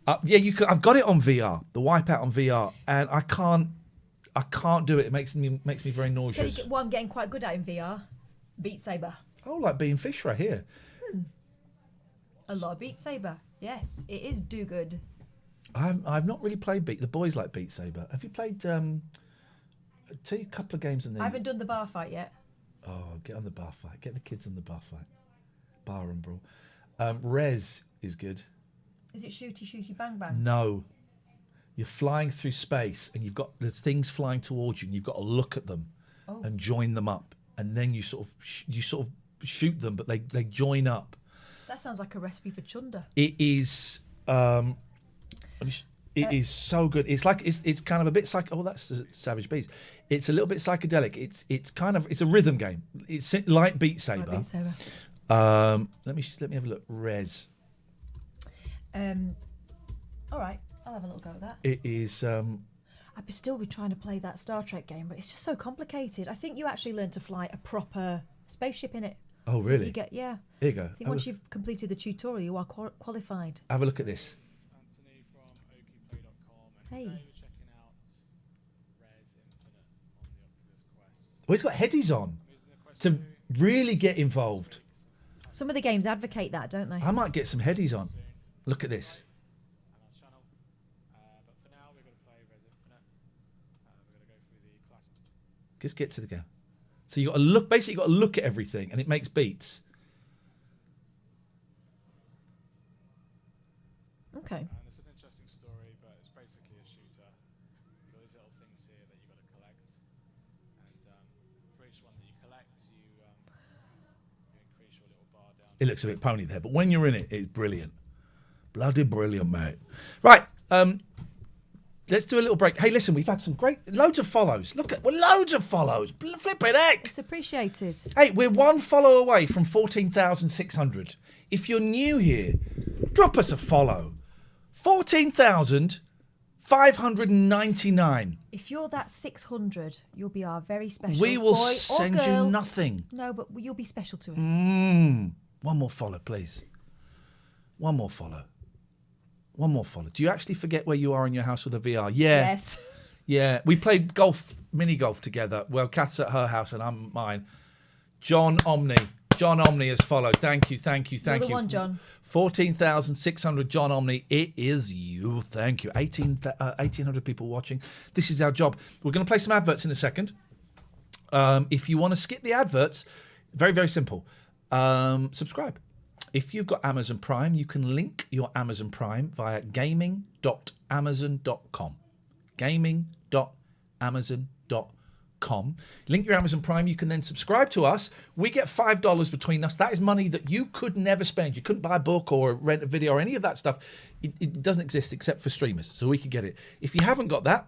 I've got it on VR. The Wipeout on VR, and I can't do it. It makes me very nauseous. Tell you what I'm getting quite good at in VR. Beat Saber. Oh, like being fish right here. A lot of Beat Saber. Yes, it is do good. I've not really played Beat. The boys like Beat Saber. Have you played? A couple of games in there. I haven't done the bar fight yet. Oh, get on the bar fight. Get the kids on the bar fight. Bar and brawl. Res is good. Is it shooty bang bang? No. You're flying through space and there's things flying towards you and you've got to look at them and join them up. And then you sort of shoot them, but they join up. That sounds like a recipe for chunder. It is it is so good. It's like it's kind of a bit that's Savage Beast. It's a little bit psychedelic. It's a rhythm game. It's like Beat Saber. Like Beat Saber. Let me have a look. Res. All right, I'll have a little go at that. It is. I'd still be trying to play that Star Trek game, but it's just so complicated. I think you actually learn to fly a proper spaceship in it. Oh, really? Here you go. I think once you've completed the tutorial, you are qualified. Have a look at this. Hey. Well, it's got headies on to really get involved. Some of the games advocate that, don't they? I might get some headies on. Look at this. Just get to the game. So you got to look. Basically, you got to look at everything, and it makes beats. Okay. And it's an interesting story, but it's basically a shooter. You've got these little things here that you've got to collect, and for each one that you collect, you increase your little bar down. It looks a bit pony there, but when you're in it, it's brilliant. Bloody brilliant, mate. Right. Let's do a little break. Hey, listen, we've had loads of follows. Loads of follows. Flipping heck. It's appreciated. Hey, we're one follow away from 14,600. If you're new here, drop us a follow. 14,599. If you're that 600, you'll be our very special We will boy or send girl. you nothing. No, but you'll be special to us. One more follow, please. One more follow. Do you actually forget where you are in your house with a VR? Yeah. Yes. Yeah. We played mini golf together. Well, Kat's at her house and I'm at mine. John Omni has followed. Thank you. You're the one, John. 14,600 John Omni. It is you. Thank you. 1,800 people watching. This is our job. We're going to play some adverts in a second. If you want to skip the adverts, very, very simple. Subscribe. if you've got Amazon Prime, you can link your Amazon Prime via gaming.amazon.com. Gaming.amazon.com. Link your Amazon Prime. You can then subscribe to us. We get $5 between us. That is money that you could never spend. You couldn't buy a book or rent a video or any of that stuff. It doesn't exist except for streamers. So we could get it. If you haven't got that,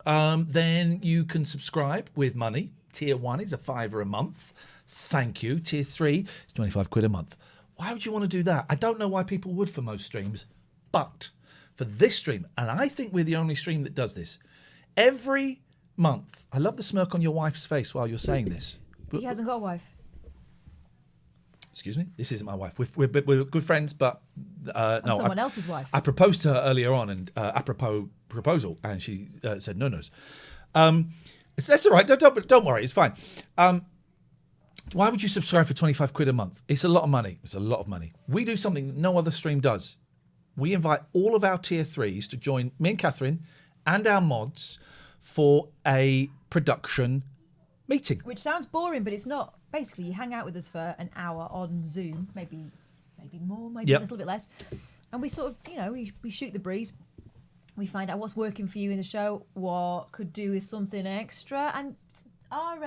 then you can subscribe with money. Tier 1 is $5 a month. Thank you. Tier 3 is £25 a month. Why would you want to do that? I don't know why people would for most streams, but for this stream, and I think we're the only stream that does this, every month. I love the smirk on your wife's face while you're saying this. He hasn't got a wife. Excuse me? This isn't my wife. We're good friends, but I'm no. someone else's wife. I proposed to her earlier on, and apropos proposal, and she said no-nos. That's all right. Don't worry. It's fine. Why would you subscribe for £25 a month? It's a lot of money. It's a lot of money. We do something that no other stream does. We invite all of our tier 3s to join me and Katherine and our mods for a production meeting. Which sounds boring, but it's not. Basically, you hang out with us for an hour on Zoom, maybe more, maybe a little bit less. And we sort of, we shoot the breeze. We find out what's working for you in the show, what could do with something extra. And our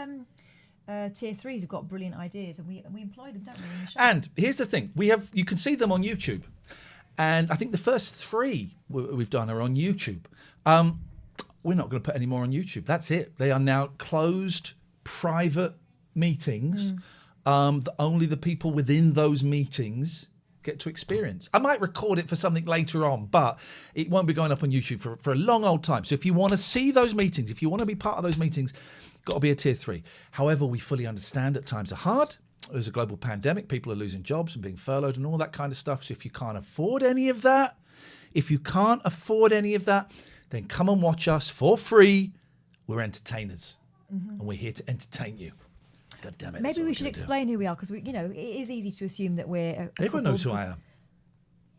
tier 3s have got brilliant ideas, and we employ them, don't we, in the show? And here's the thing. You can see them on YouTube. And I think the first 3 we've done are on YouTube. We're not going to put any more on YouTube. That's it. They are now closed, private meetings that only the people within those meetings get to experience. I might record it for something later on, but it won't be going up on YouTube for a long old time. So if you want to see those meetings, if you want to be part of those meetings, got to be a tier 3. However, we fully understand that times are hard. There's a global pandemic. People are losing jobs and being furloughed and all that kind of stuff. So if you can't afford any of that, then come and watch us for free. We're entertainers, and we're here to entertain you. God damn it. Maybe we should explain who we are, because it is easy to assume that we're a couple. Everyone knows who I am.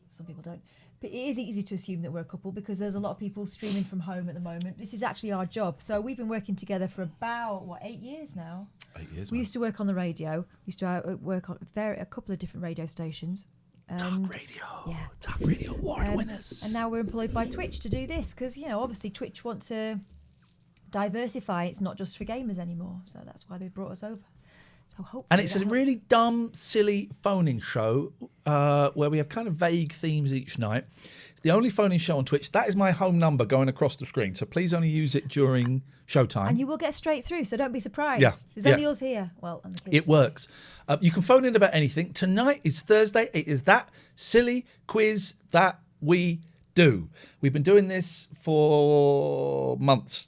Some people don't. But it is easy to assume that we're a couple because there's a lot of people streaming from home at the moment. This is actually our job. So we've been working together for about, 8 years now? 8 years. We used to work on the radio. We used to work on a couple of different radio stations. Talk radio. Yeah. Talk radio award winners. And now we're employed by Twitch to do this because, obviously Twitch want to diversify. It's not just for gamers anymore. So that's why they brought us over. So hopefully and it's a really dumb, silly phone-in show where we have kind of vague themes each night. It's the only phone-in show on Twitch. That is my home number going across the screen. So please only use it during showtime. And you will get straight through, so don't be surprised. Yeah. There's only us here. Well, and the kids. It works. You can phone in about anything. Tonight is Thursday. It is that silly quiz that we do. We've been doing this for months.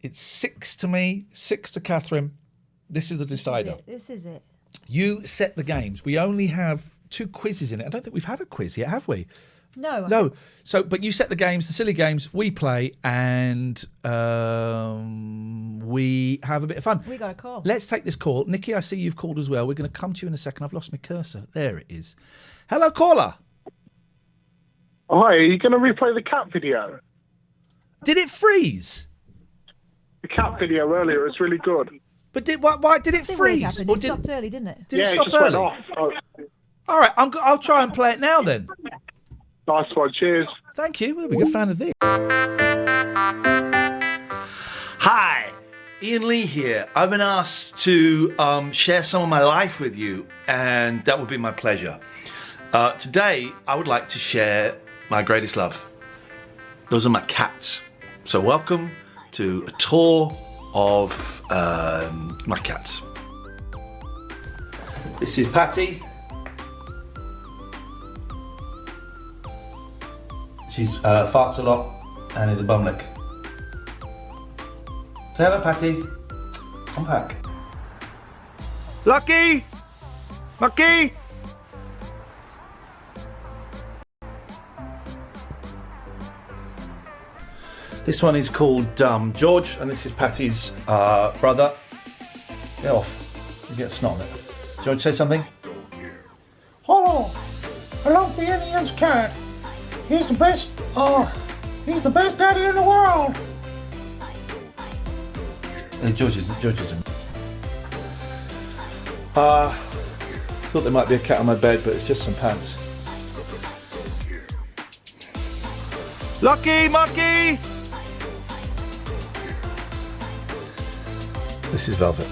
It's 6 to me, 6 to Katherine. This is the decider. This is it. You set the games. We only have 2 quizzes in it. I don't think we've had a quiz yet, have we? No. No. So, but you set the games, the silly games. We play, and we have a bit of fun. We got a call. Let's take this call. Nikki, I see you've called as well. We're going to come to you in a second. I've lost my cursor. There it is. Hello, caller. Hi, are you going to replay the cat video? Did it freeze? The cat video earlier, it's really good. But why did it freeze? It stopped early, didn't it? Did it stop early? All right, I'll try and play it now then. Nice one, cheers. Thank you. We're a big fan of this. Hi, Ian Lee here. I've been asked to share some of my life with you, and that would be my pleasure. Today, I would like to share my greatest love. Those are my cats. So welcome to a tour of my cats. This is Patty. She's farts a lot and is a bumlick. Say hello, Patty. Come back. Lucky! Lucky! This one is called George, and this is Patty's brother. Get off. You get snot on it. George, say something. Hello. I love the Indian's cat. He's the best. He's the best daddy in the world. George isn't. So thought there might be a cat on my bed, but it's just some pants. Lucky Mucky! This is Velvet.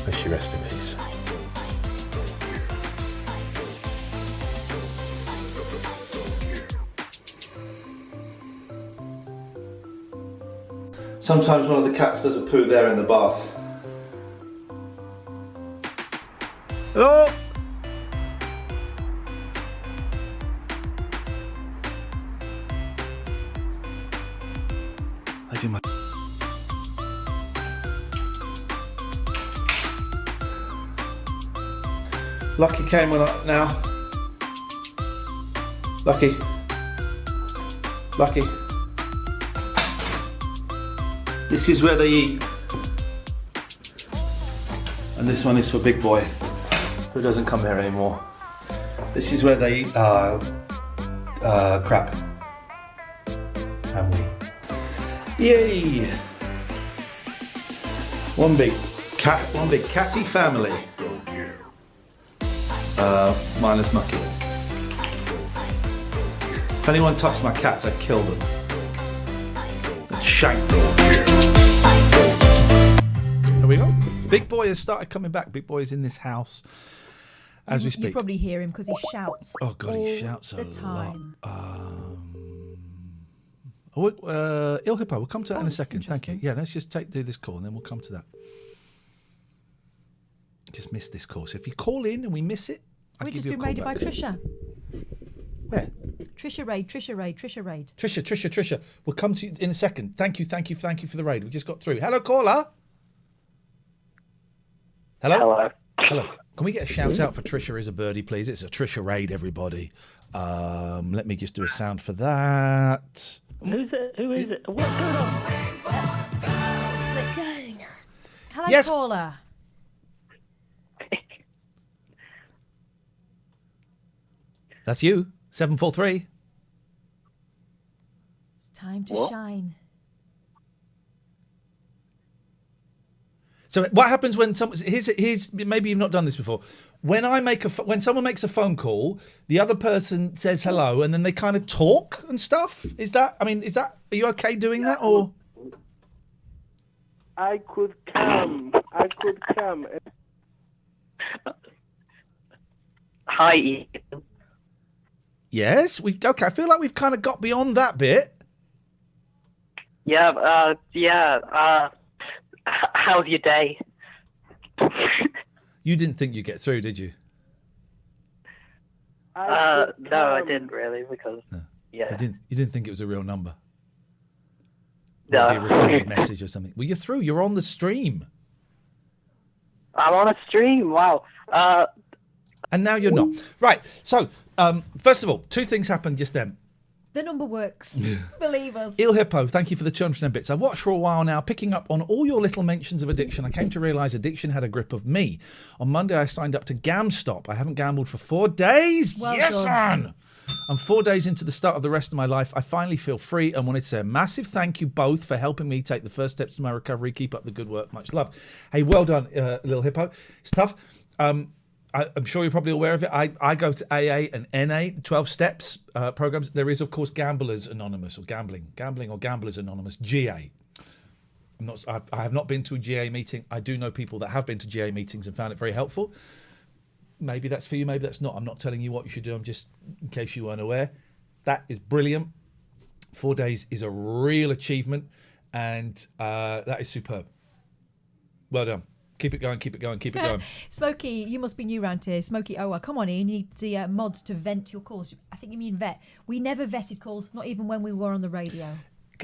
May she rest in peace. Sometimes one of the cats does a poo there in the bath. Hello? I do my... Lucky came on up now. Lucky. Lucky. This is where they eat. And this one is for Big Boy, who doesn't come here anymore. This is where they eat crap. And we. Yay! One big catty family. Minus Mucky. If anyone touched my cats, I'd kill them. And shank them. There we go. Big Boy has started coming back. Big Boy is in this house as we speak. You probably hear him because he shouts. Oh God, he shouts all the time. Il Hippo, we'll come to that in a second. Thank you. Yeah, let's just do this call and then we'll come to that. Just missed this call. So if you call in and we miss it, We've just been raided by Trisha. Where? Trisha raid. Trisha. We'll come to you in a second. Thank you for the raid. We just got through. Hello, caller. Hello. Can we get a shout out for Trisha is a birdie, please? It's a Trisha raid, everybody. Let me just do a sound for that. Who's it? Who is it? What's going on? Hello, Yes. caller. That's you. 743. It's time to shine. So what happens when someone? Here's maybe you've not done this before. When someone makes a phone call, the other person says hello, and then they kind of talk and stuff. Are you okay doing that or? I could come. Hi, Ian. Yes, okay. I feel like we've kind of got beyond that bit. Yeah. How's your day? You didn't think you'd get through, did you? No, I didn't really because yeah. You didn't think it was a real number. No. It'd be a recorded message or something. Well, you're through. You're on the stream. I'm on a stream. Wow. And now you're not. Right. So, first of all, two things happened just then. The number works. Believe us. Il Hippo, thank you for the 210 bits. I've watched for a while now, picking up on all your little mentions of addiction. I came to realise addiction had a grip of me. On Monday, I signed up to GamStop. I haven't gambled for 4 days. Well yes, done. son! I'm 4 days into the start of the rest of my life. I finally feel free and wanted to say a massive thank you both for helping me take the first steps to my recovery. Keep up the good work. Much love. Hey, well done, Lil Hippo. It's tough. I'm sure you're probably aware of it. I go to AA and NA, 12 steps programs. There is, of course, Gamblers Anonymous or Gambling or Gamblers Anonymous, GA. I have not been to a GA meeting. I do know people that have been to GA meetings and found it very helpful. Maybe that's for you, maybe that's not. I'm not telling you what you should do. I'm just, in case you weren't aware. That is brilliant. 4 days is a real achievement, and that is superb. Well done. Keep it going. Smokey, you must be new around here. Smokey Owa, come on, you need the mods to vent your calls. I think you mean vet. We never vetted calls, not even when we were on the radio.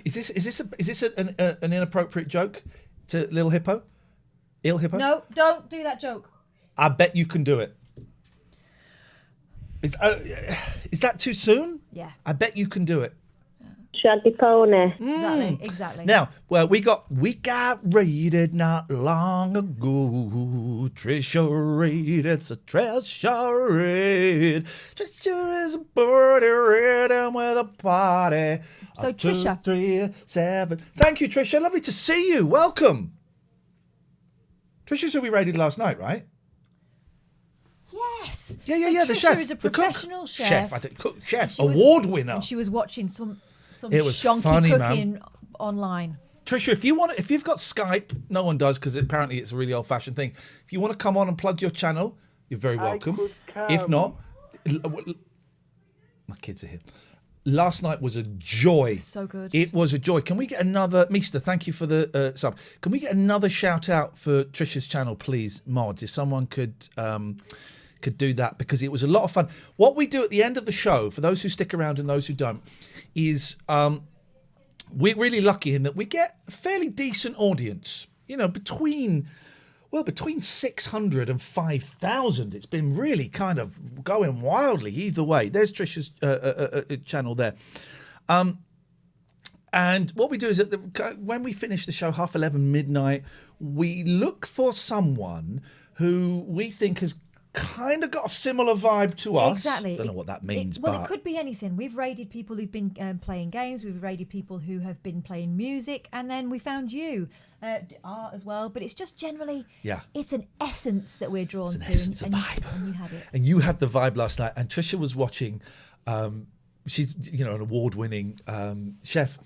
Is this an inappropriate joke to Lil Hippo? Il Hippo? No, don't do that joke. I bet you can do it. Is that too soon? Yeah. I bet you can do it. Shaggy pony. Exactly. Now, well, we got raided not long ago. Trisha raided, so Trisha raid. Trisha is a birdie ridden with a party. So Trisha. 2, 3, 7. Thank you, Trisha. Lovely to see you. Welcome. Trisha's who we raided last night, right? Yes. Yeah. The Trisha chef, is a the cook. professional chef. Chef, She was- award winner. And she was watching some It was shonky funny, cooking man. online. Trisha, if you've got Skype, no one does because apparently it's a really old-fashioned thing. If you want to come on and plug your channel, you're very welcome. If not, my kids are here. Last night was a joy. So good. It was a joy. Can we get another, Meester, thank you for the sub. Can we get another shout out for Trisha's channel, please, mods? If someone could do that, because it was a lot of fun. What we do at the end of the show, for those who stick around and those who don't, is we're really lucky in that we get a fairly decent audience. You know, between 600 and 5,000. It's been really kind of going wildly either way. There's Trisha's channel there. And what we do is when we finish the show, 11:30, midnight, we look for someone who we think has kind of got a similar vibe to us. Exactly. Don't know what that means, Well, but it could be anything. We've raided people who've been playing games. We've raided people who have been playing music, and then we found you, art as well. But it's just generally, it's an essence that we're drawn to. Essence, a vibe. And you had it. And you had the vibe last night. And Trisha was watching. She's an award-winning chef,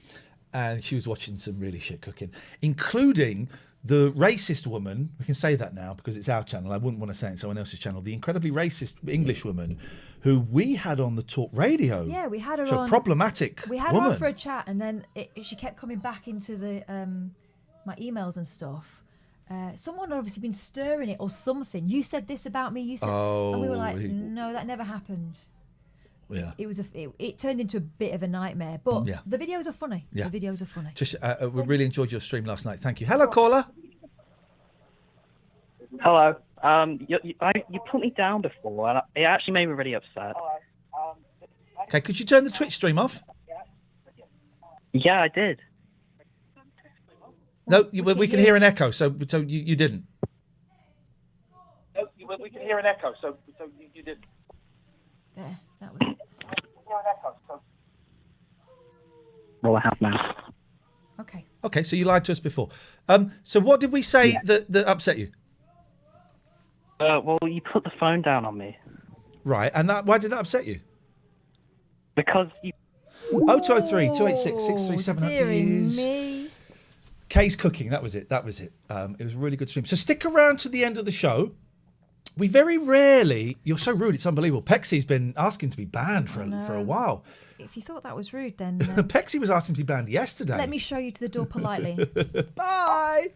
and she was watching some really shit cooking, including the racist woman. We can say that now because it's our channel. I wouldn't want to say it on someone else's channel. The incredibly racist English woman who we had on the talk radio. Yeah, we had her so on. Problematic. We had woman. her on for a chat, and then she kept coming back into the my emails and stuff. Someone had obviously been stirring it or something. You said this about me. You said, and we were like, no, that never happened. Yeah. It turned into a bit of a nightmare, but the videos are funny. Yeah. The videos are funny. Trisha, we really enjoyed your stream last night. Thank you. Hello, caller. Hello. You put me down before, and it actually made me really upset. Okay, could you turn the Twitch stream off? Yeah, I did. No, we can hear an echo, so you didn't. No, we can hear an echo, so you didn't. There, that was it. Well, I have now. Okay. Okay, so you lied to us before. So what did we say that upset you? Well, you put the phone down on me. Right, and why did that upset you? Because you... 0203 286 637 dearie is me. Kay's cooking. That was it. It was a really good stream. So stick around to the end of the show. We very rarely... You're so rude, it's unbelievable. Pexy's been asking to be banned for a while. If you thought that was rude, then Pexy was asking to be banned yesterday. let me show you to the door politely. Bye.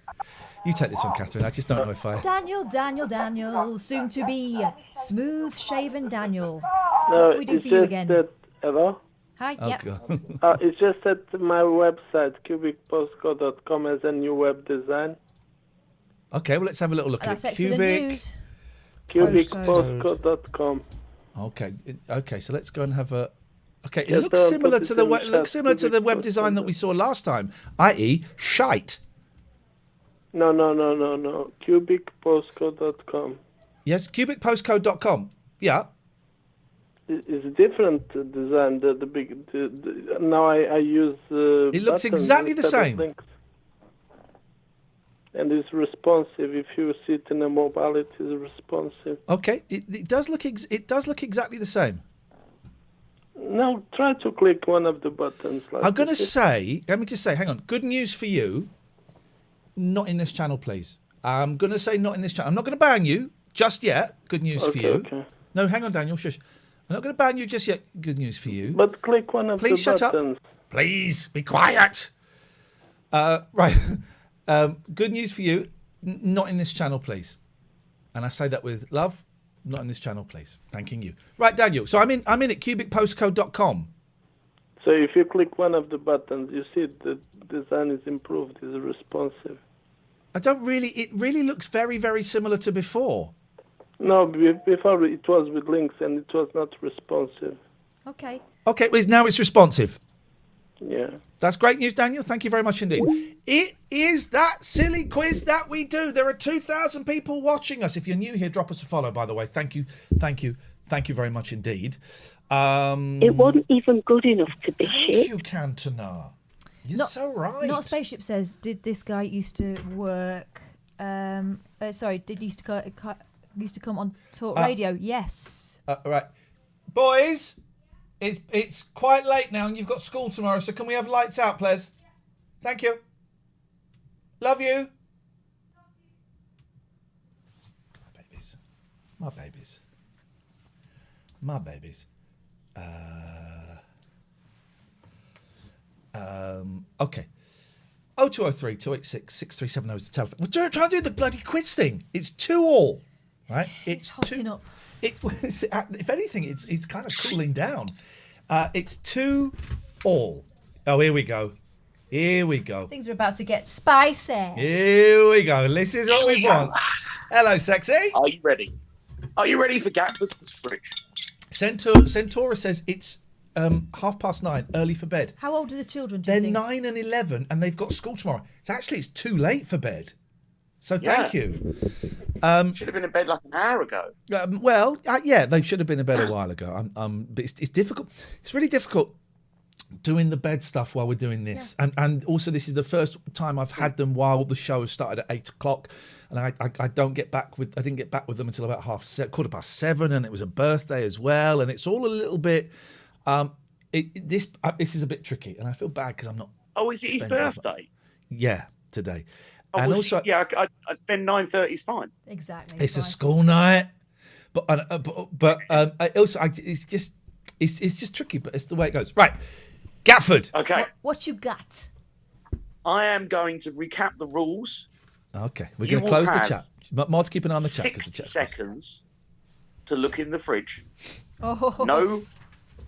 You take this one, Catherine. I just don't know if I... Daniel, soon to be smooth-shaven Daniel. No, What can we do it's for you just again? that... Hello? Hi, Oh, yep. God. It's just that my website, cubicpostcode.com, has a new web design. Okay, well, let's have a little look That's at it. excellent news. Cubicpostcode.com. Okay, so let's go and have a... Okay, it Yes, looks I'll similar put to it the in the looks chat. similar to the web design that we saw last time, i.e., shite. No. Cubicpostcode.com. Yes, cubicpostcode.com. Yeah. It's a different design. Now I use. It looks buttons exactly the instead of same. links. And it's responsive. If you see it in a mobile, it is responsive. Okay, it does look exactly the same. Now try to click one of the buttons. Like I'm going to this. say, let me just say, hang on. Good news for you. Not in this channel, please. I'm going to say not in this channel. I'm not going to ban you just yet. Good news for you. Okay. No, hang on, Daniel. Shush. I'm not going to ban you just yet. Good news for you. But click one of Please the shut buttons. up. Please be quiet. Right. Good news for you. Not in this channel, please. And I say that with love. Not in this channel, please. Thanking you. Right, Daniel. So I'm in at cubicpostcode.com. So if you click one of the buttons, you see the design is improved. Is responsive. It really looks very, very similar to before. No, before it was with links and it was not responsive. Okay. Okay, well, now it's responsive. Yeah. That's great news, Daniel. Thank you very much indeed. It is that silly quiz that we do. There are 2,000 people watching us. If you're new here, drop us a follow, by the way. Thank you very much indeed. It wasn't even good enough to be shit. Thank you, Cantona. You're so right. Not Spaceship says, did this guy used to work Sorry, did used to come on talk radio? Yes. Right, boys, it's quite late now, and you've got school tomorrow. So can we have lights out, please? Thank you. Love you. My babies. My babies. Okay. 0203 286 6370 is the telephone. We're trying to do the bloody quiz thing. It's 2-all, right? It's hotting up. If anything, it's kind of cooling down. It's 2-all. Oh, here we go. Here we go. Things are about to get spicy. Here we go. This is what we want. Hello, sexy. Are you ready? Are you ready for Gatford's fridge? Centaura says it's 9:30, early for bed. How old are the children? They're 9 and 11, and they've got school tomorrow. It's too late for bed. So thank you. Should have been in bed like an hour ago. Yeah, they should have been in bed a while ago. But it's difficult. It's really difficult doing the bed stuff while we're doing this, and also this is the first time I've had them while the show has started at 8 o'clock, and I didn't get back with them until about 7:15, and it was a birthday as well, and it's all a little bit. This is a bit tricky, and I feel bad because I'm not. Oh, is it his birthday? Yeah, today. Oh, and well, also, then 9:30 is fine. Exactly. It's a school night, but it's just tricky, but it's the way it goes. Right, Gatford. Okay. What you got? I am going to recap the rules. Okay, we're going to close the chat. Mod's keep an eye on the chat because the 60 chat's seconds to look in the fridge. Oh.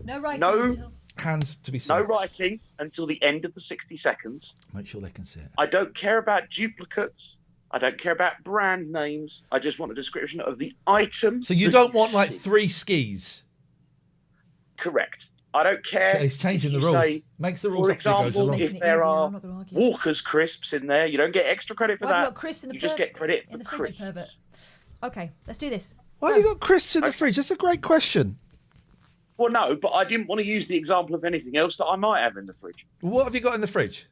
No writing. No hands to be seen. No writing until the end of the 60 seconds. Make sure they can see it. I don't care about duplicates. I don't care about brand names. I just want a description of the item. So you don't want like 3 skis? Correct. I don't care. So he's changing the rules. Makes the rules for up as it goes example, along. if there are Walker's crisps in there, you don't get extra credit for Why have you that. got crisps in the You just get credit for in the fridge, you pervert? crisps. Okay, let's do this. Why have you got crisps in the fridge? That's a great question. Well, no, but I didn't want to use the example of anything else that I might have in the fridge. What have you got in the fridge?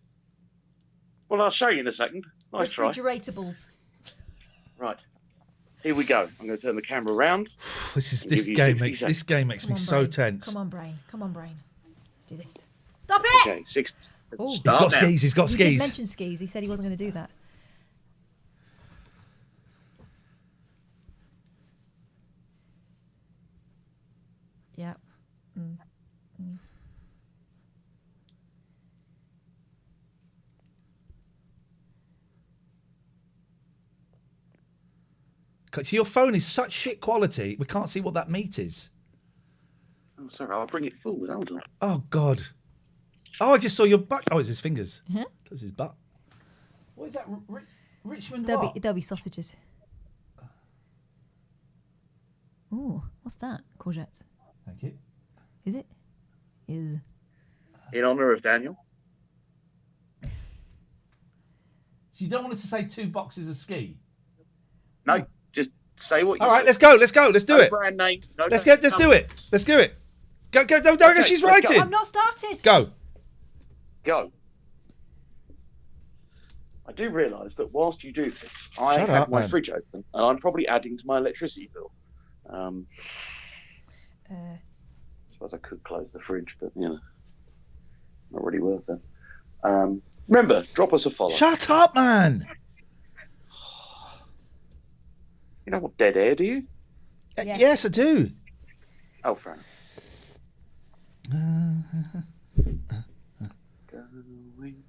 Well, I'll show you in a second. Nice try. Refrigeratables. Right. Here we go. I'm going to turn the camera around. This game makes me so tense. Come on, brain. Let's do this. Stop it! Okay, 60. Ooh. He's got skis. He's got He skis. did mention skis. He said he wasn't going to do that. Yeah. So your phone is such shit quality, we can't see what that meat is. Oh, sorry, I'll bring it forward. Hold on. Oh, God. Oh, I just saw your butt. Oh, it's his fingers. Mm-hmm. That's his butt. What is that? Richmond There'll be sausages. Ooh, what's that? Courgettes. Thank you. Is it? Is. In honour of Daniel. So you don't want us to say 2 boxes of ski? No, just say what you All right, say. let's go. Let's do it. Brand names. No, Let's do it. Let's do it. Go, don't she's writing. I've not started. Go. I do realise that whilst you do this, I Shut have up, my man. fridge open, and I'm probably adding to my electricity bill. I suppose I could close the fridge, but not really worth it. Remember, drop us a follow. Shut up, man. You know what dead air, do you? Yes, I do. Oh, Fran. Going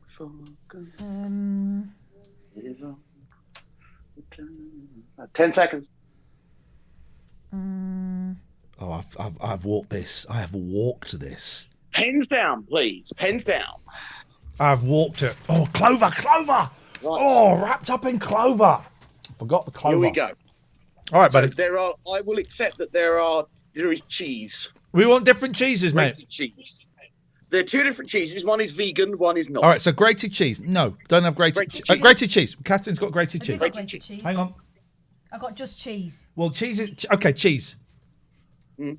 for 10 seconds. Oh, I've walked this. I have walked this. Pens down, please. Pens down. I've walked it. Oh, clover. Right. Oh, wrapped up in clover. Forgot the clover. Here we go. All right, So buddy. I will accept that there is cheese. We want different cheeses, mate. Grated cheese. There are 2 different cheeses. One is vegan, one is not. All right, so grated cheese. No, don't have grated cheese. Grated cheese. Catherine's got grated Have you cheese. got grated cheese? Hang on. I've got just cheese. Well, cheese is... Okay, cheese.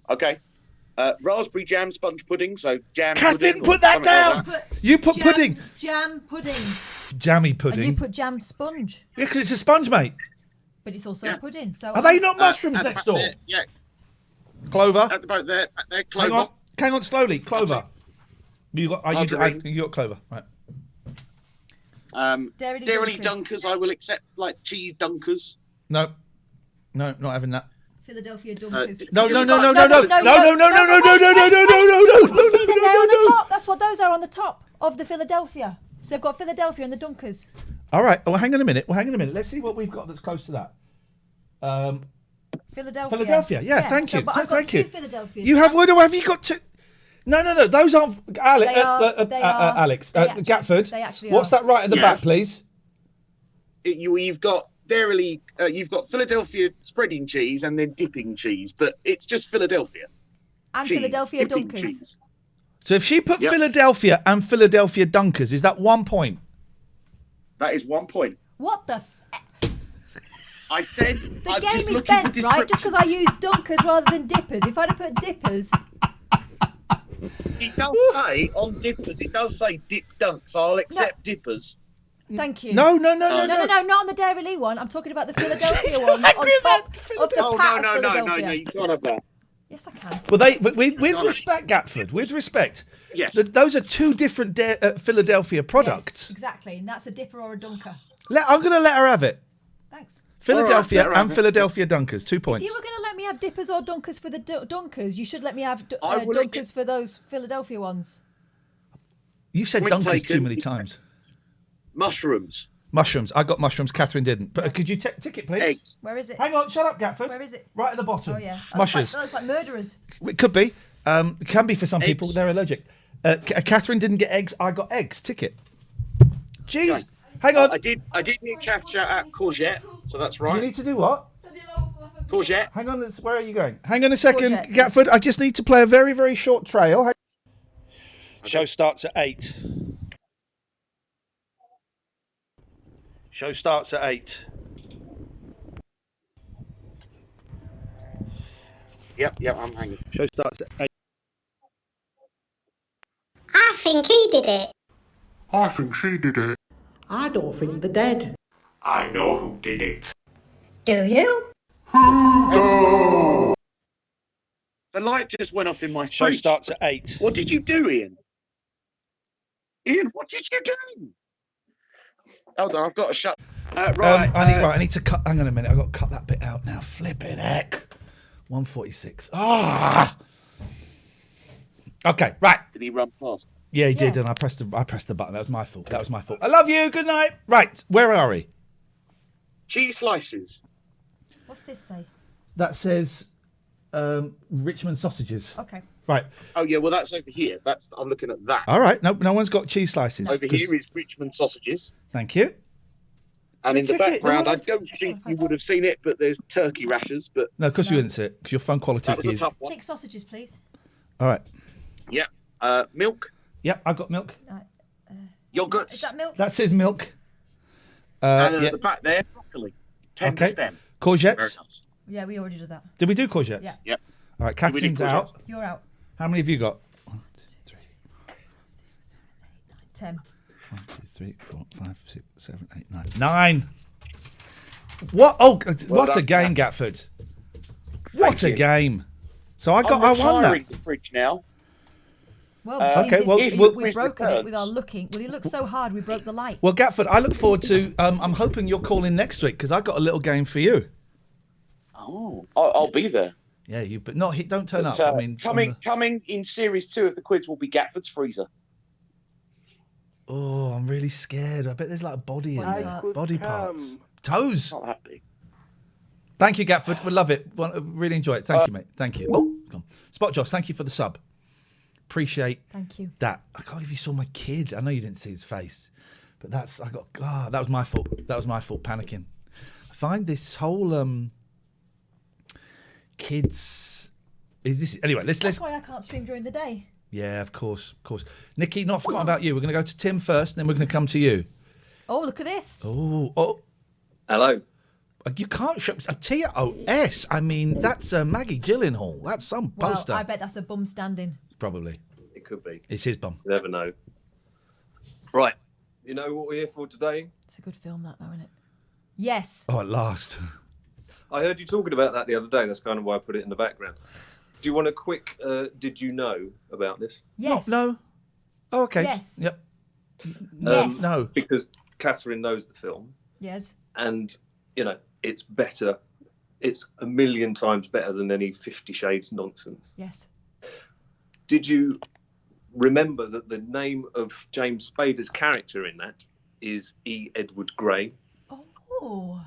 Okay. Raspberry jam sponge pudding. So jam Kath pudding. didn't put that down. You put pudding. Jam pudding. jammy And pudding. you put jam sponge, Yeah, because it's a sponge, mate. but it's also a pudding. So Are they not mushrooms at the next back door? there, yeah, Clover. at the boat there, back there, Hang Clover. on, hang on, slowly. Clover. You got. Margarine. You got Clover. Right. Dairy Dairy Dunkers. Dunkers, I will accept, like cheese Dunkers. No, not having that. Philadelphia Dunkers. No. See them No. there on the top. That's what those are on the top of the Philadelphia. So they've got Philadelphia and the Dunkers. All right. Well, hang on a minute. Let's see what we've got that's close to that. Philadelphia. Yeah. Thank you. But I've got Thank two you. Philadelphias. You have. What have you got to? No. Those aren't Alex. Alex. Gatford. They actually What's are. that right at the back, please? You've got dairy. You've got Philadelphia spreading cheese and then dipping cheese, but it's just Philadelphia. And Cheese, Philadelphia dipping Dunkers. cheese. So if she put Philadelphia and Philadelphia Dunkers, is that 1 point? That is 1 point. What the? I said The I'm game just is looking bent, for right? Just descriptions. because I used Dunkers rather than Dippers. If I'd have put Dippers, It does say on dippers. It does say dip dunks. I'll accept dippers. thank you. No. No, not on the Dairy Lee one. I'm talking about the Philadelphia one on top of the Oh pat no, of no, Philadelphia. you can't have that. Yes, I can. Well, with respect, Gatford, with respect, Yes. those are two different Philadelphia products. Yes, exactly, and that's a Dipper or a Dunker. I'm going to let her have it. Thanks. Philadelphia All right, and Philadelphia Dunkers, 2 If points. you were going to let me have Dippers or Dunkers for the Dunkers, you should let me have I will Dunkers for those Philadelphia ones. You said Point Dunkers taken. too many times. Mushrooms. Mushrooms. I got mushrooms. Catherine didn't. But could you tick it, please? Eggs. Where is it? Hang on. Shut up, Gatford. Where is it? Right at the bottom. Oh yeah. Mushes. Oh, it's like murderers. It could be. It can be for some people. Eggs. They're allergic. Catherine didn't get eggs. I got eggs. Ticket. Jeez. Okay. Hang on. I did need Kath shout out courgette, so that's right. You need to do what? Courgette. Hang on. Where are you going? Hang on a second, Courgette. Gatford. I just need to play a very, very short trail. Show starts at 8. Show starts at 8. Yep, I'm hanging. Show starts at 8. I think he did it. I think she did it. I don't think they're dead. I know who did it. Do you? No! The light just went off in my Show fridge. starts at 8. What did you do, Ian? Ian, what did you do? Hold on, I've got to shut. Right. I need to cut. Hang on a minute. I've got to cut that bit out now. Flipping heck. 146. Ah. Okay. Right. Did he run past? Yeah, he did, and I pressed the button. That was my fault. I love you. Good night. Right. Where are we? Cheese slices. What's this say? That says Richmond sausages. Okay. Right. Oh yeah, well that's over here. I'm looking at that. All right. No one's got cheese slices. Over here is Richmond sausages. Thank you. And in the Ticket, background, no I one- don't think you would have seen it, but there's turkey rashers. But No, of course you didn't see it because your phone quality that was a is. tough one. Tick sausages, please. All right. Yeah. Milk. Yep, I've got milk. Yogurts. Is that milk? That says milk. And yeah. at the back there, broccoli. Tender Okay. stem. Courgettes. Very nice. Yeah, we already did that. Did we do courgettes? Yeah. Yep. All right, Did we do Catherine's out. courgettes? You're out. How many have you got? 10. 1, 2, 3, 4, 5, 6, 7, 8, 9. 9. What? Oh, what a done, game, Gatford. What a you. game. So I I'm won retiring that. the fridge now. Well, Okay, since well, it's- we'll- we've broken it with our looking. Well, he looked so hard, we broke the light. Well, Gatford, I look forward to. I'm hoping you'll call in next week because I got a little game for you. Oh, I'll be there. Yeah, but not. Don't turn But, up. I mean, coming in series 2 of the quiz will be Gatford's freezer. Oh, I'm really scared. I bet there's like a body in I there. could Body parts. Toes. Not that big. Thank you, Gatford. We love it. Really enjoy it. Thank you, mate. Thank you. Oh, come on. Spot Joss, thank you for the sub. Appreciate Thank you. that. I can't believe you saw my kid. I know you didn't see his face, but that was my fault. That was my fault panicking. I find this whole kids is this anyway, let's That's why I can't stream during the day. yeah, of course. Nikki, not forgotten about you. We're gonna go to Tim first, and then we're gonna come to you. Oh, look at this. Oh. Hello. You can't show a TOS. I mean, that's Maggie Gyllenhaal. That's some poster. Well, I bet that's a bum standing. Probably. It could be. It's his bum. You never know. Right. You know what we're here for today? It's a good film, that, though, isn't it? Yes. Oh, at last. I heard you talking about that the other day. That's kind of why I put it in the background. Do you want a quick did you know about this? Yes. No. Oh, okay. Yes. Yep. Yes. No. Because Catherine knows the film. Yes. And, you know, it's better. It's a million times better than any 50 Shades nonsense. Yes. Did you remember that the name of James Spader's character in that is E. Edward Grey? Oh.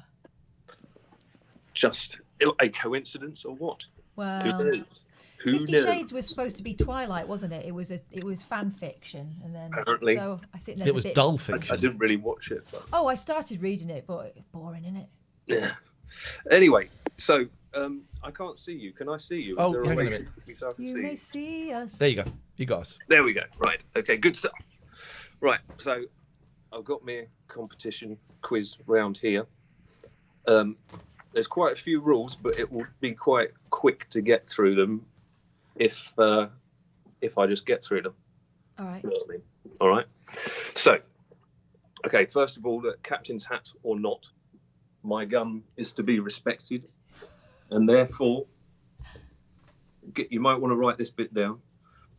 Just a coincidence or what? Well, Who knows? 50 knows? Shades was supposed to be Twilight, wasn't it? It was fan fiction, and then Apparently. So I think there's a bit... I didn't really watch it. But... Oh, I started reading it, but it's boring, isn't it? Yeah. Anyway, so I can't see you. Can I see you? Is Oh, there hang on a way minute. so I can You see may see us. There you go. You got us. There we go. Right. Okay. Good stuff. Right. So I've got me a competition quiz round here. There's quite a few rules, but it will be quite quick to get through them if I just get through them. All right. You know what I mean? All right. So, okay. First of all, the captain's hat or not, my gun is to be respected, and therefore, you might want to write this bit down.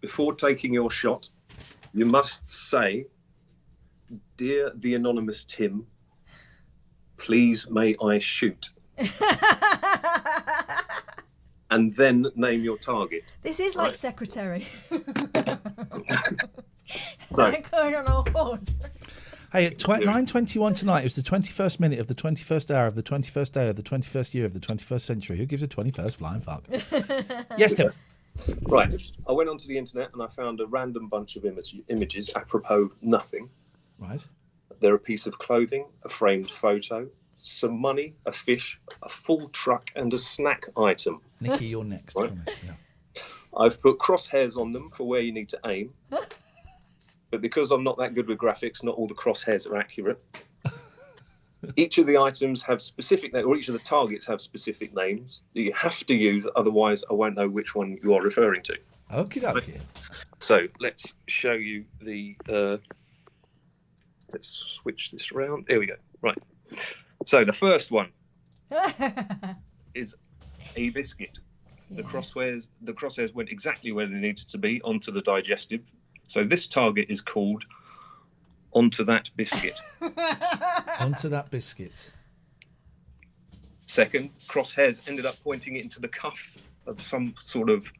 Before taking your shot, you must say, "Dear the anonymous Tim, please may I shoot?" And then name your target. This is like Secretary. So, Like going on a horse. Hey, at 9:21 tonight, it was the 21st minute of the 21st hour of the 21st day of the 21st year of the 21st century. Who gives a 21st flying fuck? Yes, Tim. right. I went onto the internet and I found a random bunch of images apropos nothing. Right. They're a piece of clothing, a framed photo, some money, a fish, a full truck, and a snack item. Nikki, you're next. Right. Promise, yeah. I've put crosshairs on them for where you need to aim. But because I'm not that good with graphics, not all the crosshairs are accurate. Each of the items have specific, or each of the targets have specific names that you have to use, otherwise I won't know which one you are referring to. Okie dokie. So let's show you the. Let's switch this around. There we go. Right. So the first one is a biscuit. The crosshairs went exactly where they needed to be, onto the digestive. So this target is called onto that biscuit. Onto that biscuit. Second, crosshairs ended up pointing it into the cuff of some sort of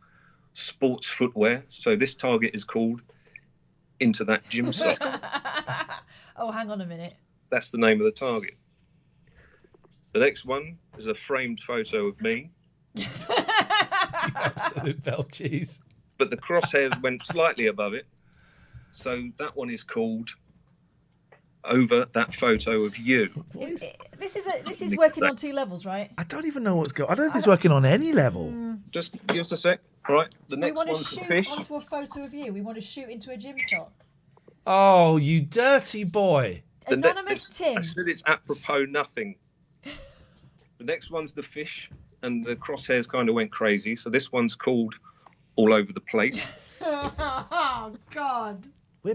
sports footwear. So this target is called into that gym sock. Oh, hang on a minute. That's the name of the target. The next one is a framed photo of me. Absolute bellcheese. But the crosshairs went slightly above it. So that one is called over that photo of you. This is working on 2 levels, right? I don't even know what's going on. I don't know if it's working on any level. Just give us a sec. Right. The We next want to one's the shoot fish. onto a photo of you. We want to shoot into a gym sock. Oh, you dirty boy. Anonymous Tim. I said it's apropos nothing. The next one's the fish, and the crosshairs kind of went crazy. So this one's called all over the place. Oh, God.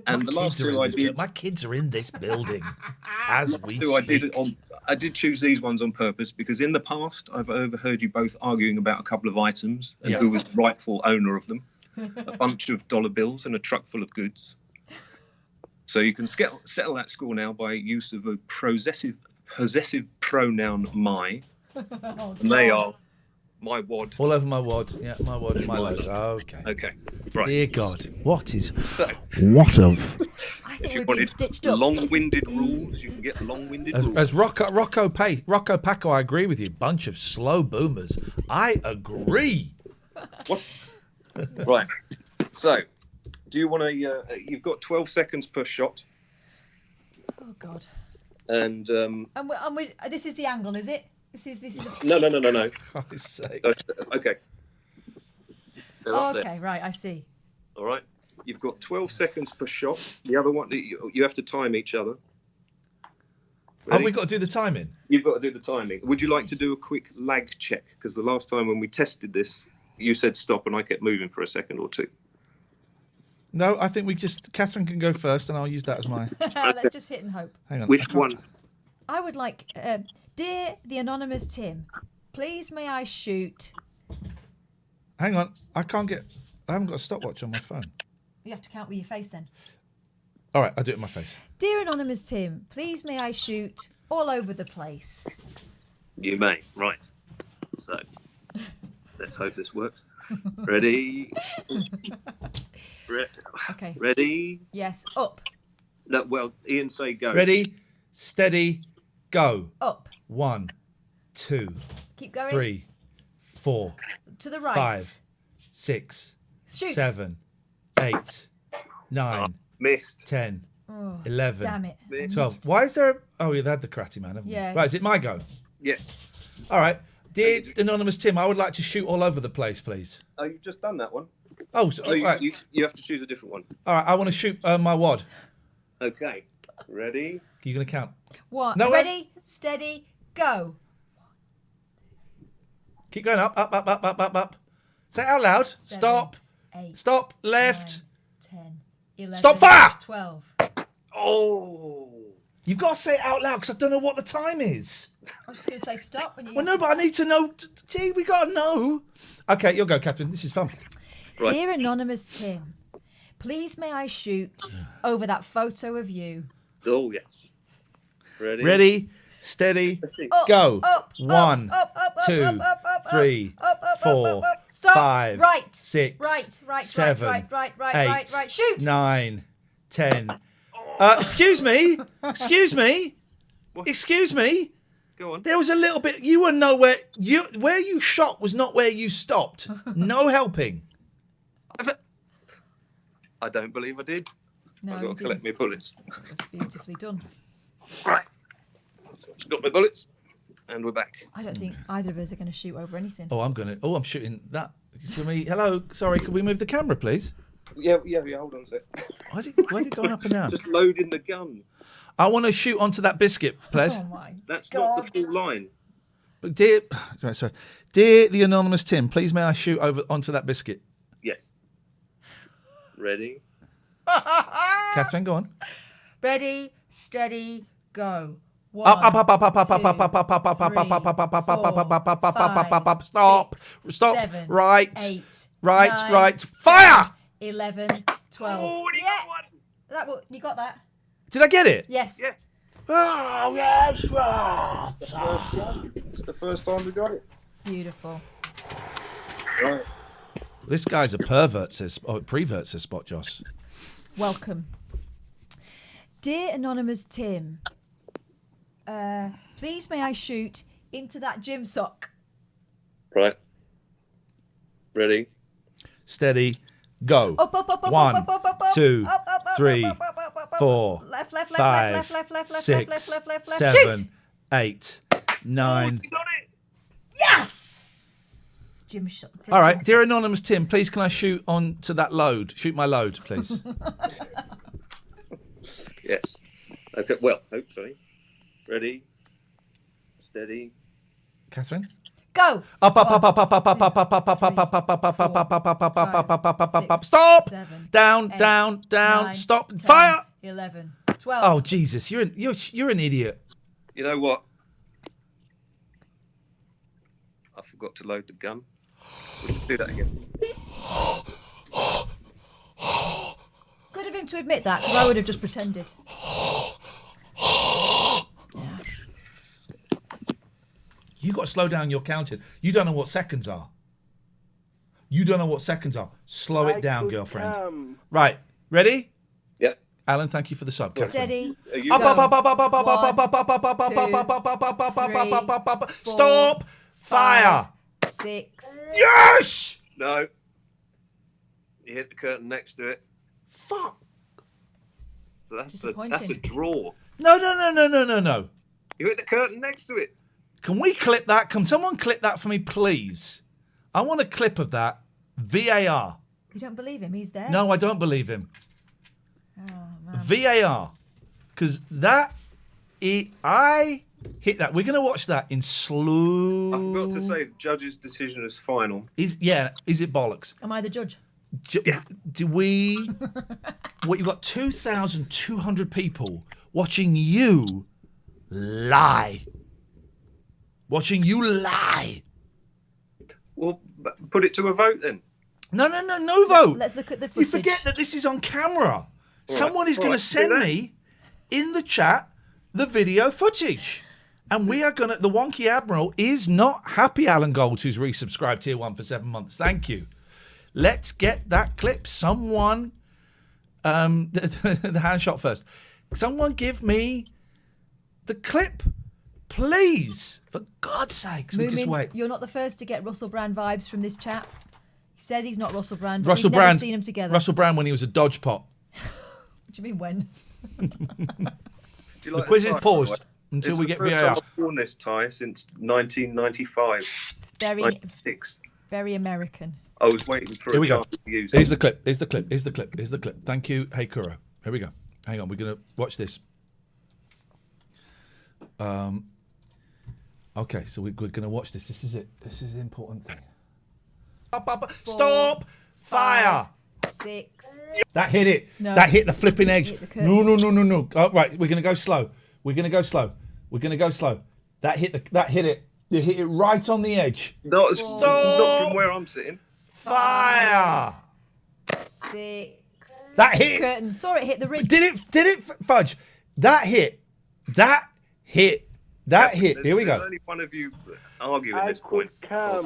And the last two I did. My kids are in this building as we I speak. I did choose these ones on purpose because in the past I've overheard you both arguing about a couple of items and who was the rightful owner of them. A bunch of dollar bills and a truck full of goods. So you can settle that score now by use of a possessive pronoun my. Oh, and they are my wad. All over my wad. Yeah, my wad, my load. Okay. Okay. Right. Dear God, what is... So, what of... if you wanted long-winded rules, you can get long-winded rules. As Rocco Paco, I agree with you. Bunch of slow boomers. I agree. What? Right. So, do you want to... you've got 12 seconds per shot. Oh, God. And... this is the angle, is it? This is. No. Christ's sake. Okay. Oh, okay, right, I see. All right. You've got 12 seconds per shot. The other one, you have to time each other. Have we got to do the timing? You've got to do the timing. Would you like to do a quick lag check? Because the last time when we tested this, you said stop and I kept moving for a second or two. No, I think Catherine can go first, and I'll use that as my. Let's just hit and hope. Hang on. Which one? I would like, dear the anonymous Tim, please may I shoot? Hang on, I haven't got a stopwatch on my phone. You have to count with your face then. All right, I'll do it with my face. Dear anonymous Tim, please may I shoot all over the place? You may. Right. So, let's hope this works. Ready? Okay. Ready? Yes, up. No, well, Ian, say go. Ready, steady, go. Up. 1, 2, Keep going. 3, 4. To the right. 5, 6, Shoot. 7, 8, 9. Missed. 10, Oh, 11, damn it. 12. Why is there? You've had the karate man, haven't Yeah. you? Right, is it my go? Yes. All right. Dear anonymous Tim, I would like to shoot all over the place, please. Oh, you've just done that one. Oh, so, right. You have to choose a different one. All right, I want to shoot my wad. Okay. Ready? You're going to count. What? No, Ready, steady, go. Keep going up, up, up, up, up, up, up. Say it out loud. 7, Stop. 8, Stop. Left. 9, 10, 11. Stop fire! 12. Oh. You've got to say it out loud because I don't know what the time is. I was just going to say stop when you. Well, no, but I need to know. Gee, we got to know. Okay, you'll go, Catherine. This is fun. Right. Dear anonymous Tim, please may I shoot over that photo of you? Oh, yes. Ready? Ready, steady, Up, go. up, 1, up, 2, up, up, up, 3, up, up, 4, up. Stop. 5, Right. 6, Right. 7, Right. 8, Shoot. 9, 10. Excuse me. Excuse me. Excuse me. Go on. There was a little bit. You were nowhere. Where you shot was not where you stopped. No helping. I don't believe I did. No, I've you got to collect my bullets. That's beautifully done. Right. Got my bullets, and we're back. I don't think either of us are going to shoot over anything. I'm shooting that. Hello. Sorry. Could we move the camera, please? Yeah. Hold on a sec. Why's it going up and down? Just loading the gun. I want to shoot onto that biscuit, please. Oh my That's God. not the full line. But dear the anonymous Tim, please may I shoot over onto that biscuit? Yes. Ready? Catherine, go on. Ready, steady, go. Up. Stop. 7, Right. 8, Right. 9, Fire! 11, 12. Oh, You got that? Did I get it? Yes. Yeah. Oh, yes, It's the first time we got it. Beautiful. Right. This guy's a pervert, prevert, says Spot Joss. Welcome. Dear anonymous Tim, please may I shoot into that gym sock? Right. Ready? Steady. Go. Up, 1, 2, 3, 4, Left, 5, 6, 7, 8, 9. Yes! Gym sock. All right, dear anonymous Tim, please can I shoot onto that load? Shoot my load, please. Yes. Okay. Well, hopefully. Ready? Steady. Go. Catherine? Up. Stop. Down. Stop. 10, Fire. 11, 12. Oh Jesus, you're an idiot. You know what? I forgot to load the gun. We'll do that again. Good of him to admit that, because I would have just pretended. You got to slow down your counting. You don't know what seconds are. Slow it down, girlfriend. Right. Ready? Yep. Alan, thank you for the sub. Steady. Stop. Fire. 6. Yes. No. You hit the curtain next to it. Fuck. So that's a draw. No. You hit the curtain next to it. Can we clip that? Can someone clip that for me, please? I want a clip of that. VAR. You don't believe him? He's there. No, I don't believe him. Oh, man. VAR. Because I hit that. We're going to watch that in slow. I forgot to say the judge's decision is final. Is it bollocks? Am I the judge? Do we? What, you've got 2,200 people watching you lie. Watching you lie. Well, put it to a vote then. No vote. Let's look at the You footage. forget that this is on camera. Someone is All going right, to send do that. me in the chat the video footage. And we are going to... The Wonky Admiral is not happy, Alan Gold, who's resubscribed Tier 1 for 7 months. Thank you. Let's get that clip. Someone... the hand shot first. Someone give me the clip, please. For God's sakes, we just Moomin, wait. you're not the first to get Russell Brand vibes from this chap. He says he's not Russell Brand. Russell We've Brand. never seen him together. Russell Brand when he was a dodge pot. What do you mean when? Do you like The quiz is tie, by paused the way? until It's we the get first VAR. time I've worn this tie since 1995. It's very, 96. very American. I was waiting for Here a we go. chance to use Here's it. the clip. Here's the clip. Here's the clip. Here's the clip. Thank you, Hey Kuro. Here we go. Hang on. We're going to watch this. Okay, so we're going to watch this. This is it. This is the important thing. Stop! Fire! 6. That hit it. No. That hit the flipping edge. Hit the curtain. No. Oh, right, we're going to go slow. We're going to go slow. We're going to go slow. That hit it. You hit it right on the edge. Not Stop! from where I'm sitting. Fire! 6. That hit. Curtain. Saw it hit the ridge. Did it fudge? That hit. Here we There's go. only one of you arguing this point. Fire!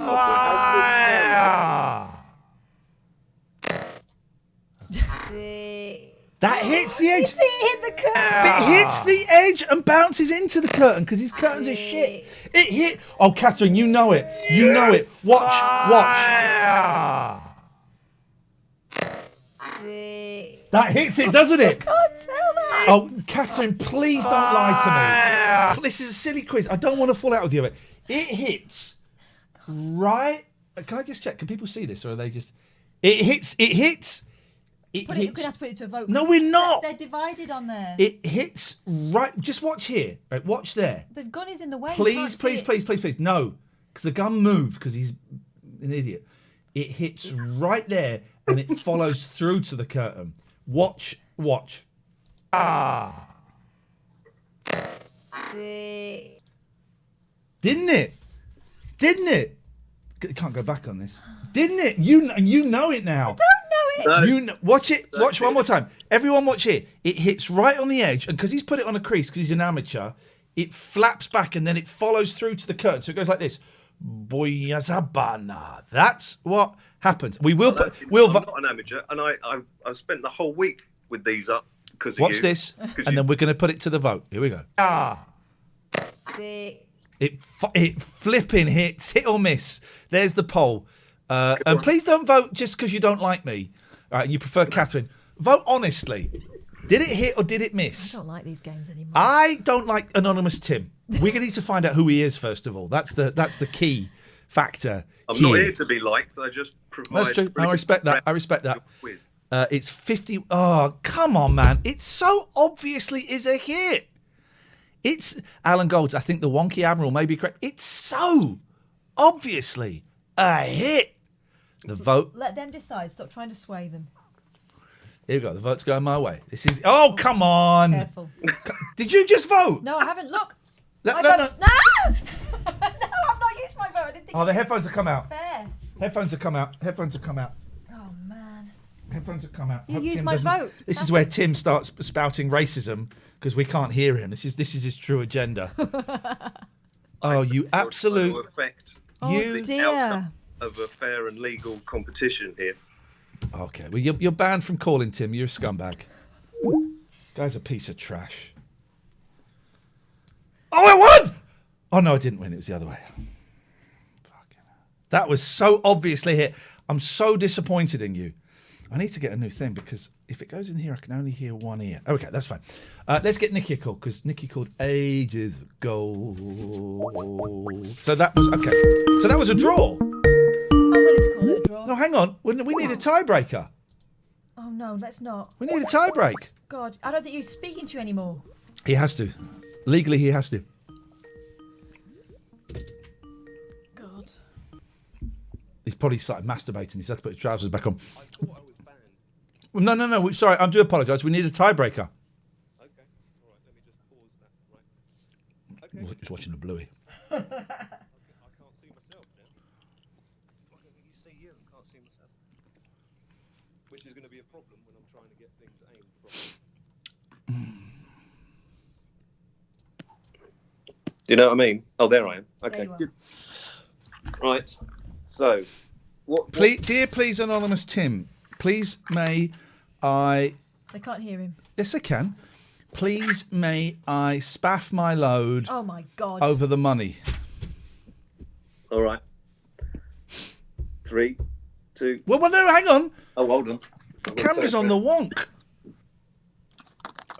That hits the edge. You see it hit the curtain. It hits the edge and bounces into the curtain because his curtains are shit. It hit. Oh, Catherine, you know it. You know it. Watch. That hits it, doesn't it? I can't tell that. Oh, Catherine, please don't lie to me. This is a silly quiz. I don't want to fall out with you. But it hits right. Can I just check? Can people see this, or are they just? It hits. You're going to hits. have to put it to a vote. No, we're not. They're divided on there. It hits right. Just watch here. Right, watch there. The gun is in the way. You Please. can't see it. No, because the gun moved because he's an idiot. It hits right there and it follows through to the curtain. Watch. Didn't it? Can't go back on this. Didn't it? You know it now. I don't know it. You know, watch it. Watch one more time. Everyone watch here. It hits right on the edge, and because he's put it on a crease, because he's an amateur, it flaps back and then it follows through to the curtain. So it goes like this. Boyazabana. That's what happens. We will put. I'm not an amateur, and I've spent the whole week with these up because of you. Watch this, and then we're going to put it to the vote. Here we go. It flipping hits, hit or miss. There's the poll. And please don't vote just because you don't like me. All right, you prefer Catherine. Vote honestly. Did it hit or did it miss? I don't like these games anymore. I don't like Anonymous Tim. We're going to need to find out who he is first of all. That's the key factor. I'm not here to be liked. I just provide. That's true. I respect that. It's 50. Oh, come on, man. It so obviously is a hit. It's Alan Golds. I think the Wonky Admiral may be correct. It's so obviously a hit. The vote. Let them decide. Stop trying to sway them. Here we go. The vote's going my way. This is. Oh, come on. Careful. Did you just vote? No, I haven't. Look. No. No, I've not used my vote. I didn't think. Oh, the headphones have come out. Fair. Headphones have come out. Oh man. Headphones have come out. You Hope used Tim my doesn't- vote. This is where Tim starts spouting racism because we can't hear him. This is his true agenda. Oh, you absolute. To affect You- the outcome of a fair and legal competition here. Okay, well you're banned from calling Tim. You're a scumbag. Guy's a piece of trash. Oh, I won! Oh no, I didn't win. It was the other way. Fucking hell. That was so obviously hit. I'm so disappointed in you. I need to get a new thing because if it goes in here, I can only hear one ear. Okay, that's fine. Let's get Nikki a call because Nikki called ages ago. So that was okay. So that was a draw. I'm willing to call it a draw. No, hang on. We need a tiebreaker. Oh no, let's not. We need a tiebreak. God, I don't think he's speaking to you anymore. He has to. Legally, he has to. God. He's probably started masturbating. He's had to put his trousers back on. No. Sorry, I do apologise. We need a tiebreaker. He's watching the Bluey. I can't see myself now. I don't think you see you. I can't see myself. Which is going to be a problem when I'm trying to get things aimed properly. Do you know what I mean? Oh, there I am. Okay, good. Right. So, what? Please, anonymous Tim. Please, may I? They can't hear him. Yes, I can. Please, may I spaff my load? Oh my God! Over the money. All right. 3, 2. Well, no, hang on. Oh, hold on. The camera's on the wonk.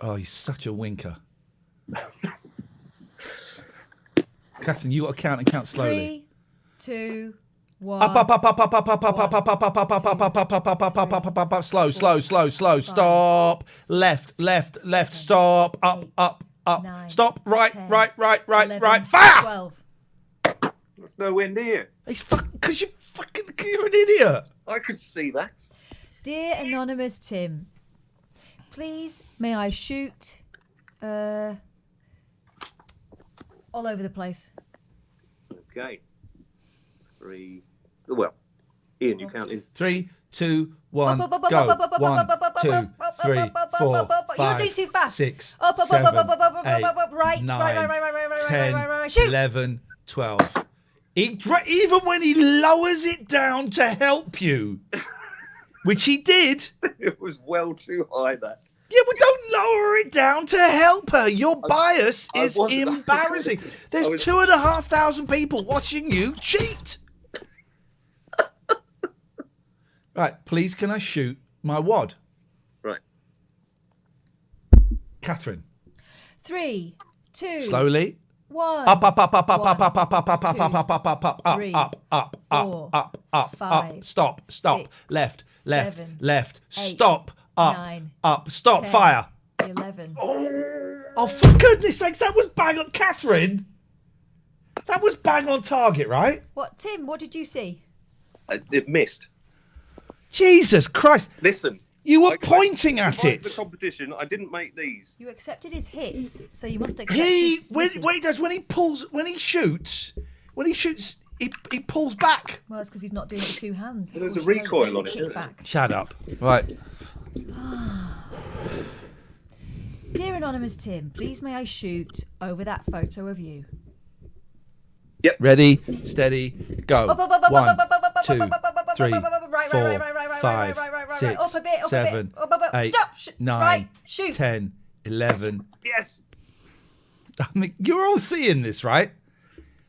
Oh, he's such a winker. Catherine, you got to count and count slowly. 3, 2, 1. Up. Slow. Stop. Left. Stop. Up. 9, Stop. Right. 11, Fire! 12. That's nowhere near. It's because you're an idiot. I could see that. Dear anonymous Tim, please may I shoot all over the place. Okay. 3. Well, Ian, you count in 3, 2, 1, go. 1, 2, 3, 4, 5, You're doing too fast. 6, Up, 7, 8, right, 9, 10, 11, 12. Even when he lowers it down to help you, which he did. It was well too high, that. Yeah, but don't lower it down to help her. Your bias is embarrassing. There's 2,500 people watching you cheat. Right, please, can I shoot my wad? Right. Catherine. 3, 2. Slowly. 1. Up. 5, Stop. 6, Left. 7, Stop. 9, Up. Stop. 10, Fire. 11. Oh, for goodness sakes, that was bang on. Catherine. That was bang on target, right? What, Tim? What did you see? It missed. Jesus Christ. Listen. You were pointing at it. The competition, I didn't make these. You accepted his hits, so you must accept his misses. When he shoots, he pulls back. Well, it's because he's not doing it with 2 hands. There's a recoil on it. Kick back. Shut up. Right. Dear anonymous Tim, please may I shoot over that photo of you? Yep. Ready, steady, go. 1, 2, 3, 4, 5, 6, 7, 8, 9, 10, 11. Yes. I mean, you're all seeing this, right?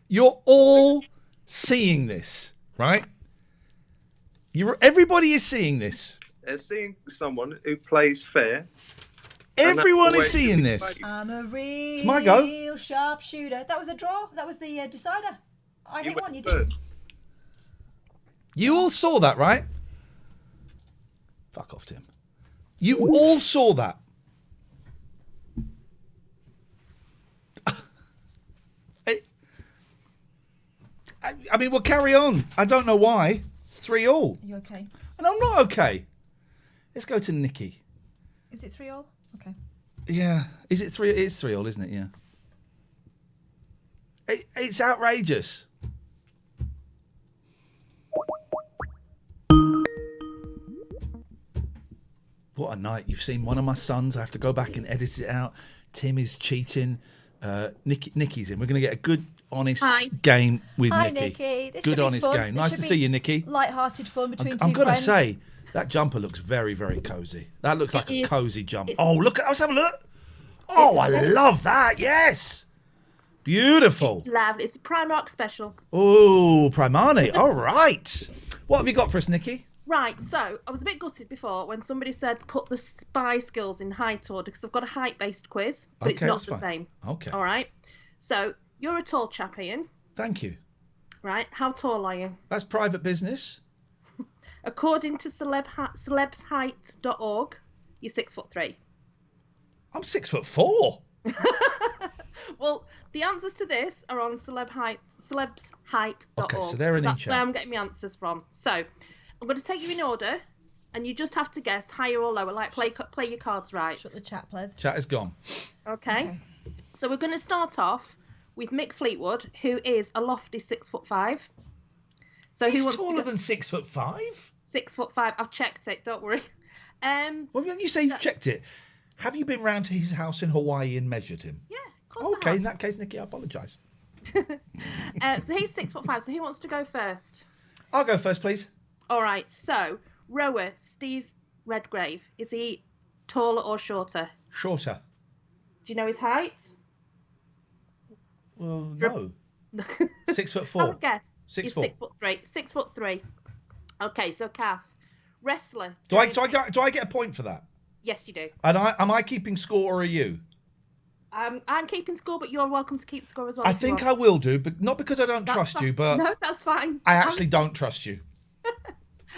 You're all seeing this, right? Everybody is seeing this. They're seeing someone who plays fair. Everyone is seeing this. I'm a real my go. sharpshooter. That was a draw. That was the decider. I hit one. You did. First. You all saw that, right? Fuck off, Tim. You all saw that. I mean, we'll carry on. I don't know why. It's 3-all. Are you okay? And I'm not okay. Let's go to Nikki. Is it 3-all? Okay. Yeah. Is it 3? It's 3-all, isn't it? Yeah. It's outrageous. What a night. You've seen one of my sons. I have to go back and edit it out. Tim is cheating. Nikki's in. We're going to get a good, honest game with Hi, Nikki. Nikki. This Good, should be honest fun. game. This Nice should to see be you, Nikki. Light-hearted fun between two I'm going to friends. say, that jumper looks very, very cosy. That looks like a cosy jumper. It's- Oh, look. Let's have a look. Oh, I love that. Yes. Beautiful. Lovely. It's a Primark special. Oh, Primani. All right. What have you got for us, Nikki? Right, so I was a bit gutted before when somebody said put the spy skills in height order because I've got a height-based quiz, but it's Okay, not that's the fine. same. Okay. All right. So you're a tall chap, Ian. Thank you. Right. How tall are you? That's private business. According to celebsheight.org, you're 6'3". I'm 6'4". Well, the answers to this are on celebsheight.org. Okay, so they're an That's inch where out. I'm getting my answers from. So I'm going to take you in order, and you just have to guess higher or lower. Like play your cards right. Shut the chat, please. Chat is gone. Okay. So we're going to start off with Mick Fleetwood, who is a lofty 6'5". So He's who wants taller to go? than 6'5". 6'5". I've checked it. Don't worry. Well, when you say you've checked it, have you been round to his house in Hawaii and measured him? Yeah, of course. Okay, in that case, Nikki, I apologise. So he's 6'5". So who wants to go first? I'll go first, please. All right. So rower Steve Redgrave, is he taller or shorter? Shorter. Do you know his height? Well, no. 6'4". I would guess. 6 He's foot. 6'3". 6'3". Okay, so Kath, wrestler. Do I get a point for that? Yes, you do. And am I keeping score or are you? I'm keeping score, but you're welcome to keep score as well. I think I will do, but not because I don't trust you, but no, that's fine. I actually don't trust you.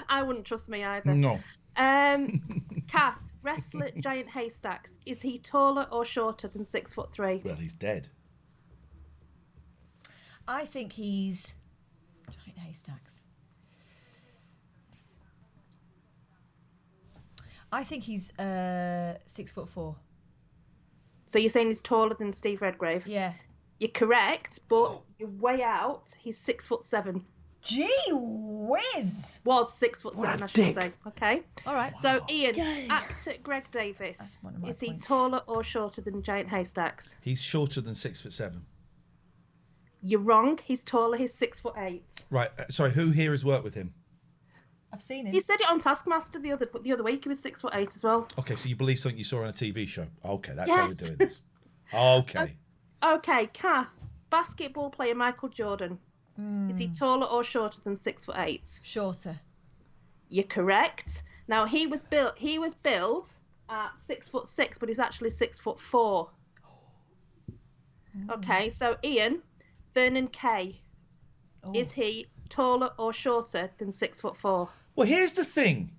I wouldn't trust me either. No. Kath, wrestler Giant Haystacks. Is he taller or shorter than 6'3"? Well, he's dead. I think he's Giant Haystacks. I think he's 6'4". So you're saying he's taller than Steve Redgrave? Yeah. You're correct, but you're way out. He's 6'7". Gee whiz! Was 6'7", What a I should dick. say. Okay. All right. So Ian, Dave. actor Greg Davis. one of my Is he points. taller or shorter than Giant Haystacks? He's shorter than 6'7". You're wrong. He's taller. He's 6'8". Right. Sorry. Who here has worked with him? I've seen him. He said it on Taskmaster the other week. He was 6'8" as well. Okay, so you believe something you saw on a TV show. Okay, that's Yes. how we're doing this. Okay. Okay, Kath, basketball player Michael Jordan. Is he taller or shorter than 6'8"? Shorter. You're correct. Now he was built at 6'6", but he's actually 6'4". Okay, so Ian, Vernon Kay. Is he taller or shorter than 6'4"? Well, here's the thing.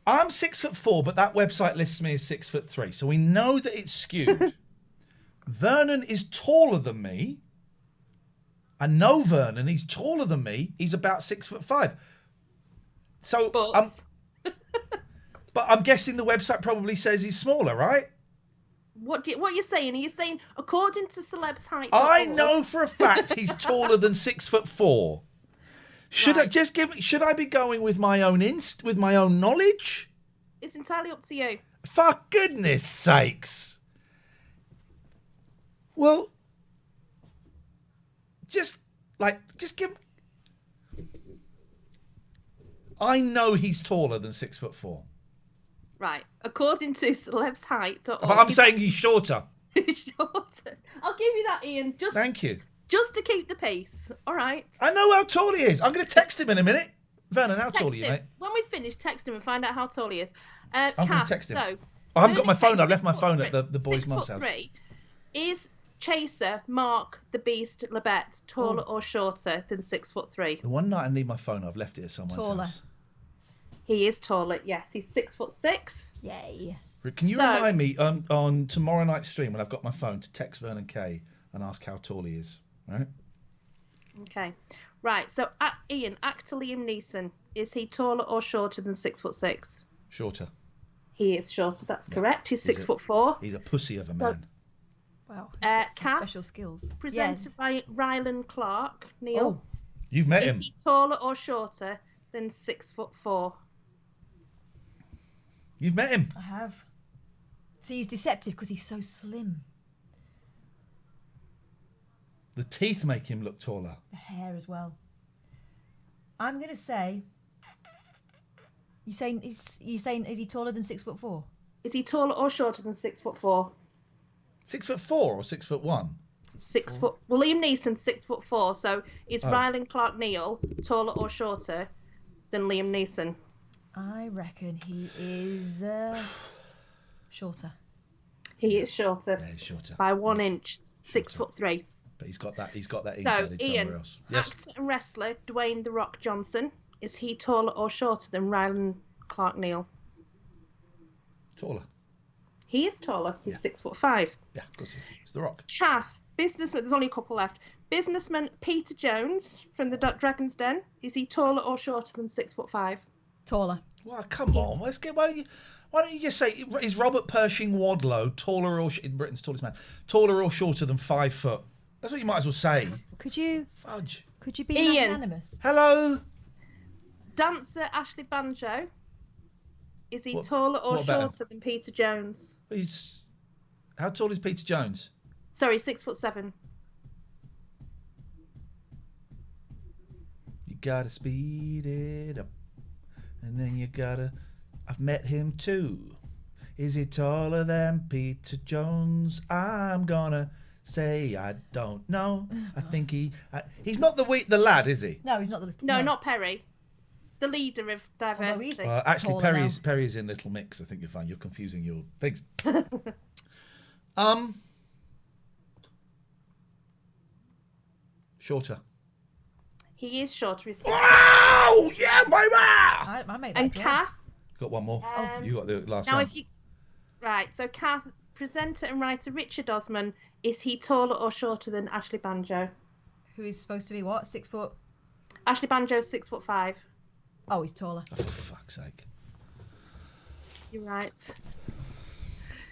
I'm 6'4", but that website lists me as 6'3", so we know that it's skewed. Vernon is taller than me. I know Vernon. He's taller than me. He's about 6'5". So, but I'm guessing the website probably says he's smaller, right? What are you saying? Are you saying according to Celeb's height? I know for a fact he's taller than 6'4". Should I just should I be going with my own with my own knowledge? It's entirely up to you. For goodness sakes. Well, just give. I know he's taller than 6'4". Right. According to Celeb's height. But I'm saying he's shorter. Shorter. I'll give you that, Ian. Thank you. Just to keep the peace. All right. I know how tall he is. I'm going to text him in a minute. Vernon, how tall are you, mate? When we finish, text him and find out how tall he is. I'm going Kath, to text him. So, I haven't got my phone. Vernon I've left my Kay, phone at the boys' mum's house. 6'3". Is Chaser Mark the Beast Labette taller or shorter than 6'3"? The one night I need my phone, I've left it at someone's house. He is taller. Yes, he's 6'6". Yay. Can you remind me on tomorrow night's stream when I've got my phone to text Vernon Kay and ask how tall he is? All right. Okay. Right. So, Ian, actor Liam Neeson, is he taller or shorter than 6'6"? Shorter. He is shorter. That's correct. He's 6'4". He's a pussy of a man. Wow. He's got some Kath, special skills. presented by Ryland Clark. Neil. You've met him. Is he taller or shorter than 6'4"? You've met him. I have. See, he's deceptive because he's so slim. The teeth make him look taller. The hair as well. I'm going to say... You saying is he taller than 6'4"? Is he taller or shorter than 6'4"? 6'4" or 6'1"? 6 foot. Well, Liam Neeson's 6'4". So is Oh. Ryland Clark Neal taller or shorter than Liam Neeson? I reckon he is shorter. He is shorter. Yeah, he's shorter. By 1 inch. 6'3". But he's got that inch So added somewhere Ian, else. Yes. actor and wrestler Dwayne The Rock Johnson, is he taller or shorter than Ryland Clark Neal? Taller. He is taller. He's 6'5". Yeah, of course he is. It's The Rock. Kath, businessman. There's only a couple left. Businessman Peter Jones from the Dragon's Den. Is he taller or shorter than 6'5"? Taller. Well, come on. Let's get. Why don't you just say, is Robert Pershing Wadlow taller or Britain's tallest man, taller or shorter than 5 foot? That's what you might as well say. Could you? Fudge. Could you be Ian. magnanimous? Hello. Dancer Ashley Banjo. Is he What- taller or what about him? shorter than Peter Jones? How tall is Peter Jones? Sorry, 6'7". You gotta speed it up, and then you gotta. I've met him too. Is he taller than Peter Jones? I'm gonna say I don't know. I think he's not the lad, is he? No, he's not the. No, not Perry. The leader of diversity. Actually, Perry's in Little Mix. I think you'll find you're confusing your things. Shorter. He is shorter. He's Oh yeah, baby! I make that And clear. Kath. Got one more. You got the last Now, one. if you right, so Kath, presenter and writer Richard Osman, is he taller or shorter than Ashley Banjo? Who is supposed to be what? 6 foot? Ashley Banjo's 6'5". Oh, he's taller. Oh, for fuck's sake. You're right.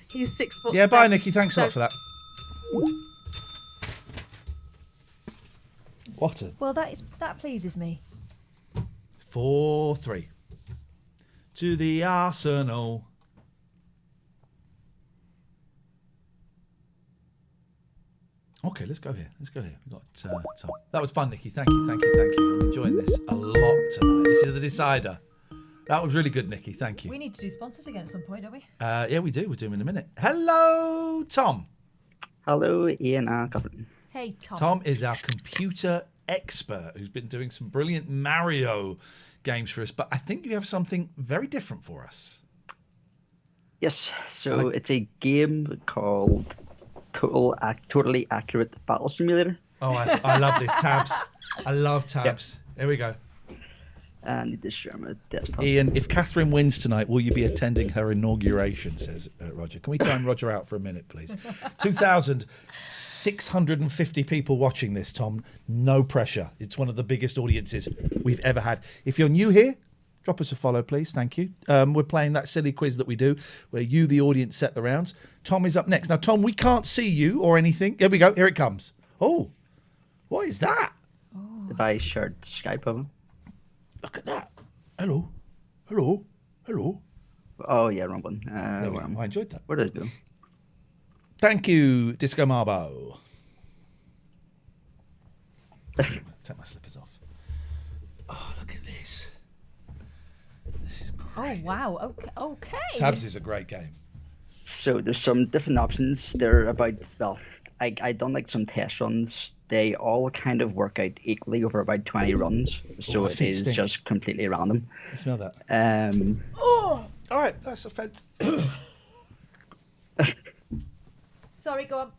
He's 6 foot. Yeah, bye, Nikki. Thanks a lot for that. What a Well, that pleases me. 4-3 to the Arsenal. Okay, let's go here. We got Tom. That was fun, Nikki. Thank you. I'm enjoying this a lot tonight. This is the decider. That was really good, Nikki. Thank you. We need to do sponsors again at some point, don't we? Yeah, we do. We'll do them in a minute. Hello, Tom. Hello, Iain and Katherine. Hey, Tom. Tom is our computer expert who's been doing some brilliant Mario games for us, but I think you have something very different for us. Yes, so it's a game called Totally Accurate Battle Simulator. Oh, I love this. Tabs. I love tabs. Here we go. I need to share my desktop. Ian, if Katherine wins tonight, will you be attending her inauguration, says Roger. Can we time Roger out for a minute, please? 2,650 people watching this, Tom. No pressure. It's one of the biggest audiences we've ever had. If you're new here, drop us a follow, please. Thank you. We're playing that silly quiz that we do where you, the audience, set the rounds. Tom is up next. Now, Tom, we can't see you or anything. Here we go. Here it comes. Oh, what is that? If I shared Skype of him. Look at that. Hello. Oh, yeah, wrong one. I enjoyed that. What did I do? Thank you, Disco Marbo. Take my slippers off. Oh, look at this. This is great. Oh, wow. Okay. Tabs is a great game. So there's some different options. They're about, well, I done like some test runs. They all kind of work out equally over about 20 runs. So it is just completely random. I smell that. Oh! All right, that's offensive. Sorry, go on.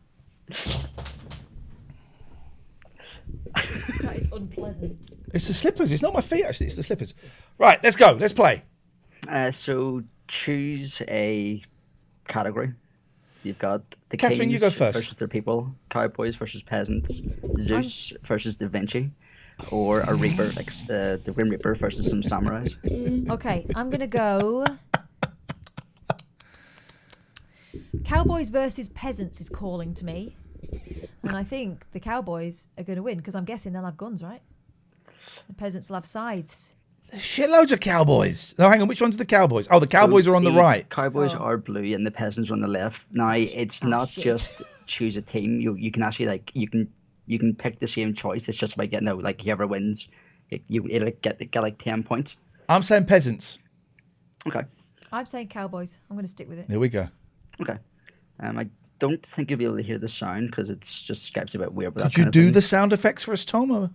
That is unpleasant. It's the slippers. It's not my feet, actually. It's the slippers. Right, let's go. Let's play. So choose a category. You've got the Katherine, kings you go first. versus their people, cowboys versus peasants, Zeus versus Da Vinci, or a reaper like the Grim Reaper versus some samurais. Okay, I'm going to go... Cowboys versus peasants is calling to me. And I think the cowboys are going to win because I'm guessing they'll have guns, right? The peasants will have scythes. Shitloads of cowboys. No, hang on. Which ones are the cowboys? Oh, the cowboys are on the right. Cowboys are blue and the peasants are on the left. Now it's not just choose a team. You can actually you can pick the same choice. It's just about getting out. Like whoever wins, it'll get like 10 points. I'm saying peasants. Okay. I'm saying cowboys. I'm going to stick with it. Here we go. Okay. I don't think you'll be able to hear the sound because it's just Skype's a bit weird. Could you do the sound effects for us, Tom? Or?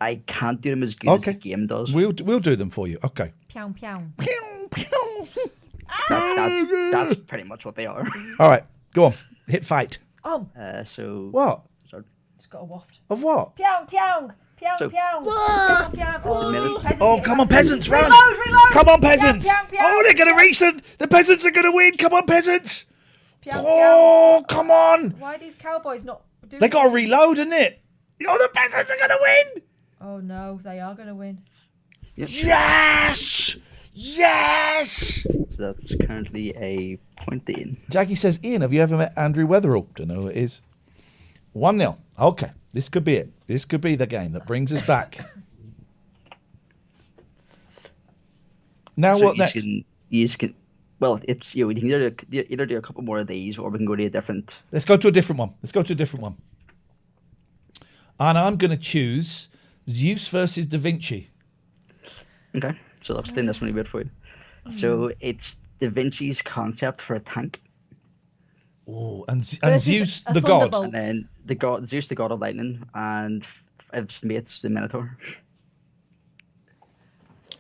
I can't do them as good as the game does. We'll do them for you. Okay. Pew, pew. That's pretty much what they are. All right. Go on. Hit fight. Oh. So. What? Sorry. It's got a waft. Of what? Pyong, pyong. Piang, So- piang. Piang, piang. Oh, these peasants Oh, get come on, back. peasants, run! Reload. Come on, peasants! Piang, piang, Oh, they're going to piang. reach them! The peasants are going to win! Come on, peasants! Piang, Oh, piang. come on! Why are these cowboys not doing They got to this? reload, isn't it? Oh, the peasants are going to win! Oh no, they are going to win. Yes! Yes! So that's currently a point to Ian. Jackie says, Ian, have you ever met Andrew Weatherall? Don't know who it is. 1-0. Okay, this could be it. This could be the game that brings us back. Now So what you next? can, well, it's we can either do a couple more of these, or we can go to a different. Let's go to a different one. And I'm going to choose Zeus versus Da Vinci. Okay, so I'll explain this one a bit for you. So it's Da Vinci's concept for a tank. Oh, and Versus Zeus a the god. thunderbolt. And then Zeus, the god of lightning, and his mates, the Minotaur.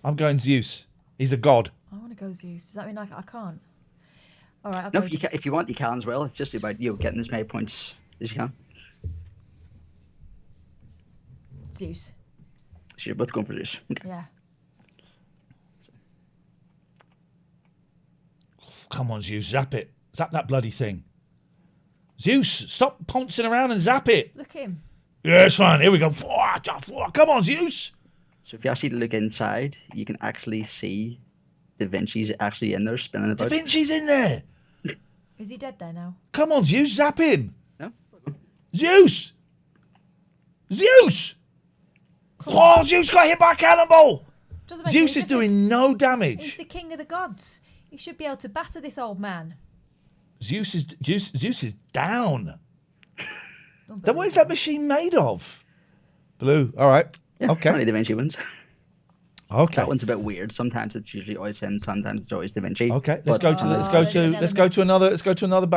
I'm going Zeus. He's a god. I want to go Zeus. Does that mean I can't? All right, I'll No, go. if you want, you can as well. It's just about getting as many points as you can. Zeus. So you're both going for Zeus. Okay. Yeah. Come on, Zeus, zap it. Zap that bloody thing. Zeus, stop pouncing around and zap it. Look him. Yes, fine. Here we go. Come on, Zeus. So if you actually look inside, you can actually see Da Vinci's actually in there spinning Da about. Vinci's in there. Is he dead there now? Come on, Zeus, zap him. No. Zeus. Zeus. Oh, Zeus got hit by a cannonball. Doesn't make Zeus any is doing no damage. He's the king of the gods. He should be able to batter this old man. Zeus is down. Then what is that machine made of? Blue. All right. Yeah, Okay. only Da Vinci wins. Okay. That one's a bit weird. Sometimes it's usually always him. Sometimes it's always Da Vinci. Okay. But- Let's go to another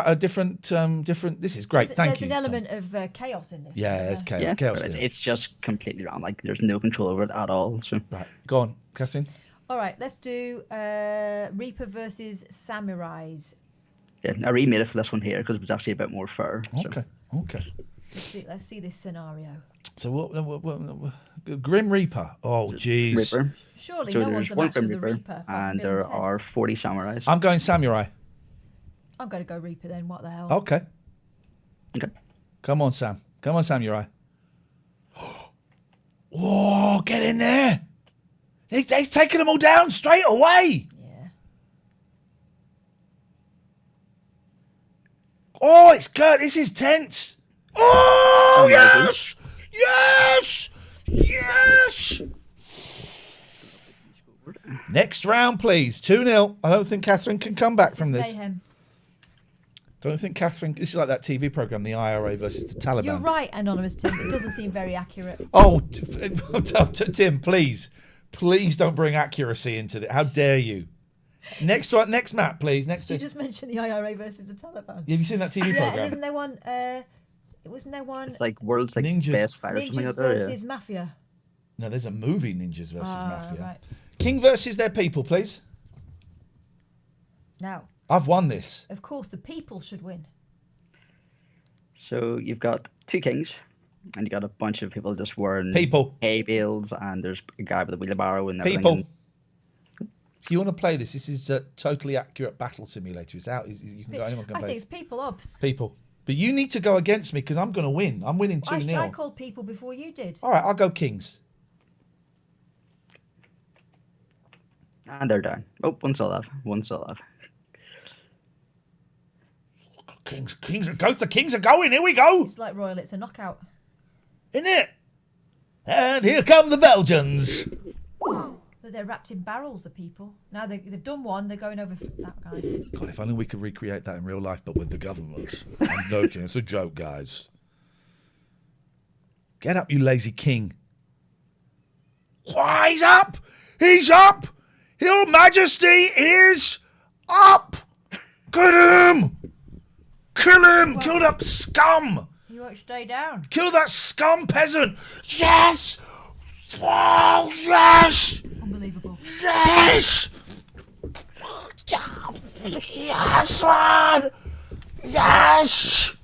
a different. This is great. Thank you. There's an element of chaos in this. Yeah, there's chaos. Yeah, Chaos. but there. it's just completely wrong. Like there's no control over it at all. So Right. Go on, Catherine. All right, let's do Reaper versus Samurais. yeah, I remade it for this one here because it was actually a bit more fair. So. Okay. Okay. Let's see this scenario. So what Grim Reaper. Oh, jeez. Reaper. Surely So no there's one's a one match Grim for the Reaper, Reaper. apart from and Bill there Ted. are 40 samurais. I'm going samurai. I'm going to go Reaper then. What the hell? Okay. Okay. Come on, Sam. Come on, samurai. Oh, get in there. He's taking them all down straight away. Yeah. Oh, it's good. This is tense. Oh, Amazing. yes. Yes. Yes. Next round, please. 2-0. I don't think Catherine can come back from this. Mayhem. Don't think Catherine. This is like that TV program, the IRA versus the Taliban. You're right, Anonymous Tim. It doesn't seem very accurate. Oh, Tim, please don't bring accuracy into it. How dare you? Next one, next map, please. Next. You just mentioned the IRA versus the Taliban. Have you seen that TV Yeah, and program? isn't there one? Wasn't there one? It's like world's like Ninjas. best fighter or something Ninjas like that. Yeah. versus Mafia. No, there's a movie, Ninjas versus Mafia. Right. King versus their people, please. Now, I've won this. of course, the people should win. So you've got two kings, and you got a bunch of people just wearing People. hay bales, and there's a guy with a wheelbarrow and everything. People. If you want to play this is a totally accurate battle simulator. It's out. You can go. Anyone can I play. think it's people obs. People. But you need to go against me because I'm going to win. I'm winning I 2-0. called people before you did. All right, I'll go Kings. And they're down. Oh, one's still alive. One's still alive. Kings, the Kings are going. Here we go. It's like Royal. It's a knockout. Isn't it? And here come the Belgians. They're wrapped in barrels, the people. Now they've done one. They're going over that guy. God, if only we could recreate that in real life, but with the government. I'm joking. It's a joke, guys. Get up, you lazy king. Why, he's up! He's up! Your Majesty is up! Get him! Kill him! Kill that scum! You won't stay down. Kill that scum peasant! Yes! Oh, yes! Unbelievable. Yes! Yes, man! Yes!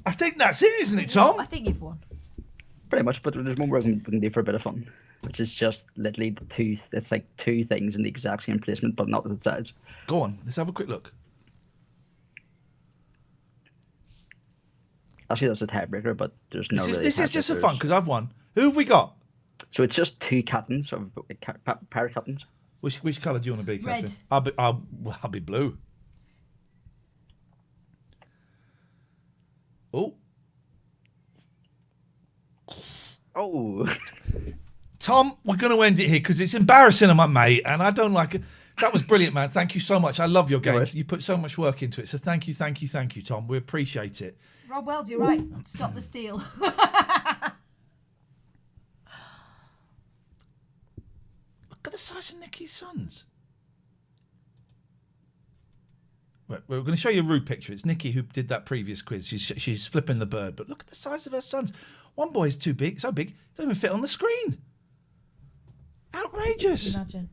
I think that's it, isn't it, Tom? I think you've won. Pretty much, but there's one more we can do for a bit of fun, which is just literally it's like two things in the exact same placement, but not opposite sides. Go on, let's have a quick look. Actually, that's a tiebreaker, but there's no. This is just for fun because I've won. Who have we got? So it's just two captains, of pair of captains. Which colour do you want to be, Catherine? Red. I'll be blue. Oh. Tom, we're going to end it here because it's embarrassing of my mate, and I don't like it. That was brilliant, man. Thank you so much. I love your games. You put so much work into it. So thank you, Tom. We appreciate it. Rob Weld, you're right. Stop the steal. Look at the size of Nikki's sons. Right, we're going to show you a rude picture. It's Nikki who did that previous quiz. She's flipping the bird, but look at the size of her sons. One boy's too big, so big, don't even fit on the screen. Outrageous. Imagine.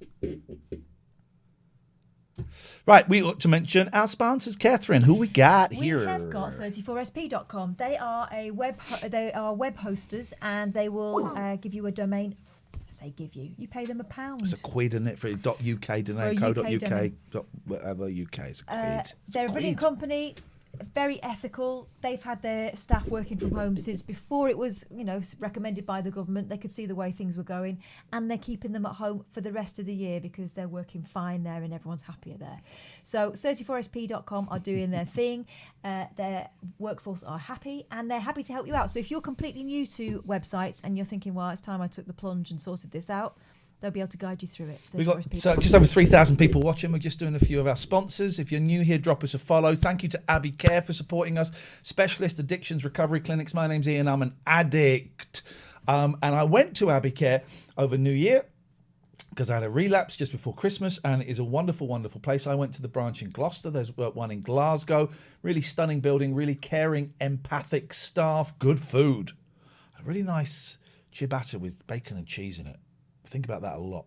Right, we ought to mention our sponsors, Catherine. Who we got here? We have got 34sp.com. They are web hosters, and they will give you a domain. Say give you. You pay them £1. It's a quid, isn't it? For .uk domain, co.uk, whatever UK. It's a quid. They're a brilliant company, very ethical. They've had their staff working from home since before it was, recommended by the government. They could see the way things were going, and they're keeping them at home for the rest of the year because they're working fine there and everyone's happier there. So 34sp.com are doing their thing. Their workforce are happy, and they're happy to help you out. So if you're completely new to websites and you're thinking, well, it's time I took the plunge and sorted this out, they'll be able to guide you through it. We've got just over 3,000 people watching. We're just doing a few of our sponsors. If you're new here, drop us a follow. Thank you to Abbey Care for supporting us. Specialist Addictions Recovery Clinics. My name's Ian. I'm an addict. And I went to Abbey Care over New Year because I had a relapse just before Christmas, and it is a wonderful, wonderful place. I went to the branch in Gloucester. There's one in Glasgow. Really stunning building, really caring, empathic staff, good food. A really nice ciabatta with bacon and cheese in it. Think about that a lot.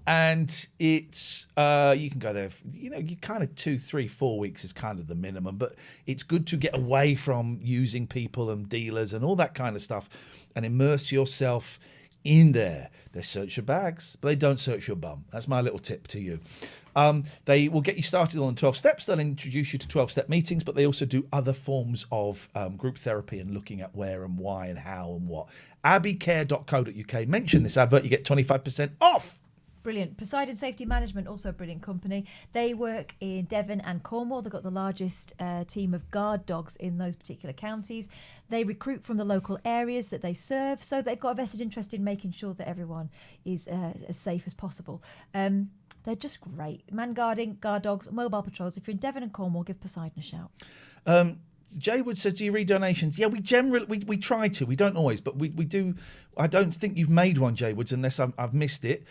And it's you can go there, you kind of 2, 3, 4 weeks is kind of the minimum, but it's good to get away from using people and dealers and all that kind of stuff and immerse yourself in there. They search your bags, but they don't search your bum. That's my little tip to you. They will get you started on 12 steps. They'll introduce you to 12-step meetings, but they also do other forms of group therapy and looking at where and why and how and what. abbeycare.co.uk. Mention this advert, you get 25% off. Brilliant. Poseidon Safety Management, also a brilliant company. They work in Devon and Cornwall. They've got the largest team of guard dogs in those particular counties. They recruit from the local areas that they serve, so they've got a vested interest in making sure that everyone is as safe as possible. They're just great. Man guarding, guard dogs, mobile patrols. If you're in Devon and Cornwall, give Poseidon a shout. Jay Wood says, do you read donations? Yeah, we generally, we try to. We don't always, but we do. I don't think you've made one, Jay Woods, unless I've missed it.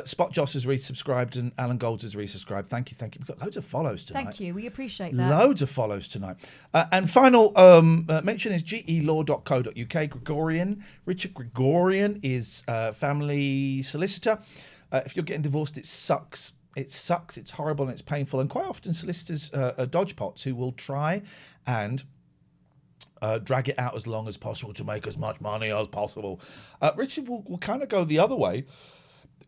Spot Joss has resubscribed and Alan Golds has resubscribed. Thank you. We've got loads of follows tonight. Thank you. We appreciate that. Loads of follows tonight. And final mention is gelaw.co.uk. Richard Gregorian is family solicitor. If you're getting divorced, it sucks. It sucks, it's horrible, and it's painful. And quite often solicitors are dodgepots who will try and drag it out as long as possible to make as much money as possible. Richard will kind of go the other way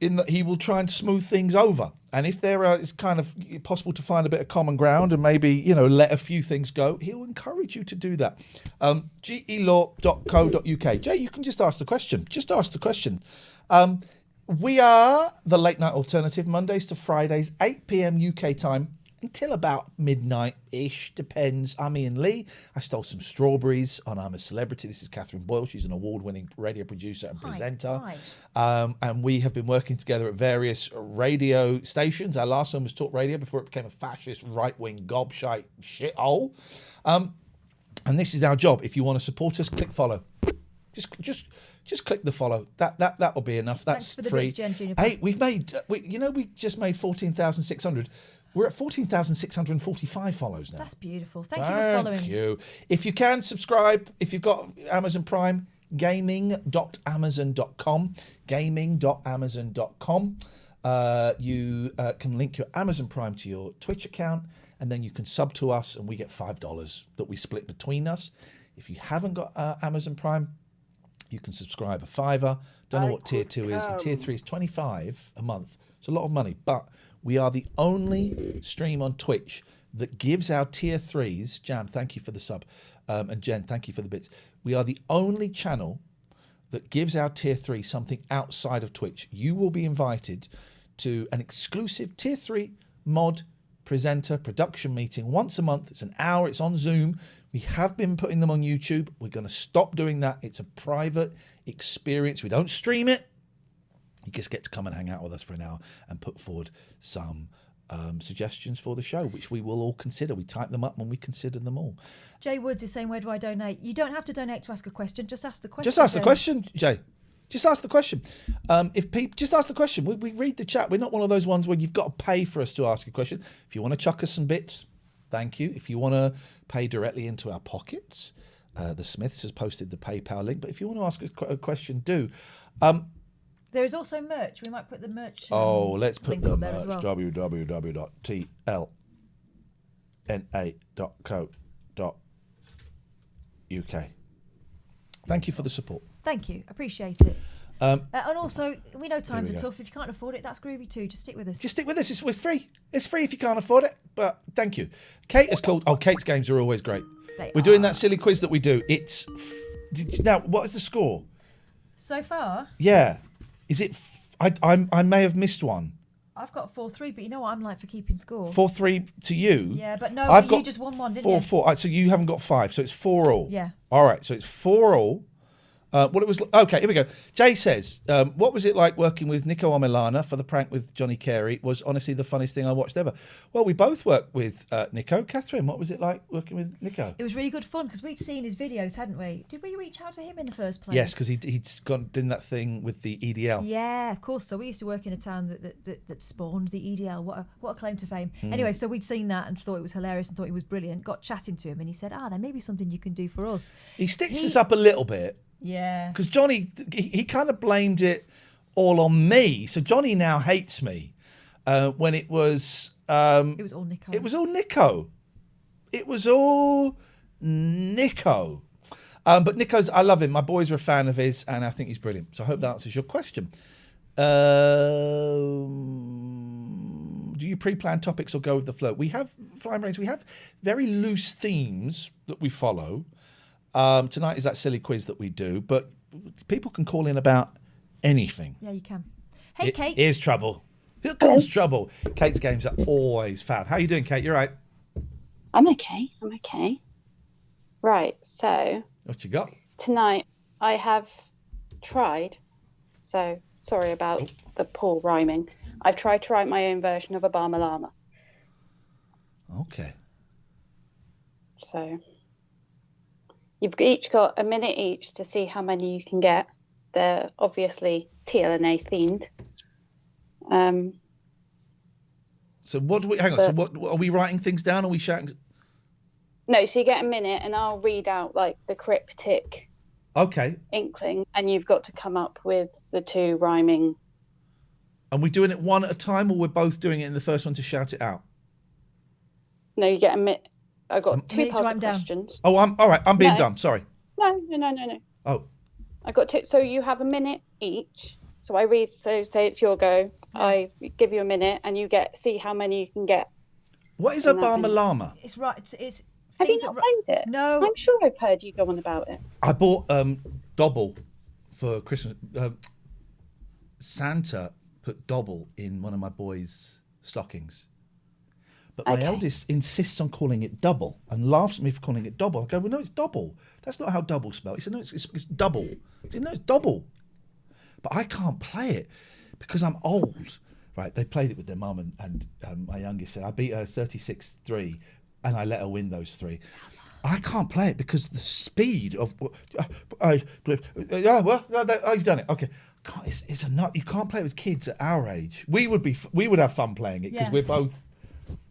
in that he will try and smooth things over. And if there it's kind of possible to find a bit of common ground and maybe, let a few things go, he'll encourage you to do that. gelaw.co.uk. Jay, you can just ask the question. We are the Late Night Alternative, Mondays to Fridays, 8 p.m. UK time until about midnight-ish, depends. I'm Ian Lee. I stole some strawberries on I'm a Celebrity. This is Catherine Boyle. She's an award-winning radio producer and presenter. And we have been working together at various radio stations. Our last one was Talk Radio before it became a fascist, right-wing, gobshite shithole. And this is our job. If you want to support us, click follow. Just click the follow. That will be enough. That's for the free. bits, Jen Juniper. Hey, we just made 14,600. We're at 14,645 follows now. That's beautiful. Thank you for following. Thank you. If you can subscribe, if you've got Amazon Prime, gaming.amazon.com. Gaming.amazon.com. You can link your Amazon Prime to your Twitch account, and then you can sub to us, and we get $5 that we split between us. If you haven't got Amazon Prime, You can subscribe a £5. Don't know what tier 2 is. And tier 3 is $25 a month. It's a lot of money. But we are the only stream on Twitch that gives our tier 3s. Jam, thank you for the sub. And Jen, thank you for the bits. We are the only channel that gives our tier 3 something outside of Twitch. You will be invited to an exclusive tier 3 mod presenter production meeting once a month. It's an hour. It's on Zoom. We have been putting them on YouTube. We're going to stop doing that. It's a private experience. We don't stream it. You just get to come and hang out with us for an hour and put forward some suggestions for the show, which we will all consider. We type them up and we consider them all. Jay Woods is saying, where do I donate? You don't have to donate to ask a question. Just ask the question. Just ask the question, Jay. Just ask the question. If people just ask the question, we read the chat. We're not one of those ones where you've got to pay for us to ask a question. If you want to chuck us some bits, thank you. If you want to pay directly into our pockets, the Smiths has posted the PayPal link. But if you want to ask a question, do. There is also merch. We might put the merch. Let's put the there merch. as well. www.tlna.co.uk. Thank you for the support. Thank you. Appreciate it. And also, we know times we are go. tough. If you can't afford it, that's groovy too. Just stick with us. Just stick with us. It's free. It's free if you can't afford it. But thank you. Kate has called. Oh, Kate's games are always great. We're doing that silly quiz that we do. It's now. What is the score? So far, Yeah. Is it? I may have missed one. I've got 4-3, but you know what I'm like for keeping score. 4-3 to you. Yeah, but no, I've you just won one, didn't 4-4. you? 4. So you haven't got 5. So it's 4-all. Yeah. All right. So it's 4-all. What it was. Okay, here we go. Jay says, what was it like working with Nico Omilana for the prank with Johnny Carey? Was honestly the funniest thing I watched ever. Well, we both worked with Nico. Katherine, what was it like working with Nico? It was really good fun because we'd seen his videos, hadn't we? Did we reach out to him in the first place? Yes, because he'd gone doing that thing with the EDL. Yeah, of course. So we used to work in a town that spawned the EDL. What a claim to fame. Anyway, so we'd seen that and thought it was hilarious and thought he was brilliant. Got chatting to him and he said, there may be something you can do for us. He sticks us up a little bit. Yeah. Because Johnny, he kind of blamed it all on me. So Johnny now hates me when it was... it was all Nico. It was all Nico. It was all Nico. But Nico's, I love him. My boys are a fan of his and I think he's brilliant. So I hope that answers your question. Do you pre-plan topics or go with the flow? We have, Flying Brains, we have very loose themes that we follow. Tonight is that silly quiz that we do, but people can call in about anything. Yeah, you can. Hey, Kate. Here's trouble. Here comes trouble. Kate's games are always fab. How are you doing, Kate? You all right? I'm okay. Right, so... What you got? Tonight, I have tried, so sorry about the poor rhyming. I've tried to write my own version of Obama Llama. Okay. So... You've each got a minute each to see how many you can get. They're obviously TLNA themed. So what do we? Hang on. So what are we writing things down? Or are we shouting? No, so you get a minute, and I'll read out like the cryptic. Okay. Inkling, and you've got to come up with the two rhyming. And we doing it one at a time, or we're both doing it in the first one to shout it out? No, you get a minute. I've got two puzzle questions. Oh, I'm all right. I'm being dumb. Sorry. No. Oh. I got two. So you have a minute each. So I read. So say it's your go. Yeah. I give you a minute, and you see how many you can get. What is Obama Llama? It's right. It's. Have you not played it? No. I'm sure I've heard you go on about it. I bought Dobble for Christmas. Santa put Dobble in one of my boys' stockings. But my eldest insists on calling it double and laughs at me for calling it double. I go, well, no, it's double. That's not how double spelled. He said, no, it's double. I said, no, it's double. But I can't play it because I'm old. Right, they played it with their mum and my youngest said, I beat her 36-3 and I let her win those 3. I can't play it because the speed of... you've done it. Okay. It's a nut. You can't play it with kids at our age. We would have fun playing it because we're both...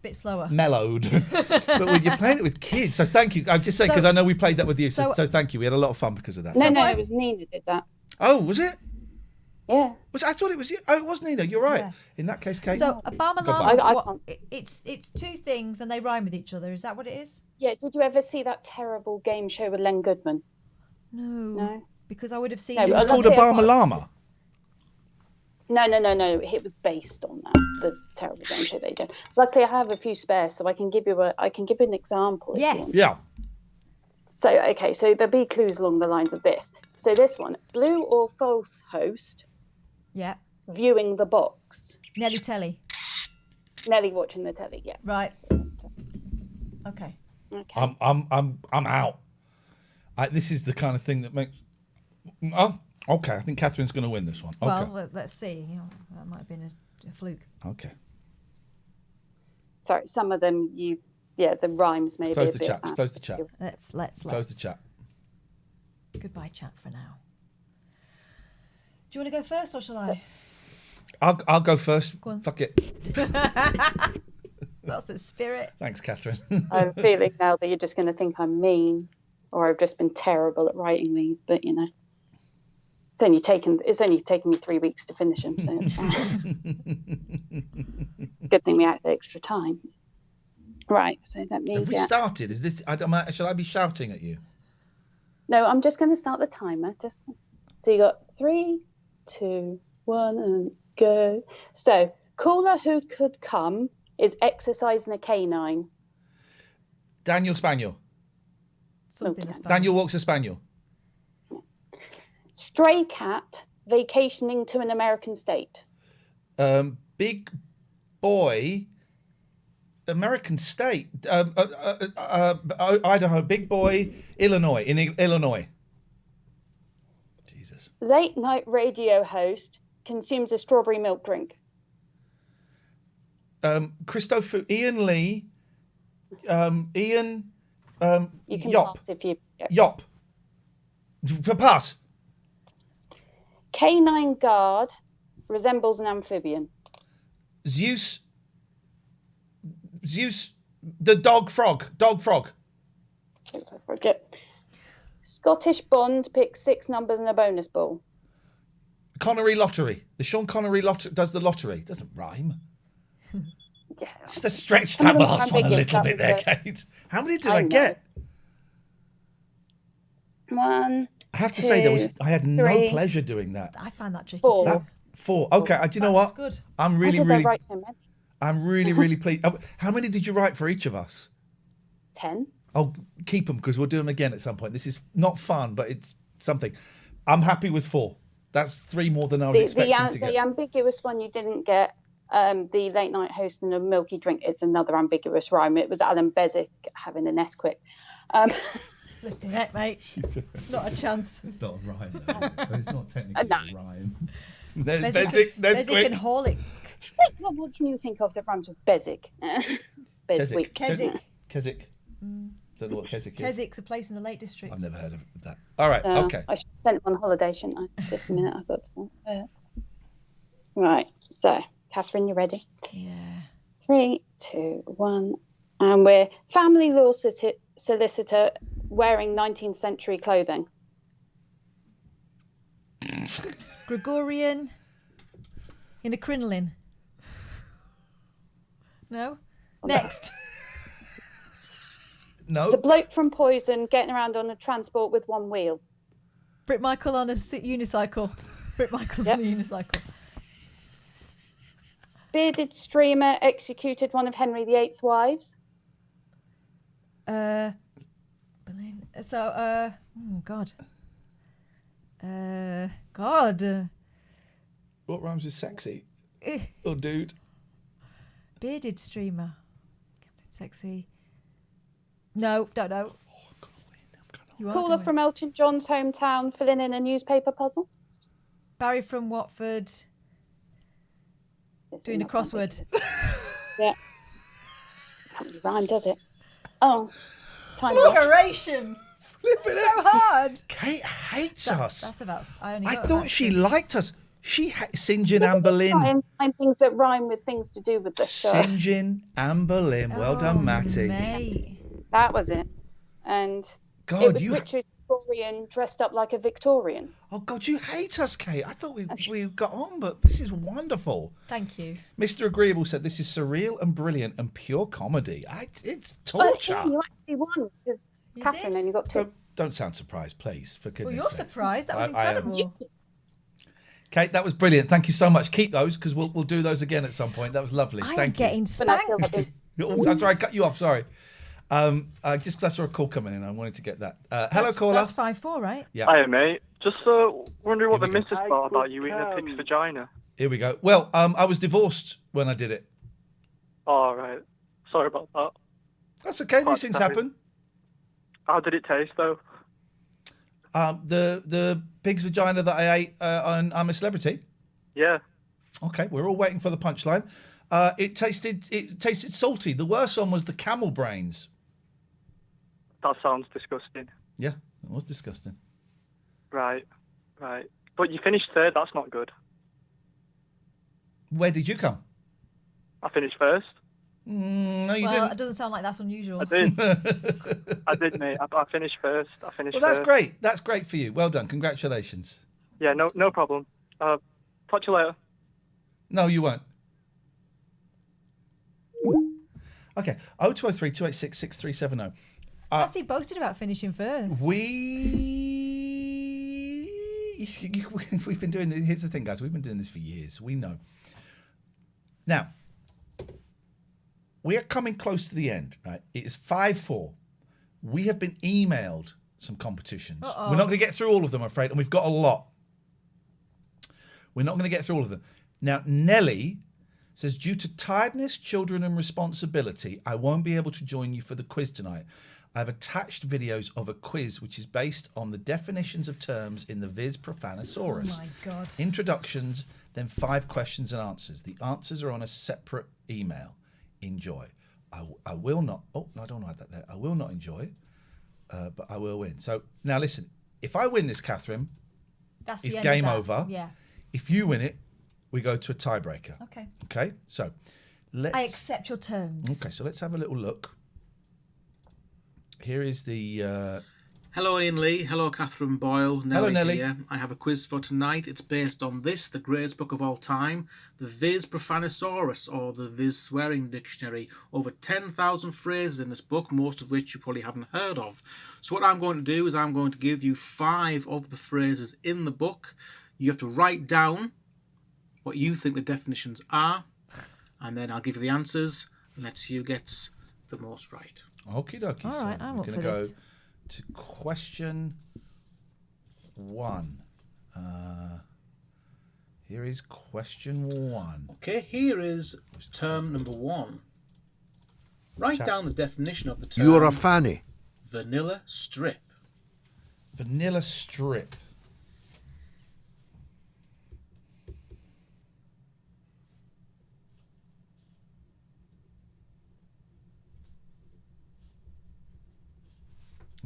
bit slower, mellowed. But when you're playing it with kids, so thank you. I'm just saying because I know we played that with you, so thank you. We had a lot of fun because of that. No, it was Nina did that. Oh, was it? Yeah. I thought it was you. Oh, it was Nina. You're right. Yeah. In that case, Kate. So Obama Llama, it's two things and they rhyme with each other. Is that what it is? Yeah. Did you ever see that terrible game show with Len Goodman? No. Because I would have seen No, It but was called luckily I've Obama got- Llama. No. It was based on that, the terrible game show they did. Luckily, I have a few spares, so I can give you an example. If you want. Yeah. So there'll be clues along the lines of this. So this one, blue or false host. Yeah. Viewing the box. Nelly Telly. Nelly watching the telly. Yeah. Right. Okay. Okay. I'm out. This is the kind of thing that makes. Oh, okay. I think Catherine's going to win this one. Okay. Well, let's see. You know, that might have been a fluke. Okay. Sorry, some of them the rhymes maybe. Close a the bit, chat. Close the chat. Let's Close the chat. Goodbye, chat, for now. Do you want to go first, or shall I? I'll go first. Go on. Fuck it. That's the spirit. Thanks, Catherine. I'm feeling now that you're just going to think I'm mean, or I've just been terrible at writing these. But you know, it's only taken me 3 weeks to finish them, so it's fine. Good thing we had the extra time. Right, so let me. Have we started? Is this? Shall I be shouting at you? No, I'm just going to start the timer. So you got 3, 2, 1, and go. So caller who could come is exercising a canine. Daniel Spaniel. Something Daniel walks a spaniel. Stray cat vacationing to an American state. Big boy. American state. Idaho. Big boy. Illinois. In Illinois. Late night radio host consumes a strawberry milk drink. Christopher. Ian Lee. Ian. You can Yop. pass if you. Yop. Pass. Canine guard resembles an amphibian. Zeus. The dog frog. I forget. Scottish Bond picks 6 numbers in a bonus ball. Connery lottery. The Sean Connery does the lottery. It doesn't rhyme. Yeah. Just stretch that last one a little bit there, Kate. How many did I get? 1. I have to say I had no pleasure doing that. I find that tricky. 4. 4. Okay, do you know what? Good. I'm really really. pleased. How many did you write for each of us? 10. Oh, keep them because we'll do them again at some point. This is not fun, but it's something. I'm happy with 4. That's 3 more than I was expecting to get. The ambiguous one you didn't get. The late night host and a milky drink is another ambiguous rhyme. It was Alan Bezic having a Nesquik. Flipping heck, mate. Not a chance. It's not a rhyme, though. It's not technically a rhyme. Bezic and Horlick. What can you think of that rhymes with Bezic? Keswick. Keswick. Don't know what Keswick is. Keswick's a place in the Lake District. I've never heard of that. All right, okay. I should have sent him on holiday, shouldn't I? Just a minute, I've got some. Right, so, Catherine, you ready? Yeah. 3, 2, 1. And we're family law solicitor wearing 19th century clothing. Gregorian in a crinoline. No? Next. No. The bloke from Poison getting around on a transport with 1 wheel. Britt Michael on a unicycle. Britt Michael's on a unicycle. Bearded streamer executed one of Henry VIII's wives. Oh God. God. What rhymes with sexy? Oh, dude. Bearded streamer. Captain Sexy. No, don't know. Caller from Elton John's hometown filling in a newspaper puzzle. Barry from Watford. Doing a crossword. Yeah. Can't really rhyme, does it? Oh. Time Inspiration. So hard. Kate hates us. That's about. I thought she liked us. St. John Anne Boleyn. Find things that rhyme with things to do with the show. St. John Anne Boleyn. Well done, Matty. Mate. That was it. And God, it was Richard Victorian dressed up like a Victorian. Oh God, you hate us, Kate. I thought we got on, but this is wonderful. Thank you. Mr. Agreeable said this is surreal and brilliant and pure comedy. It's torture. You actually won because Catherine only got 2. don't sound surprised, please. For goodness' Well, you're sakes. surprised. That was I am. incredible. Kate, that was brilliant. Thank you so much. Keep those because we'll do those again at some point. That was lovely. I am Thank you. getting spanked. Oh, I'm sorry, I cut you off. Sorry. Just 'cause I saw a call coming in, I wanted to get that. Hello, caller. That's 5-4, right? Yeah. Hiya, mate. Just wondering what the Here we missus go. thought about you eating a pig's vagina. Here we go. Well, I was divorced when I did it. All right. Sorry about that. That's okay. These things happen. How did it taste, though? The pig's vagina that I ate on I'm a Celebrity. Yeah. Okay, we're all waiting for the punchline. It tasted salty. The worst one was the camel brains. That sounds disgusting. Yeah, it was disgusting. Right. But you finished third. That's not good. Where did you come? I finished first. No, you Well, didn't. it doesn't sound like that's unusual. I did. I did, mate. I finished first. Well, that's great. That's great for you. Well done. Congratulations. Yeah, no problem. Talk to you later. No, you won't. Okay. 0203 286 6370. That's he boasted about finishing first. We've been doing this. Here's the thing, guys. We've been doing this for years. We know. Now, we are coming close to the end. Right? It is 5-4. We have been emailed some competitions. Uh-oh. We're not going to get through all of them, I'm afraid, and we've got a lot. We're not going to get through all of them. Now, Nelly says, due to tiredness, children, and responsibility, I won't be able to join you for the quiz tonight. I've attached videos of a quiz which is based on the definitions of terms in the Viz Profanosaurus. Oh my God. Introductions, then 5 questions and answers. The answers are on a separate email. Enjoy. I will not. Oh, no, I don't like that there. I will not enjoy, but I will win. So now listen. If I win this, Catherine, That's the it's end of game that. over. Yeah. If you win it, we go to a tiebreaker. Okay. Okay. So let's. I accept your terms. Okay. So let's have a little look. Here is the. Hello, Ian Lee. Hello, Catherine Boyle. Hello, Nelly. Here. I have a quiz for tonight. It's based on the greatest book of all time, the Viz Profanosaurus, or the Viz Swearing Dictionary. Over 10,000 phrases in this book, most of which you probably haven't heard of. So what I'm going to do is I'm going to give you 5 of the phrases in the book. You have to write down what you think the definitions are, and then I'll give you the answers, and let's see who gets the most right. Okie dokie. All right, I'm we're up going for to go this. to question 1. Here is question 1. Okay, here is term number 1. Write down the definition of the term. You're a fanny. Vanilla strip. Vanilla strip.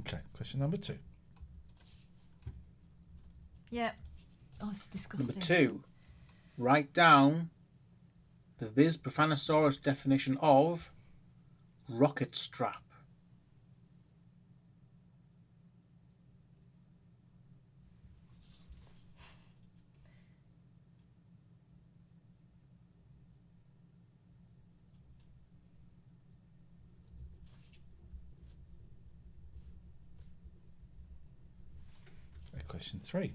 Okay, question number 2. Yeah. Oh, it's disgusting. Number 2. Write down the Viz Profanosaurus definition of rocket strap. Question 3.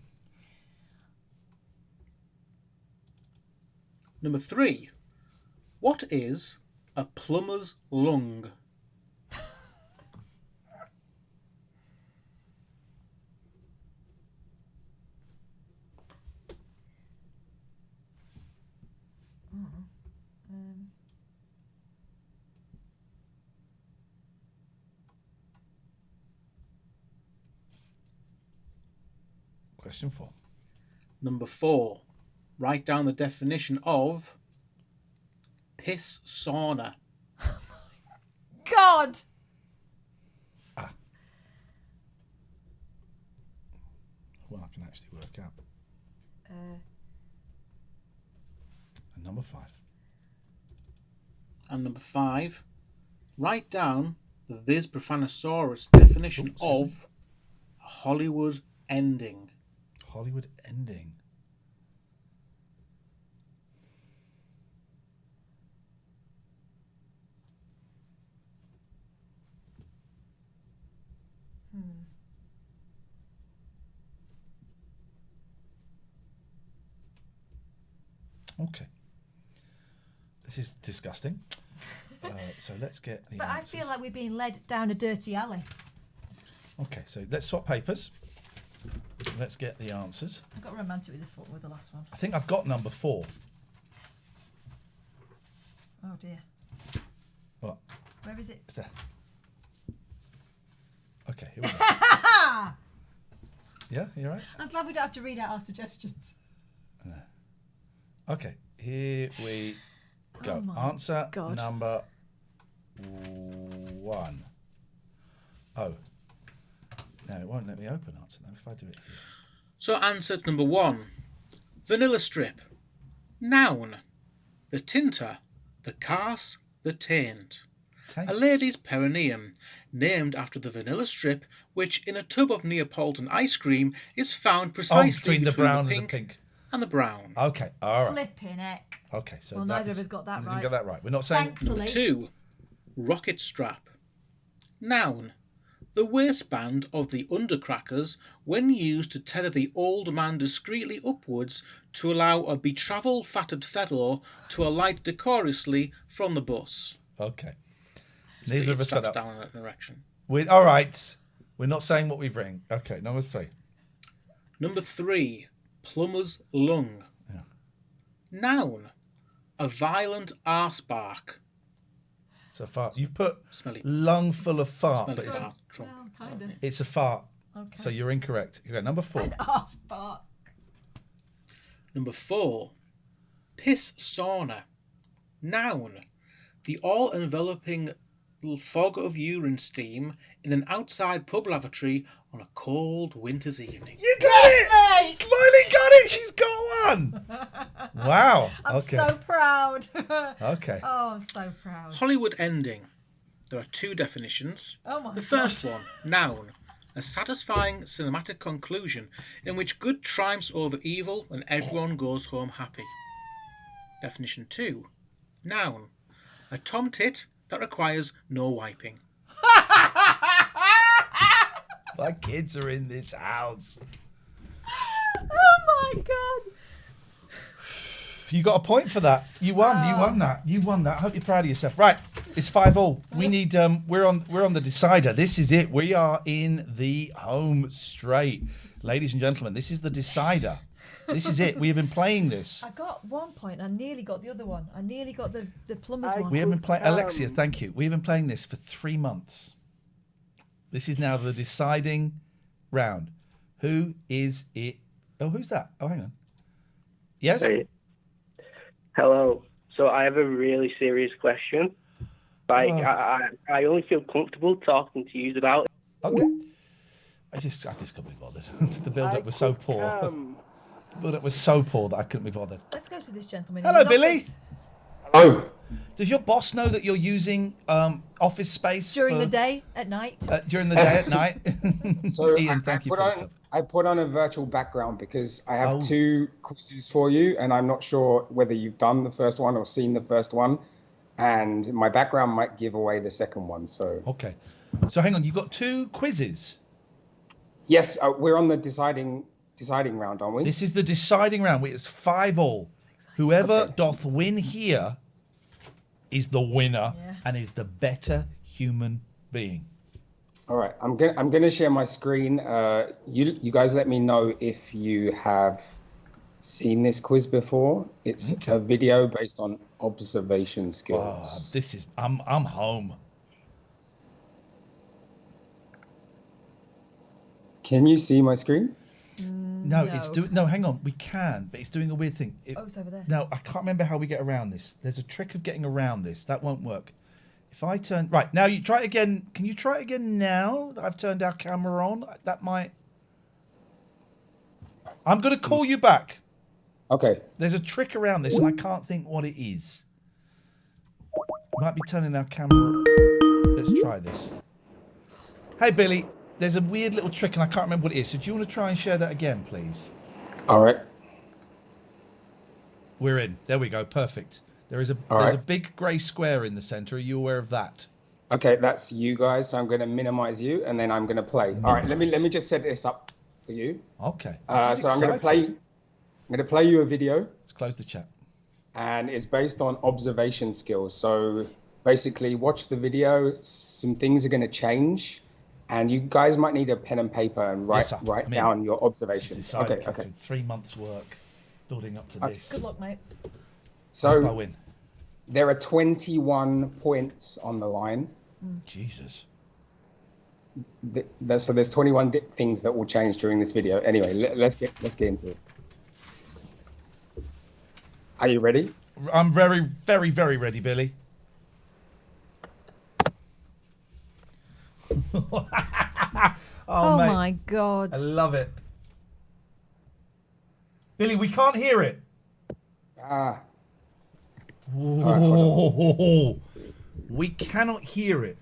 Number 3. What is a plumber's lung? Question 4. Number 4. Write down the definition of piss sauna. God! Well, I can actually work out. And number 5. And number 5. Write down the Viz Profanosaurus definition of a Hollywood ending. Hollywood ending. Okay. This is disgusting. So let's get the But answers. I feel like we're being led down a dirty alley. Okay, so let's swap papers. Let's get the answers. I got romantic with the last one. I think I've got number 4. Oh dear. What? Where is it? Is there? Okay, here we go. Yeah, you all right? I'm glad we don't have to read out our suggestions. Okay, here we go. Oh my Answer God. number 1. Oh. No, it won't let me open answer now if I do it here. So answer number 1. Vanilla strip. Noun. The tinter, the carse, the taint. A lady's perineum, named after the vanilla strip, which in a tub of Neapolitan ice cream is found precisely between the brown pink and the pink. And the brown. Okay, all right. Flipping heck. Okay, so Well, that neither is- of us got that we right. didn't get that right. We're not saying... Thankfully. Number 2. Rocket strap. Noun. The waistband of the undercrackers when used to tether the old man discreetly upwards to allow a betravelled fatted fellow to alight decorously from the bus. Okay. Neither of us got that. Down in that direction. All right. We're not saying what we've written. Okay, number 3. Number 3. Plumber's lung. Yeah. Noun. A violent arsebark. So far, you've put Smelly. lung full of fart, Smelly but it's, fart. Trump. Well, kind of. it's a fart. Okay. So you're incorrect. Okay, number 4. An arse bark. Number 4. Piss sauna. Noun. The all-enveloping fog of urine steam in an outside pub lavatory on a cold winter's evening. You got it! Mate! Miley got it! She's got one! Wow. I'm okay. so proud. Okay. Oh, I'm so proud. Hollywood ending. There are 2 definitions. Oh my The God. first one, noun. A satisfying cinematic conclusion in which good triumphs over evil and everyone goes home happy. Definition 2, noun. A tom-tit that requires no wiping. My kids are in this house. Oh my God. You got a point for that. You won. You won that. You won that. I hope you're proud of yourself. Right. It's 5-5. We need. We're on the decider. This is it. We are in the home straight, ladies and gentlemen. This is the decider. This is it. We have been playing this. I got 1 point. I nearly got the other one. I nearly got the plumber's one. We have been playing. Alexia, thank you. We have been playing this for 3 months. This is now the deciding round. Who is it? Oh, who's that? Oh, hang on. Yes. Hey. Hello. So I have a really serious question. Like, I only feel comfortable talking to you about it. Okay. I just couldn't be bothered. The build-up was so poor. The build-up was so poor that I couldn't be bothered. Let's go to this gentleman. Hello, in his Billy. office. Oh. Does your boss know that you're using office space During for- the day, at night. During the day, at night. So Ian, thank you for this. I put on a virtual background because I have Oh. 2 quizzes for you, and I'm not sure whether you've done the first one or seen the first one, and my background might give away the second one. So Okay. So hang on, you've got 2 quizzes. yes, we're on the deciding round, aren't we? This is the deciding round. It's 5-5. Whoever doth win here is the winner and is the better human being. All right, I'm gonna share my screen. You guys let me know if you have seen this quiz before. It's a video based on observation skills. This is I'm home. Can you see my screen? No, it's doing. No, hang on. We can, but it's doing a weird thing. Oh, it's over there. No, I can't remember how we get around this. There's a trick of getting around this. That won't work. If I turn right now, you try it again. Can you try it again now that I've turned our camera on? That might. I'm going to call you back. Okay. There's a trick around this, and I can't think what it is. Might be turning our camera. Let's try this. Hey, Billy. There's a weird little trick, and I can't remember what it is. So do you want to try and share that again, please? All right. We're in. There we go. Perfect. There's a big grey square in the centre. Are you aware of that? Okay, that's you guys. So I'm going to minimize you, and then I'm going to play. All right, let me just set this up for you. Okay. So I'm going to play. I'm going to play you a video. Let's close the chat. and it's based on observation skills. So basically, watch the video. Some things are going to change, and you guys might need a pen and paper and write down your observations. Okay. Okay. 3 months' work building up to this. Good luck, mate. So I win. there are 21 points on the line. Jesus. So there's 21 things that will change during this video. Anyway, let's get into it. Are you ready? I'm very, very, very ready, Billy. Oh mate. my God. I love it. Billy, we can't hear it. Ah. Right, we cannot hear it.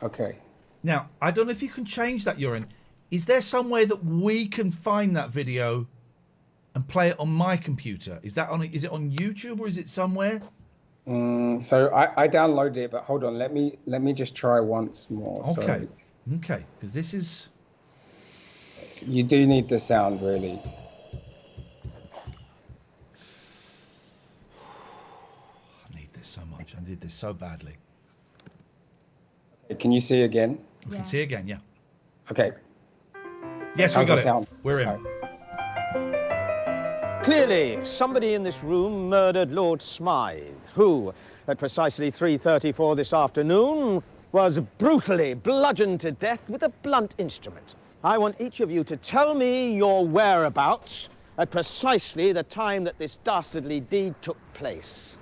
Okay. Now, I don't know if you can change that, Urine. Is there some way that we can find that video and play it on my computer? Is that on? Is it on YouTube or is it somewhere? So I downloaded it, but hold on. Let me just try once more. Okay. Okay. Because this is. You do need the sound, really. I need this so much. I did this so badly. Can you see again? We can see again, yeah. Okay. Yes, we got it. We're in. Clearly, somebody in this room murdered Lord Smythe, who, at precisely 3:34 this afternoon, was brutally bludgeoned to death with a blunt instrument. I want each of you to tell me your whereabouts at precisely the time that this dastardly deed took place.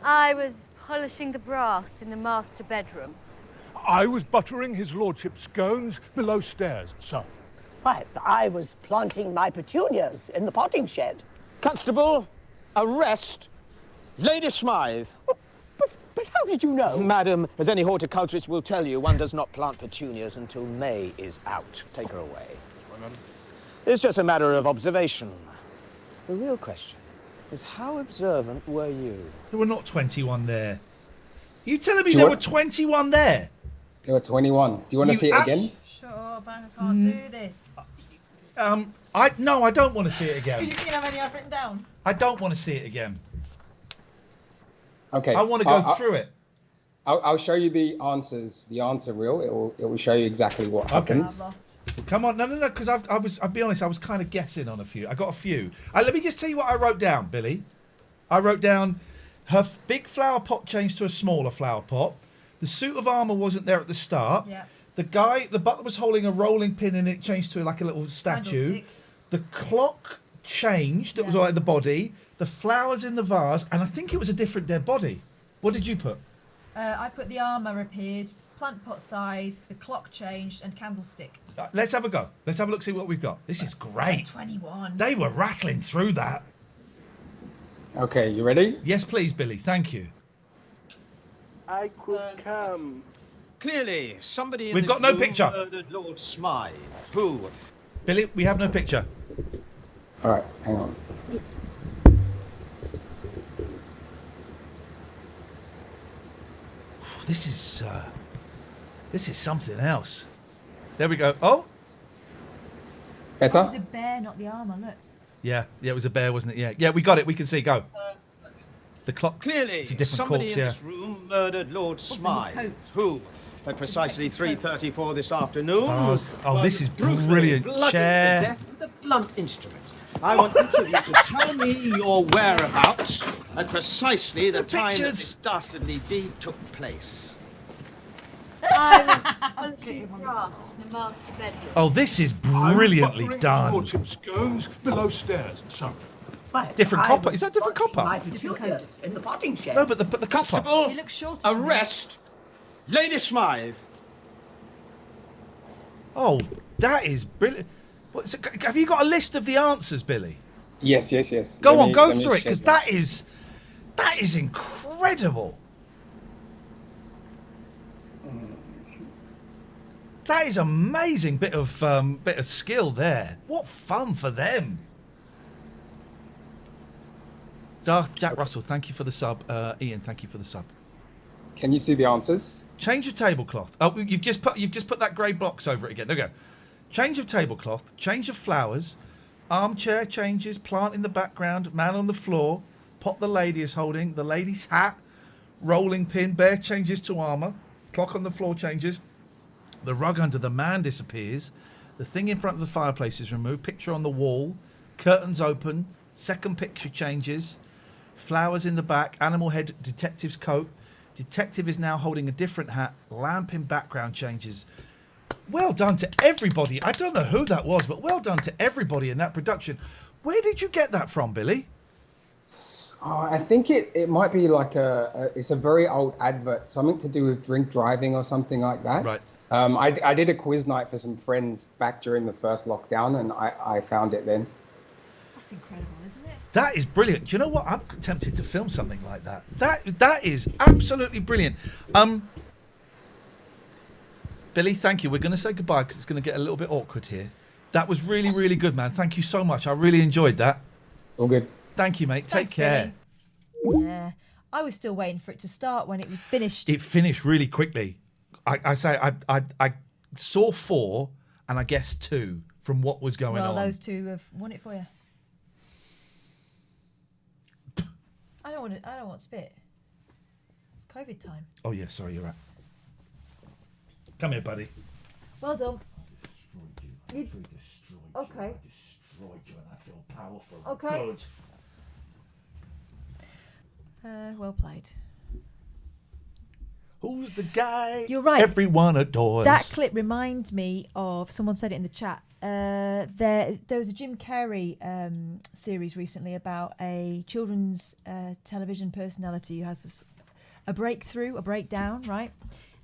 I was polishing the brass in the master bedroom. I was buttering his lordship's scones below stairs, sir. Why, I was planting my petunias in the potting shed. Constable, arrest Lady Smythe. But how did you know? Madam, as any horticulturist will tell you, one does not plant petunias until May is out. Take her away. It's just a matter of observation. The real question is, how observant were you? There were not 21 there. You telling me there were 21 there? There were 21. Do you want to see it again? Shut up, I can't do this. No, I don't want to see it again. Did you see how many I've written down? I don't want to see it again. Okay. I want to go through it. I'll show you the answers. The answer reel. It will show you exactly what happens. I'm lost. Come on, no, because I'll be honest, I was kind of guessing on a few. I got a few. Let me just tell you what I wrote down, Billy. I wrote down her big flower pot changed to a smaller flower pot. The suit of armour wasn't there at the start. Yeah. The butler was holding a rolling pin and it changed to like a little statue. Candlestick. The clock changed. That was like the body. The flowers in the vase, and I think it was a different dead body. What did you put? I put the armour appeared, plant pot size, the clock changed, and candlestick. Let's have a go. Let's have a look, see what we've got. This is great. 21. They were rattling through that. Okay, you ready? Yes, please, Billy. Thank you. I could come. Clearly, somebody in We've this got no room picture. murdered Lord Smythe, who... Billy, we have no picture. All right, hang on. This is something else. There we go. Oh, It was a bear, not the armour, look. yeah, it was a bear, wasn't it? Yeah, we got it. We can see. Go. The clock. Clearly, It's a different somebody corpse. in Yeah. this room murdered Lord in his Smythe, coat? who, at precisely 3:34 this afternoon... Oh, this is brutally brilliant. bludgeoned Chair. to death with a blunt instrument. I want each of you to tell me your whereabouts at precisely the time that pictures. this dastardly deed took place. I was polishing the brass in the master bedroom. Oh, this is I was brilliantly buttering his done. lordship's scones below stairs, sir. Why, Different I copper. was Is that different planting copper? My petunias in the potting shed. No, but the copper. Constable, He looks shorter to me. arrest Lady Smythe. Oh, that is brilliant. Have you got a list of the answers, Billy? Yes. Go Let on, me- go let me through it, share because this. that is incredible. That is amazing bit of skill there. What fun for them. Darth Jack Russell, thank you for the sub. Ian, thank you for the sub. Can you see the answers? Change of tablecloth. Oh, you've just put that grey box over it again. There we go. Change of tablecloth. Change of flowers. armchair changes, plant in the background, man on the floor, pot the lady is holding, the lady's hat, rolling pin, bear changes to armour, clock on the floor changes, the rug under the man disappears, the thing in front of the fireplace is removed, picture on the wall, curtains open, second picture changes, flowers in the back, animal head, detective's coat, detective is now holding a different hat, lamp in background changes. Well done to everybody. I don't know who that was, but well done to everybody in that production. Where did you get that from, Billy? I think it might be like it's a very old advert, something to do with drink driving or something like that. Right. I did a quiz night for some friends back during the first lockdown, and I found it then. That's incredible, isn't it? That is brilliant. Do you know what? I'm tempted to film something like that. That is absolutely brilliant. Billy, thank you. We're going to say goodbye because it's going to get a little bit awkward here. That was really, really good, man. Thank you so much. I really enjoyed that. All good. Thank you, mate. Thanks, Take care. Billy. Yeah. I was still waiting for it to start when it was finished. It finished really quickly. I saw 4 and I guessed 2 from what was going on. Well, those 2 have won it for you. I don't want spit. It's COVID time. Oh yeah, sorry, you're right. Come here, buddy. Well done. You Okay. destroyed you and I feel powerful. Okay. Good. Well played. Who's the guy? You're right. Everyone adores. That clip reminds me of, someone said it in the chat, there was a Jim Carrey series recently about a children's television personality who has a breakthrough, a breakdown, right?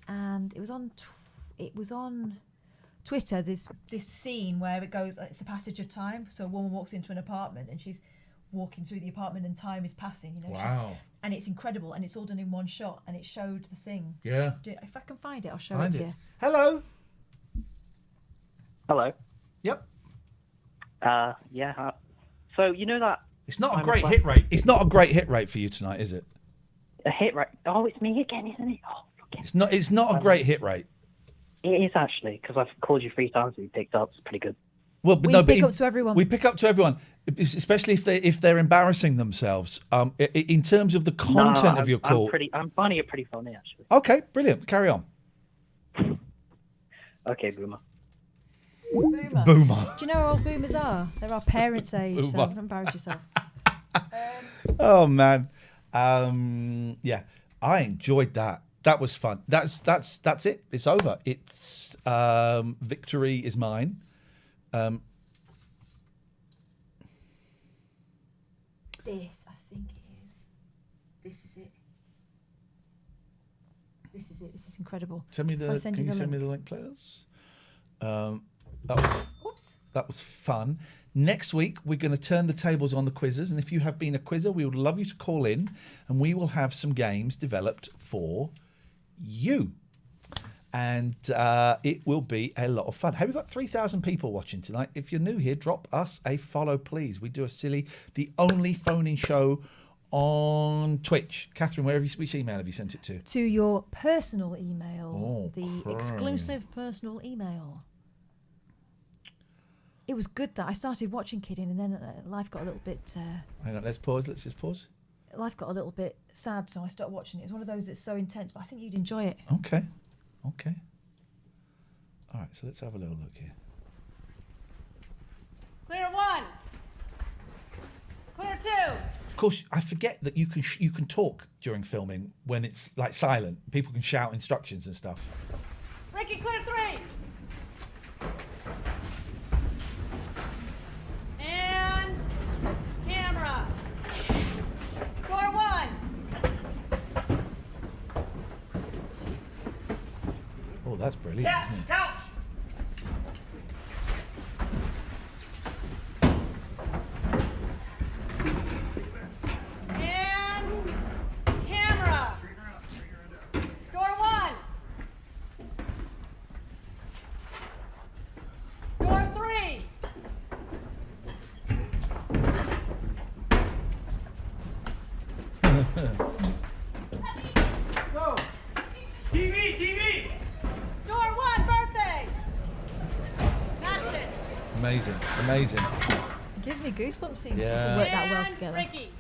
And it was on Twitter, this scene where it goes, it's a passage of time. So a woman walks into an apartment and she's walking through the apartment and time is passing. You know, wow. And it's incredible, and it's all done in one shot, and it showed the thing. Yeah. If I can find it, I'll show it to you. Hello. Hello. Yep. Yeah. So you know that It's not a great hit rate. It's not a great hit rate for you tonight, is it? a hit rate. Oh, it's me again, isn't it? Oh, It's not a great hit rate. it is actually, because I've called you 3 times and you picked up. It's pretty good. Well, We pick up to everyone. We pick up to everyone, especially if they're embarrassing themselves. In terms of the content of your call. I'm finding it pretty funny actually. Okay, brilliant. Carry on. Okay, Boomer. Boomer. Do you know how old boomers are? They're our parents' age, so Boomer. don't embarrass yourself. Oh man, yeah, I enjoyed that. That was fun. That's it. It's over. It's victory is mine. This, I think it is. This is it. This is it. This is incredible. Can you send me the link, please? That was fun. Next week, we're going to turn the tables on the quizzes. And if you have been a quizzer, we would love you to call in and we will have some games developed for you. And it will be a lot of fun. Have we got 3,000 people watching tonight? If you're new here, drop us a follow, please. We do the only phone-in show on Twitch. Catherine, which email have you sent it to? To your personal email. Oh, the exclusive personal email. It was good that I started watching Kidding, and then life got a little bit... Hang on, let's pause. Let's just pause. Life got a little bit sad, so I stopped watching it. It's one of those that's so intense, but I think you'd enjoy it. Okay. All right, so let's have a little look here. Clear 1. Clear 2. Of course, I forget that you can talk during filming when it's like silent. People can shout instructions and stuff. Ricky, clear 3. And camera. Door 1. Oh, that's brilliant, isn't it? Couch. And camera. Door 1. Door 3. Go. TV. Door 1, birthday. That's it. Amazing. Gives me goosebumps seeing Yeah. people work that well together. Ricky.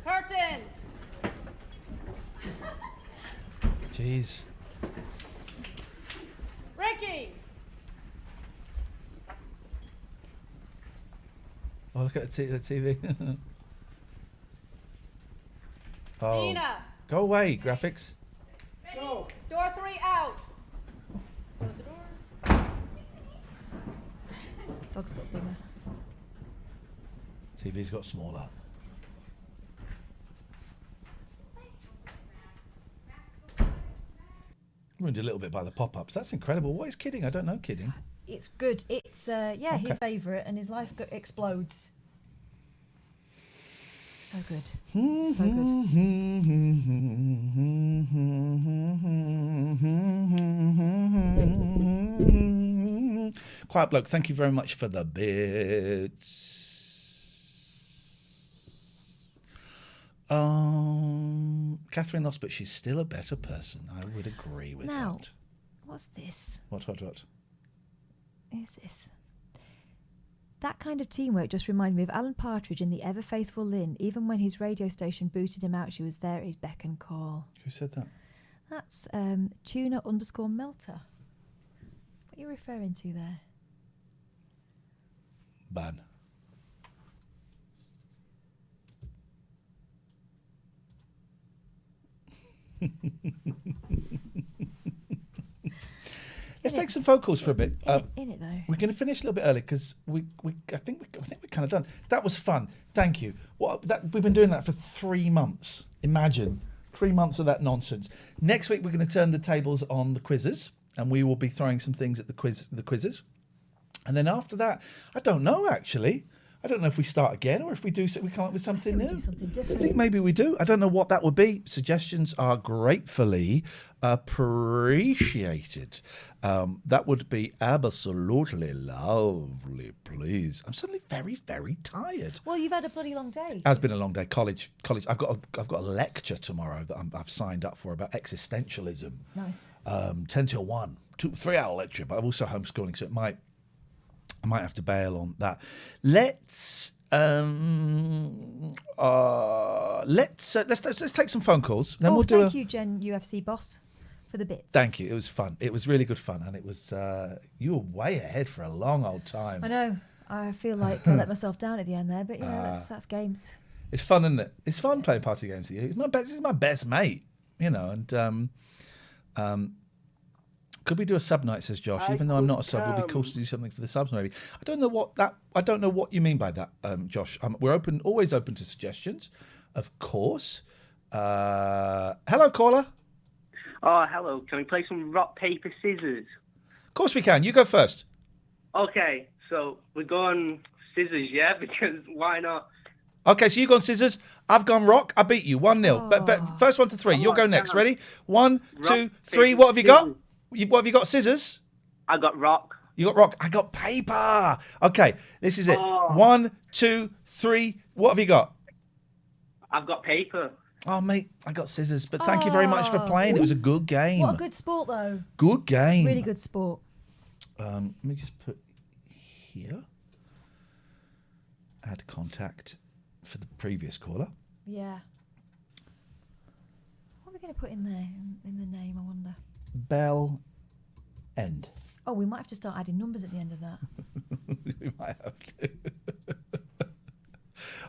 Curtains. Jeez. Ricky. Oh, look at the TV. Oh. Nina. Go away, graphics. Go. Door 3 out. Close the door. Dog's got bigger. TV's got smaller. Ruined a little bit by the pop-ups. That's incredible. What is kidding? I don't know kidding. It's good. It's his favourite, and his life explodes. So good. So good. Quiet Bloke, thank you very much for the bits. Catherine lost, but she's still a better person. I would agree with Now, that. what's this? What? Is this? That kind of teamwork just reminds me of Alan Partridge in The Ever Faithful Lynn. Even when his radio station booted him out, she was there at his beck and call. Who said that? That's tuna_melter. What are you referring to there? Ban. Let's take some phone calls for a bit. In it though. We're going to finish a little bit early because I think we're kind of done. That was fun. Thank you. We've been doing that for 3 months. Imagine 3 months of that nonsense. Next week we're going to turn the tables on the quizzes, and we will be throwing some things at the quizzes. And then after that, I don't know actually. I don't know if we start again or if we come up with something new. Do something different. I think maybe we do. I don't know what that would be. Suggestions are gratefully appreciated. That would be absolutely lovely, please. I'm suddenly very, very tired. Well, you've had a bloody long day. It has been a long day. College. I've got a lecture tomorrow that I've signed up for about existentialism. Nice. 10 till 1, 3-hour lecture. But I'm also homeschooling, so I might have to bail on that. Let's take some phone calls. Then we'll do. Thank you, Gen UFC boss, for the bits. Thank you. It was fun. It was really good fun, and it was. You were way ahead for a long old time. I know. I feel like I let myself down at the end there, but you know that's games. It's fun, isn't it? It's fun playing party games with you. This is my best mate, you know, and could we do a sub night, says Josh? Even though I'm not a sub, it would be cool to do something for the subs maybe. I don't know what you mean by that, Josh. We're always open to suggestions, of course. Hello, caller. Oh, hello. Can we play some rock, paper, scissors? Of course we can. You go first. Okay, so we're going scissors, yeah? Because why not? Okay, so you gone scissors. I've gone rock. I beat you 1-0. But first 1 to 3. You'll go next. Ready? 1, 2, 3. What have you got? What have you got? Scissors? I got rock. You got rock. I got paper. Okay, this is it. 1, 2, 3. What have you got? I've got paper. Oh, mate, I got scissors. But thank you very much for playing. It was a good game. What a good sport, though. Good game. Really good sport. Let me just put here. Add contact for the previous caller. Yeah. What are we going to put in there, in the name, I wonder? Bell end. Oh, we might have to start adding numbers at the end of that. We might have to.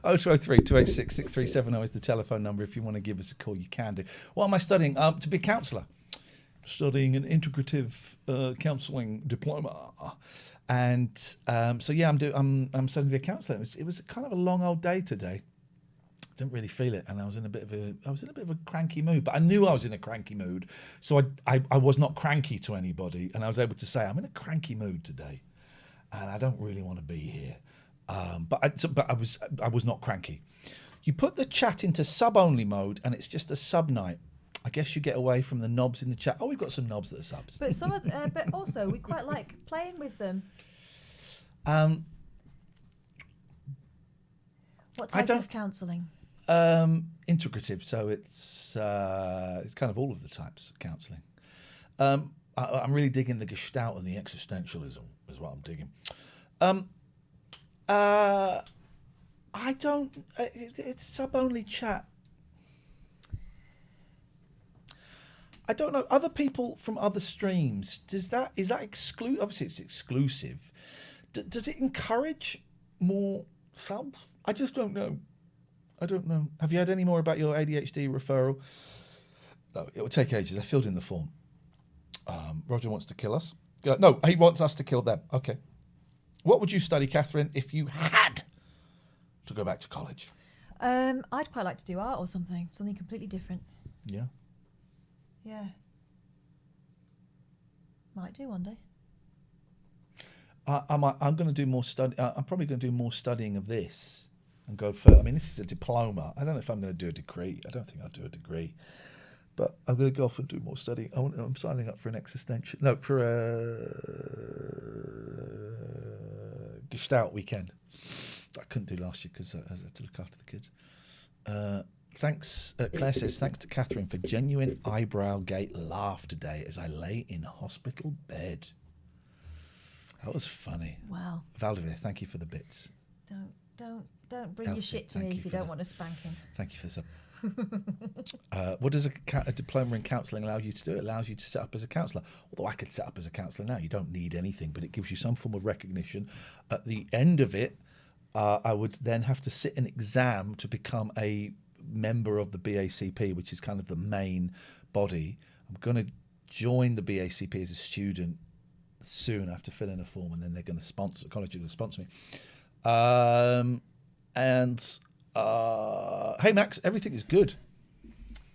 023 286 6370 is the telephone number. If you want to give us a call, you can do. What am I studying? To be a counsellor. Studying an integrative counselling diploma, and so yeah, I'm studying to be a counsellor. It was kind of a long old day today. Didn't really feel it, and I was in a bit of a cranky mood. But I knew I was in a cranky mood, so I was not cranky to anybody, and I was able to say I'm in a cranky mood today, and I don't really want to be here. But I was not cranky. You put the chat into sub only mode, and it's just a sub night. I guess you get away from the knobs in the chat. Oh, we've got some knobs that are subs. But but also we quite like playing with them. What type of counselling? Integrative, so it's kind of all of the types of counselling. I'm really digging the Gestalt and the existentialism is what I'm digging. I don't. It's sub-only chat. I don't know. Other people from other streams. Is that exclusive? Obviously, it's exclusive. Does it encourage more subs? I just don't know. I don't know. Have you had any more about your ADHD referral? No, it will take ages. I filled in the form. Roger wants to kill us. No, he wants us to kill them. Okay. What would you study, Katherine, if you had to go back to college? I'd quite like to do art or something completely different. Yeah. Yeah. Might do one day. I'm going to do more study. I'm probably going to do more studying of this and go further. I mean, this is a diploma. I don't know if I'm going to do a degree. I don't think I'll do a degree. But I'm going to go off and do more studying. I'm signing up for an existential. No, for a Gestalt weekend that I couldn't do last year because I had to look after the kids. Thanks, Claire says, thanks to Katherine for genuine eyebrow gate laugh today as I lay in hospital bed. That was funny. Wow. Valdivia, thank you for the bits. Don't bring Elsie, your shit to me if you don't want a spanking. Thank you for the sub. What does a diploma in counselling allow you to do? It allows you to set up as a counsellor. Although I could set up as a counsellor now. You don't need anything, but it gives you some form of recognition. At the end of it, I would then have to sit an exam to become a member of the BACP, which is kind of the main body. I'm going to join the BACP as a student soon. I have to fill in a form, and then they're going to sponsor. College are going to sponsor me. Hey Max, everything is good.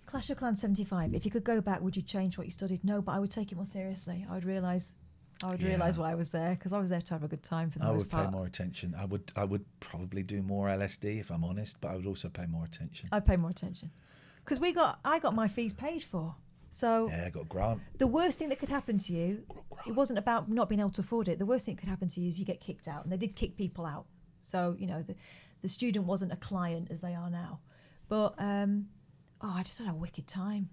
Clash of Clans 75. If you could go back, would you change what you studied? No, but I would take it more seriously. I would realise why I was there, because I was there to have a good time for the most part. I would pay more attention. I would probably do more LSD if I'm honest, but I would also pay more attention. I'd pay more attention because I got my fees paid for. So yeah, I got a grant. The worst thing that could happen to you, it wasn't about not being able to afford it. The worst thing that could happen to you is you get kicked out, and they did kick people out. So the student wasn't a client as they are now. But I just had a wicked time.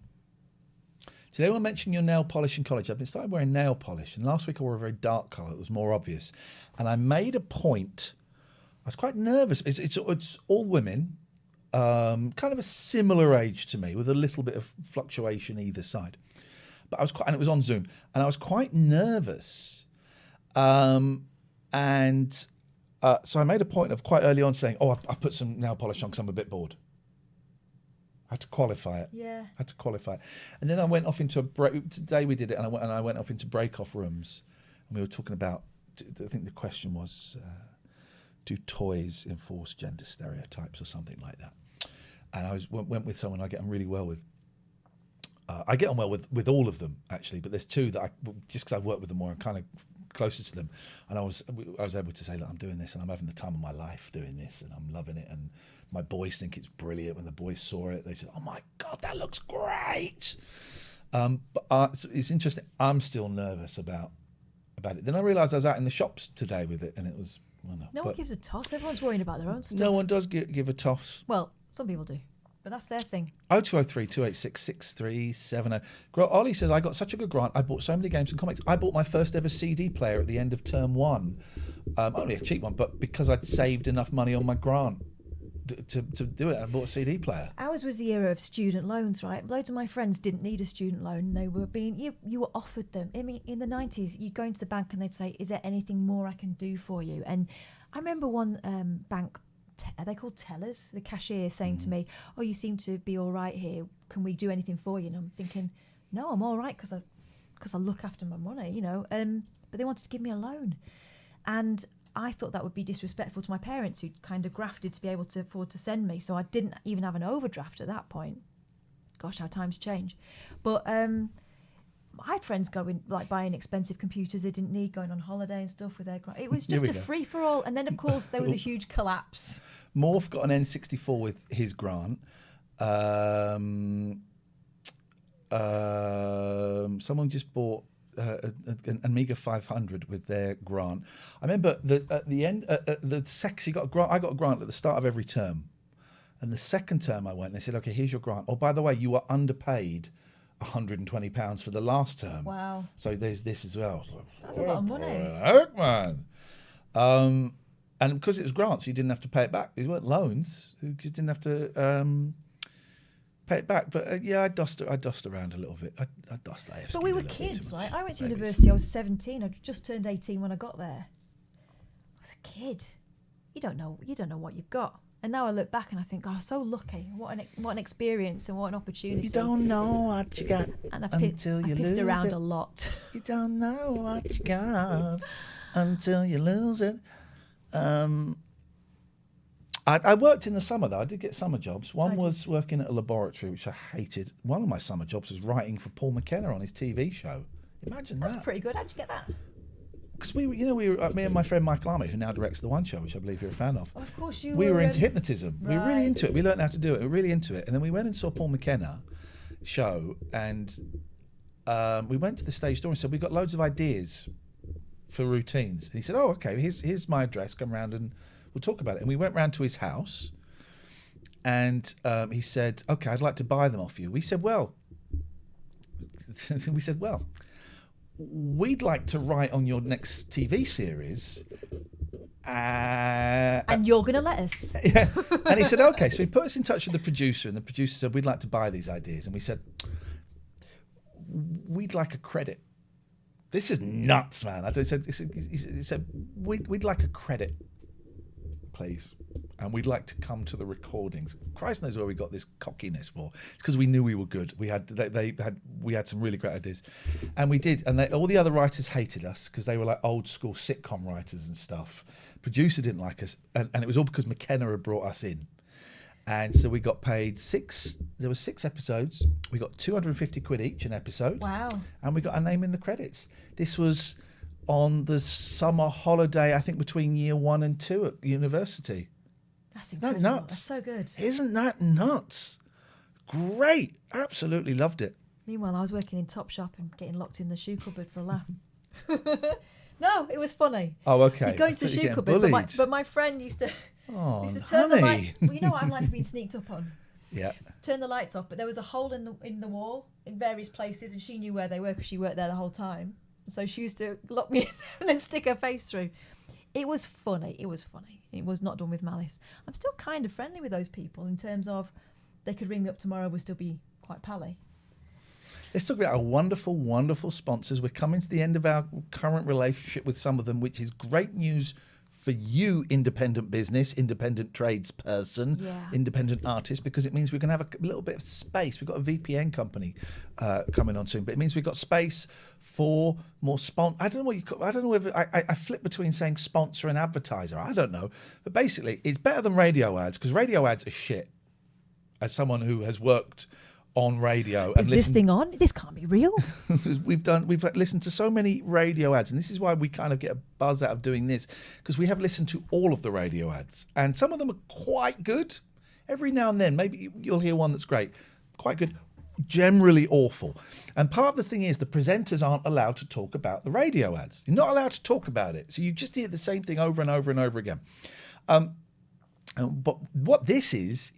Did anyone mention your nail polish in college? I've been starting wearing nail polish, and last week I wore a very dark colour. It was more obvious, and I made a point. I was quite nervous. It's all women, kind of a similar age to me, with a little bit of fluctuation either side. But and it was on Zoom, and I was quite nervous, so I made a point of quite early on saying, I put some nail polish on because I'm a bit bored. I had to qualify it. Yeah. I had to qualify it. And then I went off into a break. Today we did it, and I went off into break-off rooms. And we were talking about, I think the question was, do toys enforce gender stereotypes or something like that? And I went with someone I get on really well with. I get on well with all of them, actually, but there's two that just because I've worked with them more, I'm kind of closer to them. And I was able to say, look, I'm doing this and I'm having the time of my life doing this and I'm loving it. And my boys think it's brilliant. When the boys saw it, they said, oh my God, that looks great. But it's interesting. I'm still nervous about it. Then I realised I was out in the shops today with it and it was, no one gives a toss. Everyone's worrying about their own stuff. No one does give a toss. Well, some people do. But that's their thing. 0203 286 6370. Ollie says, I got such a good grant. I bought so many games and comics. I bought my first ever CD player at the end of term one. Only a cheap one, but because I'd saved enough money on my grant to do it, I bought a CD player. Ours was the era of student loans, right? Loads of my friends didn't need a student loan. They were you were offered them. I mean, in the 90s, you'd go into the bank and they'd say, is there anything more I can do for you? And I remember one bank, are they called tellers? The cashier saying to me, oh, you seem to be all right here. Can we do anything for you? And I'm thinking, no, I'm all right because I look after my money, But they wanted to give me a loan. And I thought that would be disrespectful to my parents who'd kind of grafted to be able to afford to send me. So I didn't even have an overdraft at that point. Gosh, how times change. But I had friends going, like, buying expensive computers they didn't need, going on holiday and stuff with their grant. It was just a free-for-all. And then, of course, there was a huge collapse. Morph got an N64 with his grant. Someone just bought an Amiga 500 with their grant. I remember that at the end, I got a grant at the start of every term. And the second term I went, they said, okay, here's your grant. Oh, by the way, you are underpaid £120 for the last term. Wow. So there's this as well. That's a lot of money. Heck, man. And because it was grants, you didn't have to pay it back. These weren't loans. You just didn't have to pay it back. But I dossed around a little bit. I dossed AFSC. But we were kids, right? I went to university. I was 17. I just turned 18 when I got there. I was a kid. You don't know what you've got. And now I look back and I think, I'm so lucky. What an experience and what an opportunity. You don't know what you got until you lose it. I pissed around a lot. You don't know what you got until you lose it. I worked in the summer though. I did get summer jobs. One was working at a laboratory, which I hated. One of my summer jobs was writing for Paul McKenna on his TV show. Imagine that. That's pretty good. How'd you get that? Because we were me and my friend Michael Army, who now directs The One Show, which I believe you're a fan of. Of course you we were. were into hypnotism. Right. We were really into it. We learned how to do it. We were really into it. And then we went and saw Paul McKenna show, and we went to the stage door and said, we've got loads of ideas for routines. And he said, oh, okay, here's my address. Come round and we'll talk about it. And we went round to his house, and he said, okay, I'd like to buy them off you. We said, well, we'd like to write on your next TV series. And you're going to let us. Yeah. And he said, okay. So he put us in touch with the producer, and the producer said, we'd like to buy these ideas. And we said, we'd like a credit. This is nuts, man. He said, we'd like a credit, please. And we'd like to come to the recordings. Christ knows where we got this cockiness for. It's because we knew we were good. We had some really great ideas, and we did. And all the other writers hated us because they were like old school sitcom writers and stuff. Producer didn't like us, and it was all because McKenna had brought us in. And so we got paid there were 6 episodes. We got 250 quid each an episode. Wow. And we got our name in the credits. This was on the summer holiday, I think between year 1 and 2 at university. That's incredible. Isn't that nuts? That's so good. Isn't that nuts? Great. Absolutely loved it. Meanwhile, I was working in Topshop and getting locked in the shoe cupboard for a laugh. No, it was funny. Oh, okay. You go into the shoe cupboard, but my friend used to turn the light. Well, you know what I'm like being sneaked up on. Yeah. Turn the lights off, but there was a hole in the wall in various places, and she knew where they were because she worked there the whole time. So she used to lock me in and then stick her face through. It was funny. It was not done with malice. I'm still kind of friendly with those people in terms of they could ring me up tomorrow, we'll still be quite pally. Let's talk about our wonderful, wonderful sponsors. We're coming to the end of our current relationship with some of them, which is great news for you, independent business, independent tradesperson, independent artist, because it means we're going to have a little bit of space. We've got a VPN company coming on soon, but it means we've got space for more I don't know what you call. I don't know whether I flip between saying sponsor and advertiser. I don't know, but basically, it's better than radio ads because radio ads are shit. As someone who has worked on radio and this thing on? This can't be real. We've listened to so many radio ads, and this is why we kind of get a buzz out of doing this, because we have listened to all of the radio ads, and some of them are quite good. Every now and then, maybe you'll hear one that's great, quite good, generally awful. And part of the thing is the presenters aren't allowed to talk about the radio ads. You're not allowed to talk about it, so you just hear the same thing over and over and over again. But what this is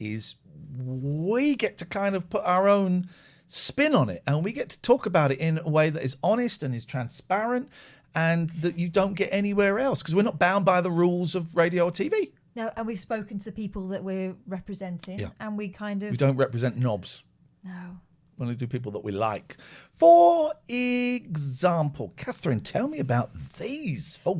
we get to kind of put our own spin on it, and we get to talk about it in a way that is honest and is transparent and that you don't get anywhere else, because we're not bound by the rules of radio or TV. No, and we've spoken to the people that we're representing, and we don't represent knobs. No. We only do people that we like. For example, Katherine, tell me about these. We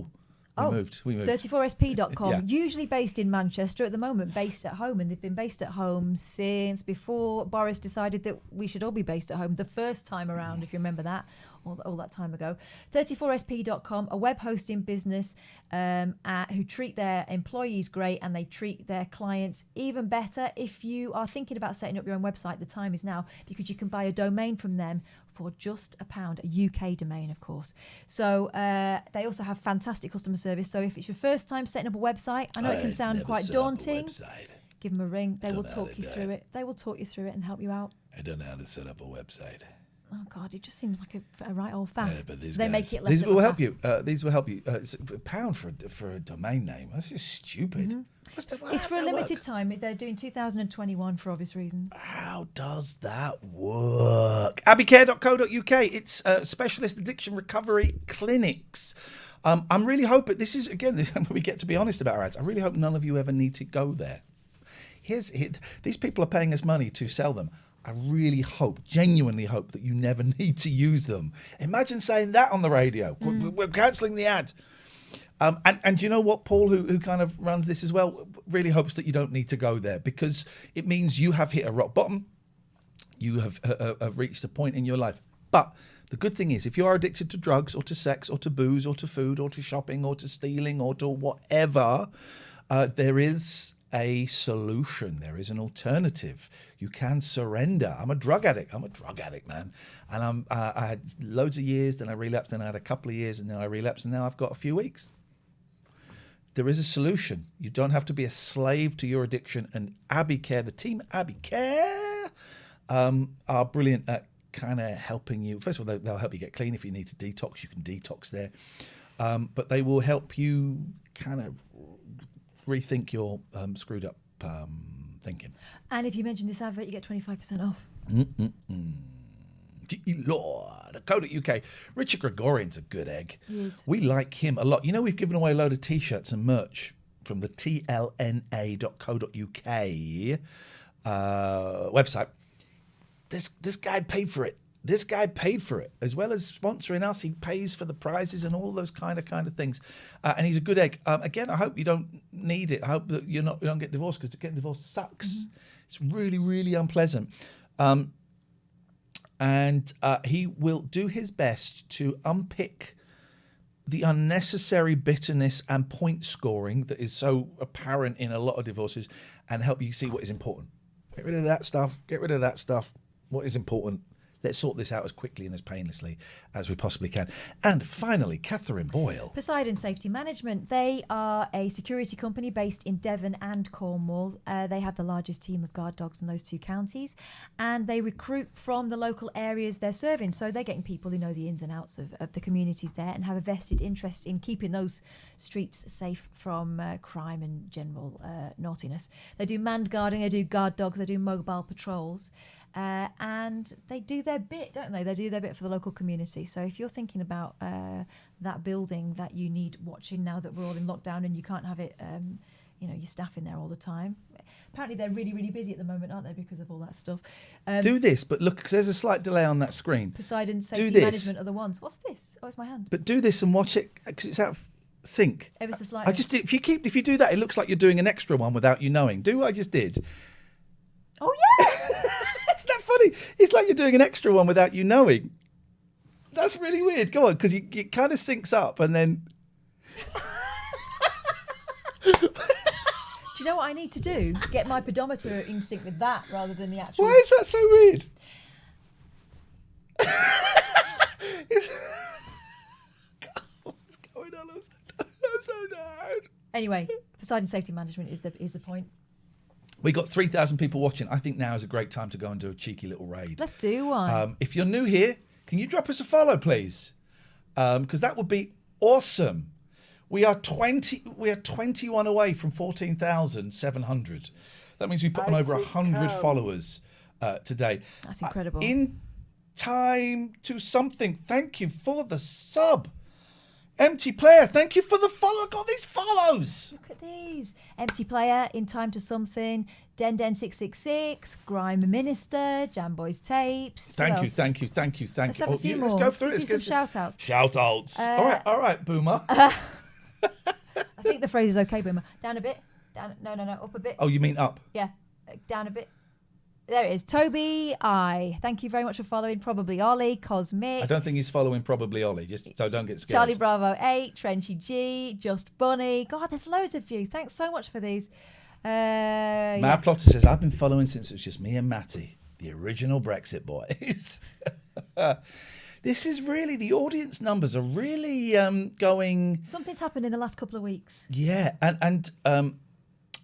moved. 34sp.com, Yeah. usually based in Manchester, at the moment based at home, and they've been based at home since before Boris decided that we should all be based at home the first time around, if you remember that, all that time ago. 34sp.com, a web hosting business who treat their employees great, and they treat their clients even better. If you are thinking about setting up your own website, the time is now, because you can buy a domain from them for just £1, a UK domain, of course. So they also have fantastic customer service. So if it's your first time setting up a website, I know it can sound quite daunting. Give them a ring. They will talk you through it. They will talk you through it and help you out. I don't know how to set up a website. Oh God, it just seems like a right old faff. But these they guys, make it less these of will a help faff. you. These will help you. It's £1 for a domain name. That's just stupid. It's for a limited time. They're doing 2021 for obvious reasons. How does that work? Abbeycare.co.uk. It's specialist addiction recovery clinics. I'm really hoping this is again. We get to be honest about our ads. I really hope none of you ever need to go there. These people are paying us money to sell them. I really hope, genuinely hope, that you never need to use them. Imagine saying that on the radio. We're cancelling the ad. And you know what, Paul, who kind of runs this as well, really hopes that you don't need to go there, because it means you have hit a rock bottom. You have reached a point in your life. But the good thing is, if you are addicted to drugs or to sex or to booze or to food or to shopping or to stealing or to whatever, there is a solution. There is an alternative. You can surrender. I'm a drug addict, man. And I had loads of years, then I relapsed, then I had a couple of years, and then I relapsed, and now I've got a few weeks. There is a solution. You don't have to be a slave to your addiction. And Abbeycare, the team Abbeycare, are brilliant at kind of helping you. First of all, they'll help you get clean. If you need to detox, you can detox there. But they will help you kind of rethink your screwed up thinking. And if you mention this advert, you get 25% off. Lord, .co.uk. Richard Gregorian's a good egg. He is. We like him a lot. You know, we've given away a load of T-shirts and merch from the tlna.co.uk website. This guy paid for it. This guy paid for it. As well as sponsoring us, he pays for the prizes and all those kind of things. And he's a good egg. Again, I hope you don't need it. I hope that you don't get divorced, because getting divorced sucks. Mm-hmm. It's really, really unpleasant. And he will do his best to unpick the unnecessary bitterness and point scoring that is so apparent in a lot of divorces, and help you see what is important. Get rid of that stuff. Get rid of that stuff. What is important? Let's sort this out as quickly and as painlessly as we possibly can. And finally, Catherine Boyle. Poseidon Safety Management. They are a security company based in Devon and Cornwall. They have the largest team of guard dogs in those two counties, and they recruit from the local areas they're serving. So they're getting people who know the ins and outs of the communities there and have a vested interest in keeping those streets safe from crime and general naughtiness. They do manned guarding, they do guard dogs, they do mobile patrols. And they do their bit, don't they? They do their bit for the local community. So if you're thinking about that building that you need watching now that we're all in lockdown and you can't have it, your staff in there all the time. Apparently they're really, really busy at the moment, aren't they, because of all that stuff. Do this, but look, because there's a slight delay on that screen. Poseidon Safety Management are the ones. What's this? Oh, it's my hand. But do this and watch it, because it's out of sync. Ever so slightly. If you do that, it looks like you're doing an extra one without you knowing. Do what I just did. Oh, yeah! Isn't that funny? It's like you're doing an extra one without you knowing. That's really weird. Go on, because it kind of syncs up and then... Do you know what I need to do? Get my pedometer in sync with that rather than the actual... Why is that so weird? What's going on? I'm so tired. Anyway, Poseidon Safety Management is the point. We got 3,000 people watching. I think now is a great time to go and do a cheeky little raid. Let's do one. If you're new here, can you drop us a follow, please? Because that would be awesome. We are 21 away from 14,700. That means we put on over 100 followers today. That's incredible. In time to something. Thank you for the sub. Empty Player, thank you for the follow. Look at all these follows. Look at these. Empty Player, In Time to Something, Den666, Grime Minister, Jamboy's Tapes. Thank you. Let's have a few more. Let's go through it. Let's do some shout-outs. Shout-outs. All right, Boomer. I think the phrase is okay, Boomer. Down a bit. Down. No, up a bit. Oh, you mean up? Yeah, down a bit. There it is. Toby I. Thank you very much for following. Probably Ollie, Cosmic. I don't think he's following Probably Ollie, just so don't get scared. Charlie Bravo 8, Trenchy G, Just Bunny. God, there's loads of you. Thanks so much for these. Mad Plotter says, I've been following since it was just me and Matty, the original Brexit boys. This is really, the audience numbers are really going... Something's happened in the last couple of weeks. Yeah, and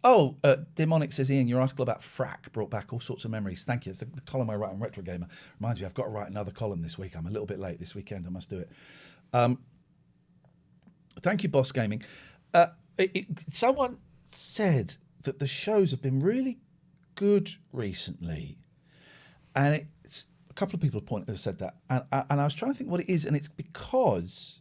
Oh, Demonic says, Ian, your article about frack brought back all sorts of memories. Thank you. It's the column I write on Retro Gamer. Reminds me, I've got to write another column this week. I'm a little bit late this weekend. I must do it. Thank you, Boss Gaming. Someone said that the shows have been really good recently. And it's a couple of people have said that. And I was trying to think what it is. And it's because...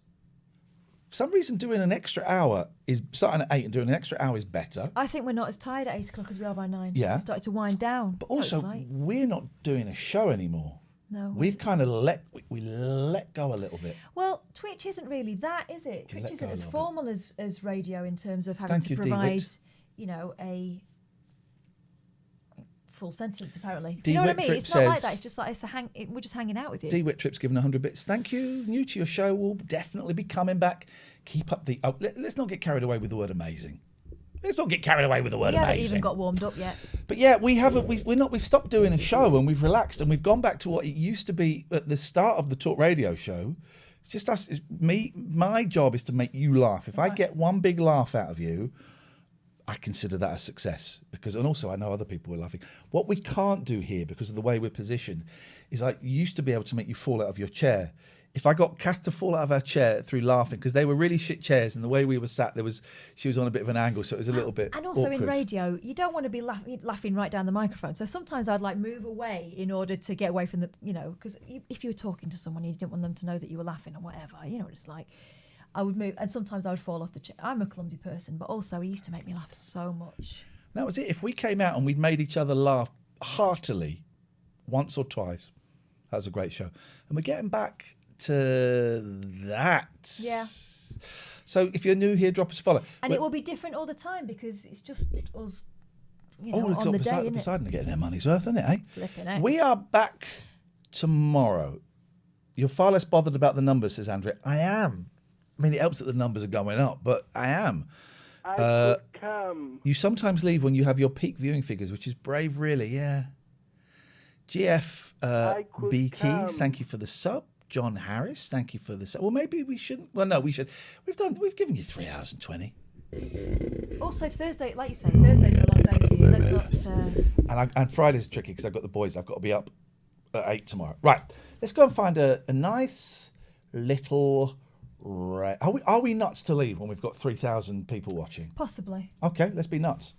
For some reason, doing an extra hour is starting at 8 and doing an extra hour is better. I think we're not as tired at 8 o'clock as we are by 9. Yeah. We started to wind down. But also, we're not doing a show anymore. No. We've kind of let go a little bit. Well, Twitch isn't really that, is it? Twitch isn't as formal as radio in terms of having Thank to you, provide, DeWitt. A full sentence, apparently. D. You know what I Whittrip mean? It's not like says- that. It's just like we're just hanging out with you. D. Whittrip's given 100 bits. Thank you. New to your show. We'll definitely be coming back. Keep up the... let's not get carried away with the word amazing. Let's not get carried away with the word We haven't amazing. even got warmed up yet. But yeah, we haven't. We've stopped doing a show and we've relaxed and we've gone back to what it used to be at the start of the Talk Radio show. It's just us. It's me. My job is to make you laugh. If I get one big laugh out of you, I consider that a success. And also I know other people are laughing. What we can't do here, because of the way we're positioned, is I used to be able to make you fall out of your chair. If I got Kath to fall out of her chair through laughing, because they were really shit chairs, and the way we were sat, she was on a bit of an angle, so it was a little bit And also awkward. in radio, you don't want to be laughing right down the microphone. So sometimes I'd move away in order to get away from the, because if you were talking to someone, you didn't want them to know that you were laughing or whatever. You know what it's like. I would move, and sometimes I would fall off the chair. I'm a clumsy person, but also it used to make me laugh so much. That was it. If we came out and we'd made each other laugh heartily once or twice, that was a great show. And we're getting back to that. Yeah. So if you're new here, drop us a follow. And it will be different all the time because it's just us, on the day, isn't it? Poseidon are getting their money's worth, isn't it, eh? Flipping out. We are back tomorrow. You're far less bothered about the numbers, says Andrea. I am. I mean, it helps that the numbers are going up, but I am. I could come. You sometimes leave when you have your peak viewing figures, which is brave, really, yeah. GF B Keys, thank you for the sub. John Harris, thank you for the sub. Well, maybe we shouldn't. Well, no, we should. We've given you 3 hours and 20. Also, Thursday, like you say, Thursday's a long day for you. Let's not... And Friday's tricky because I've got the boys. I've got to be up at 8 tomorrow. Right, let's go and find a nice little... Are we nuts to leave when we've got 3,000 people watching? Possibly. Okay, let's be nuts.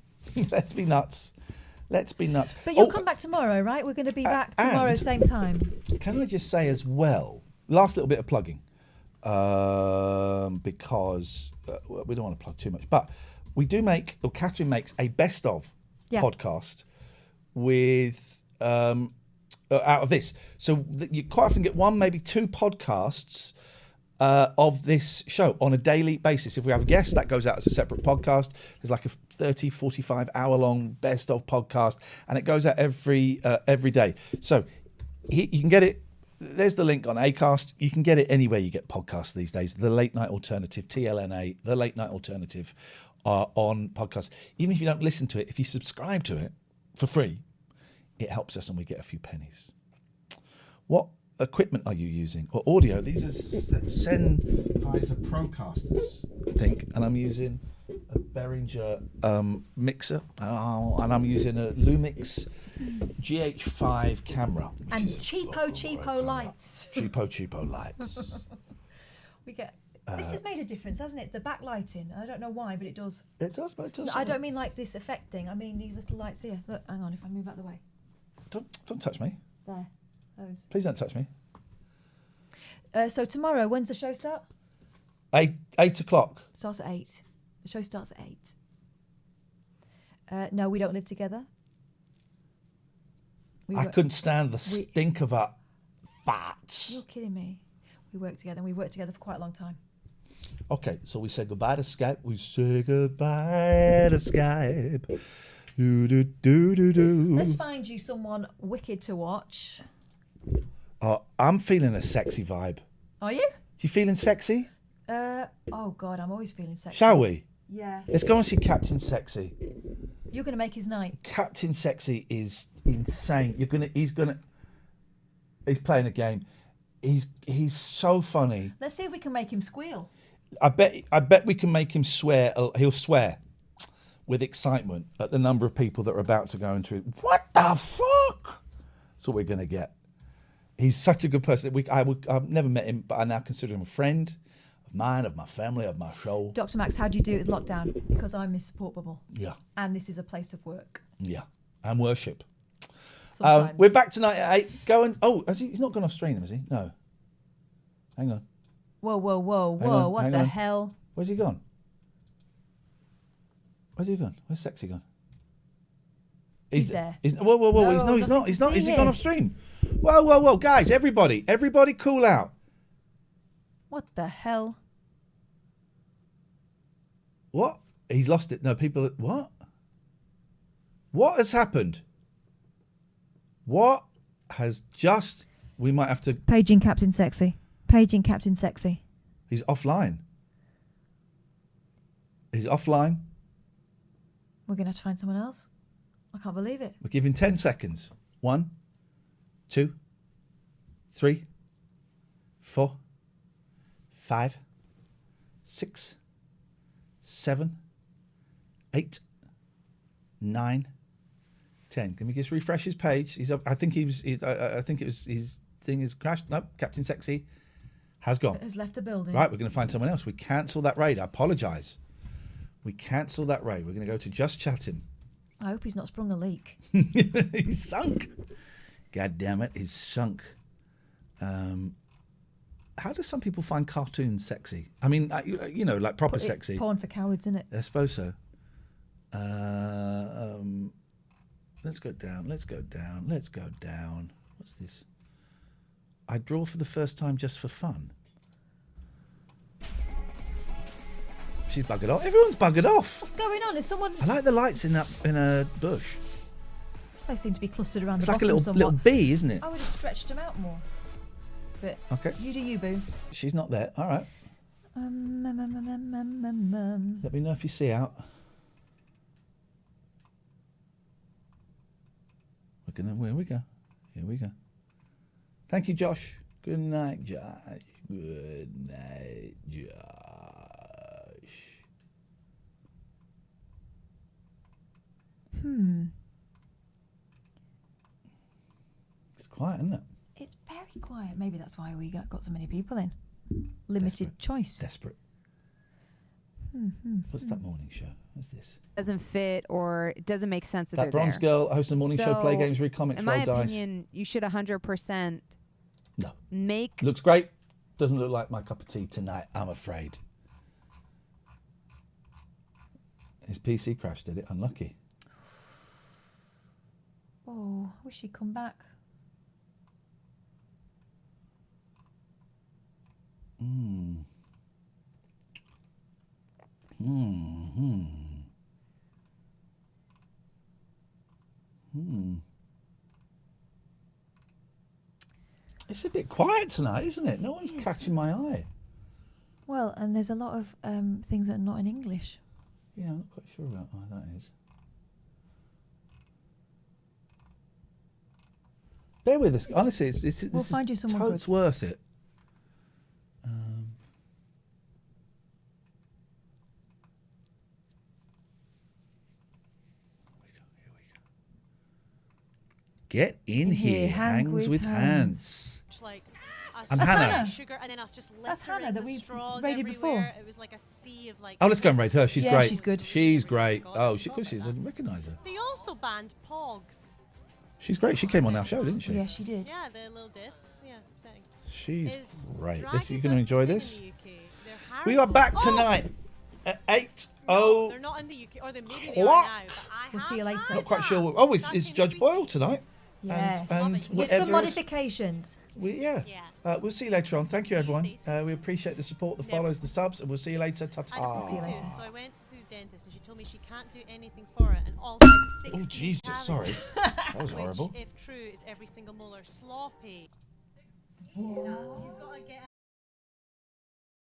Let's be nuts. Let's be nuts. But you'll come back tomorrow, right? We're going to be back tomorrow, and same time. Can I just say as well, last little bit of plugging, because we don't want to plug too much, but we do Katherine makes a best of podcast with out of this. So you quite often get one, maybe 2 podcasts of this show on a daily basis. If we have a guest, that goes out as a separate podcast. There's like a 30, 45 hour long best of podcast, and it goes out every day. So you can get it. There's the link on Acast. You can get it anywhere you get podcasts these days. The Late Night Alternative, TLNA, The Late Night Alternative, on podcasts. Even if you don't listen to it, if you subscribe to it for free, it helps us and we get a few pennies. What equipment are you using? Or audio? These are Sennheiser Procasters, I think, and I'm using a Behringer mixer, and I'm using a Lumix GH5 camera. And cheapo lights. Cheapo lights. We get... This has made a difference, hasn't it? The backlighting. I don't know why, but it does. It does, but it does. I don't mean like this effect thing. I mean these little lights here. Look, hang on, if I move out the way. Don't touch me. There. Those. Please don't touch me. So tomorrow, when's the show start? 8 o'clock. Starts at 8. The show starts at 8. No, we don't live together. I couldn't stand the stink of that farts. You're kidding me. We work together, and we worked together for quite a long time. Okay, so we say goodbye to Skype. We say goodbye to Skype. Let's find you someone wicked to watch. I'm feeling a sexy vibe. Are you? You feeling sexy? Oh God, I'm always feeling sexy. Shall we? Yeah. Let's go and see Captain Sexy. You're going to make his night. Captain Sexy is insane. He's playing a game. He's so funny. Let's see if we can make him squeal. I bet we can make him swear. He'll swear. with excitement at the number of people that are about to go into it. What the fuck? That's what we're going to get. He's such a good person. I've never met him, but I now consider him a friend of mine, of my family, of my show. Dr. Max, how do you do it with lockdown? Because I'm his support bubble. Yeah. And this is a place of work. Yeah. And worship. Sometimes. We're back tonight at 8. Going. Oh, he's not gone off stream, has he? No. Hang on. Whoa, whoa, whoa, Hang whoa. on, What hang the on. hell? Where's he gone? Where's he gone? Where's Sexy gone? He's there. Whoa, whoa, whoa. No, He's not. He's not. nothing to Is see he gone here. off stream? Whoa, whoa, whoa. Guys, everybody cool out. What the hell? What? He's lost it. No, people. What? What has happened? What has just... We might have to... Paging Captain Sexy. Paging Captain Sexy. He's offline. He's offline. We're going to have to find someone else. I can't believe it. We're giving 10 seconds. 1, 2, 3, 4, 5, 6, 7, 8, 9, 10. Can we just refresh his page? He's up. I think it was his thing is crashed. No, Captain Sexy has gone. Has left the building. Right, we're going to find someone else. We cancel that raid. I apologise. We cancel that raid. We're going to go to Just Chatting. I hope he's not sprung a leak. He's sunk. God damn it, he's sunk. How do some people find cartoons sexy? I mean, you know, like proper It's sexy. porn for cowards, isn't it? I suppose so. Let's go down. Let's go down. Let's go down. What's this? I draw for the first time just for fun. She's buggered off. Everyone's buggered off. What's going on? Is someone... I like the lights in a bush. They seem to be clustered around It's the like a bottom little somewhat. bee, isn't it? I would have stretched them out more. But Okay. you do you, boo. She's not there. All right. Let me know if you see out. We're gonna. Here we go. Here we go. Thank you, Josh. Good night, Josh. Good night, Josh. It's quiet, isn't it? It's very quiet. Maybe that's why we got so many people in. Limited choice. Desperate. What's that morning show? What's this? Doesn't fit or it doesn't make sense that That they're bronze there. girl hosting a morning show, play games, read comics, in roll my dice. opinion, you should 100% No. make Looks great. Doesn't look like my cup of tea tonight, I'm afraid. His PC crashed, did it? Unlucky. Oh, I wish he'd come back. It's a bit quiet tonight, isn't it? No one's catching my eye. Well, and there's a lot of things that are not in English. Yeah, I'm not quite sure about why that is. Bear with us. Honestly, We'll find you someone totes good. worth it. Get in here, hangs with hands. Like, I'm Hannah. Sugar, and then us just That's littering Hannah that with we straws raided everywhere. before. It was like a sea of like. Oh, let's go and raid her. She's Yeah, great. she's good. She's great. Oh, of course she is. I didn't recognise her. They also banned pogs. She's great. She came on our show, didn't she? Yeah, she did. Yeah, the little discs. Yeah, I'm saying. She's great. dragging You're going to us enjoy in this. the UK. They're We are hard- back Oh! tonight at 8. No, they're not in the UK, or they maybe they are What? now. But I We'll see you later. Not quite sure. Oh, it's Judge Boyle tonight. Yes. And With whatever some is- modifications. Yeah. We'll see you later on. Thank you, everyone. We appreciate the support, the follows, the subs, and we'll see you later. Ta-ta. So I went to the dentist and she told me she can't do anything for it, and also I have 16 Oh, Jesus, cavities, sorry. That was which, horrible. if true, is every single molar sloppy. Yeah. You've got to get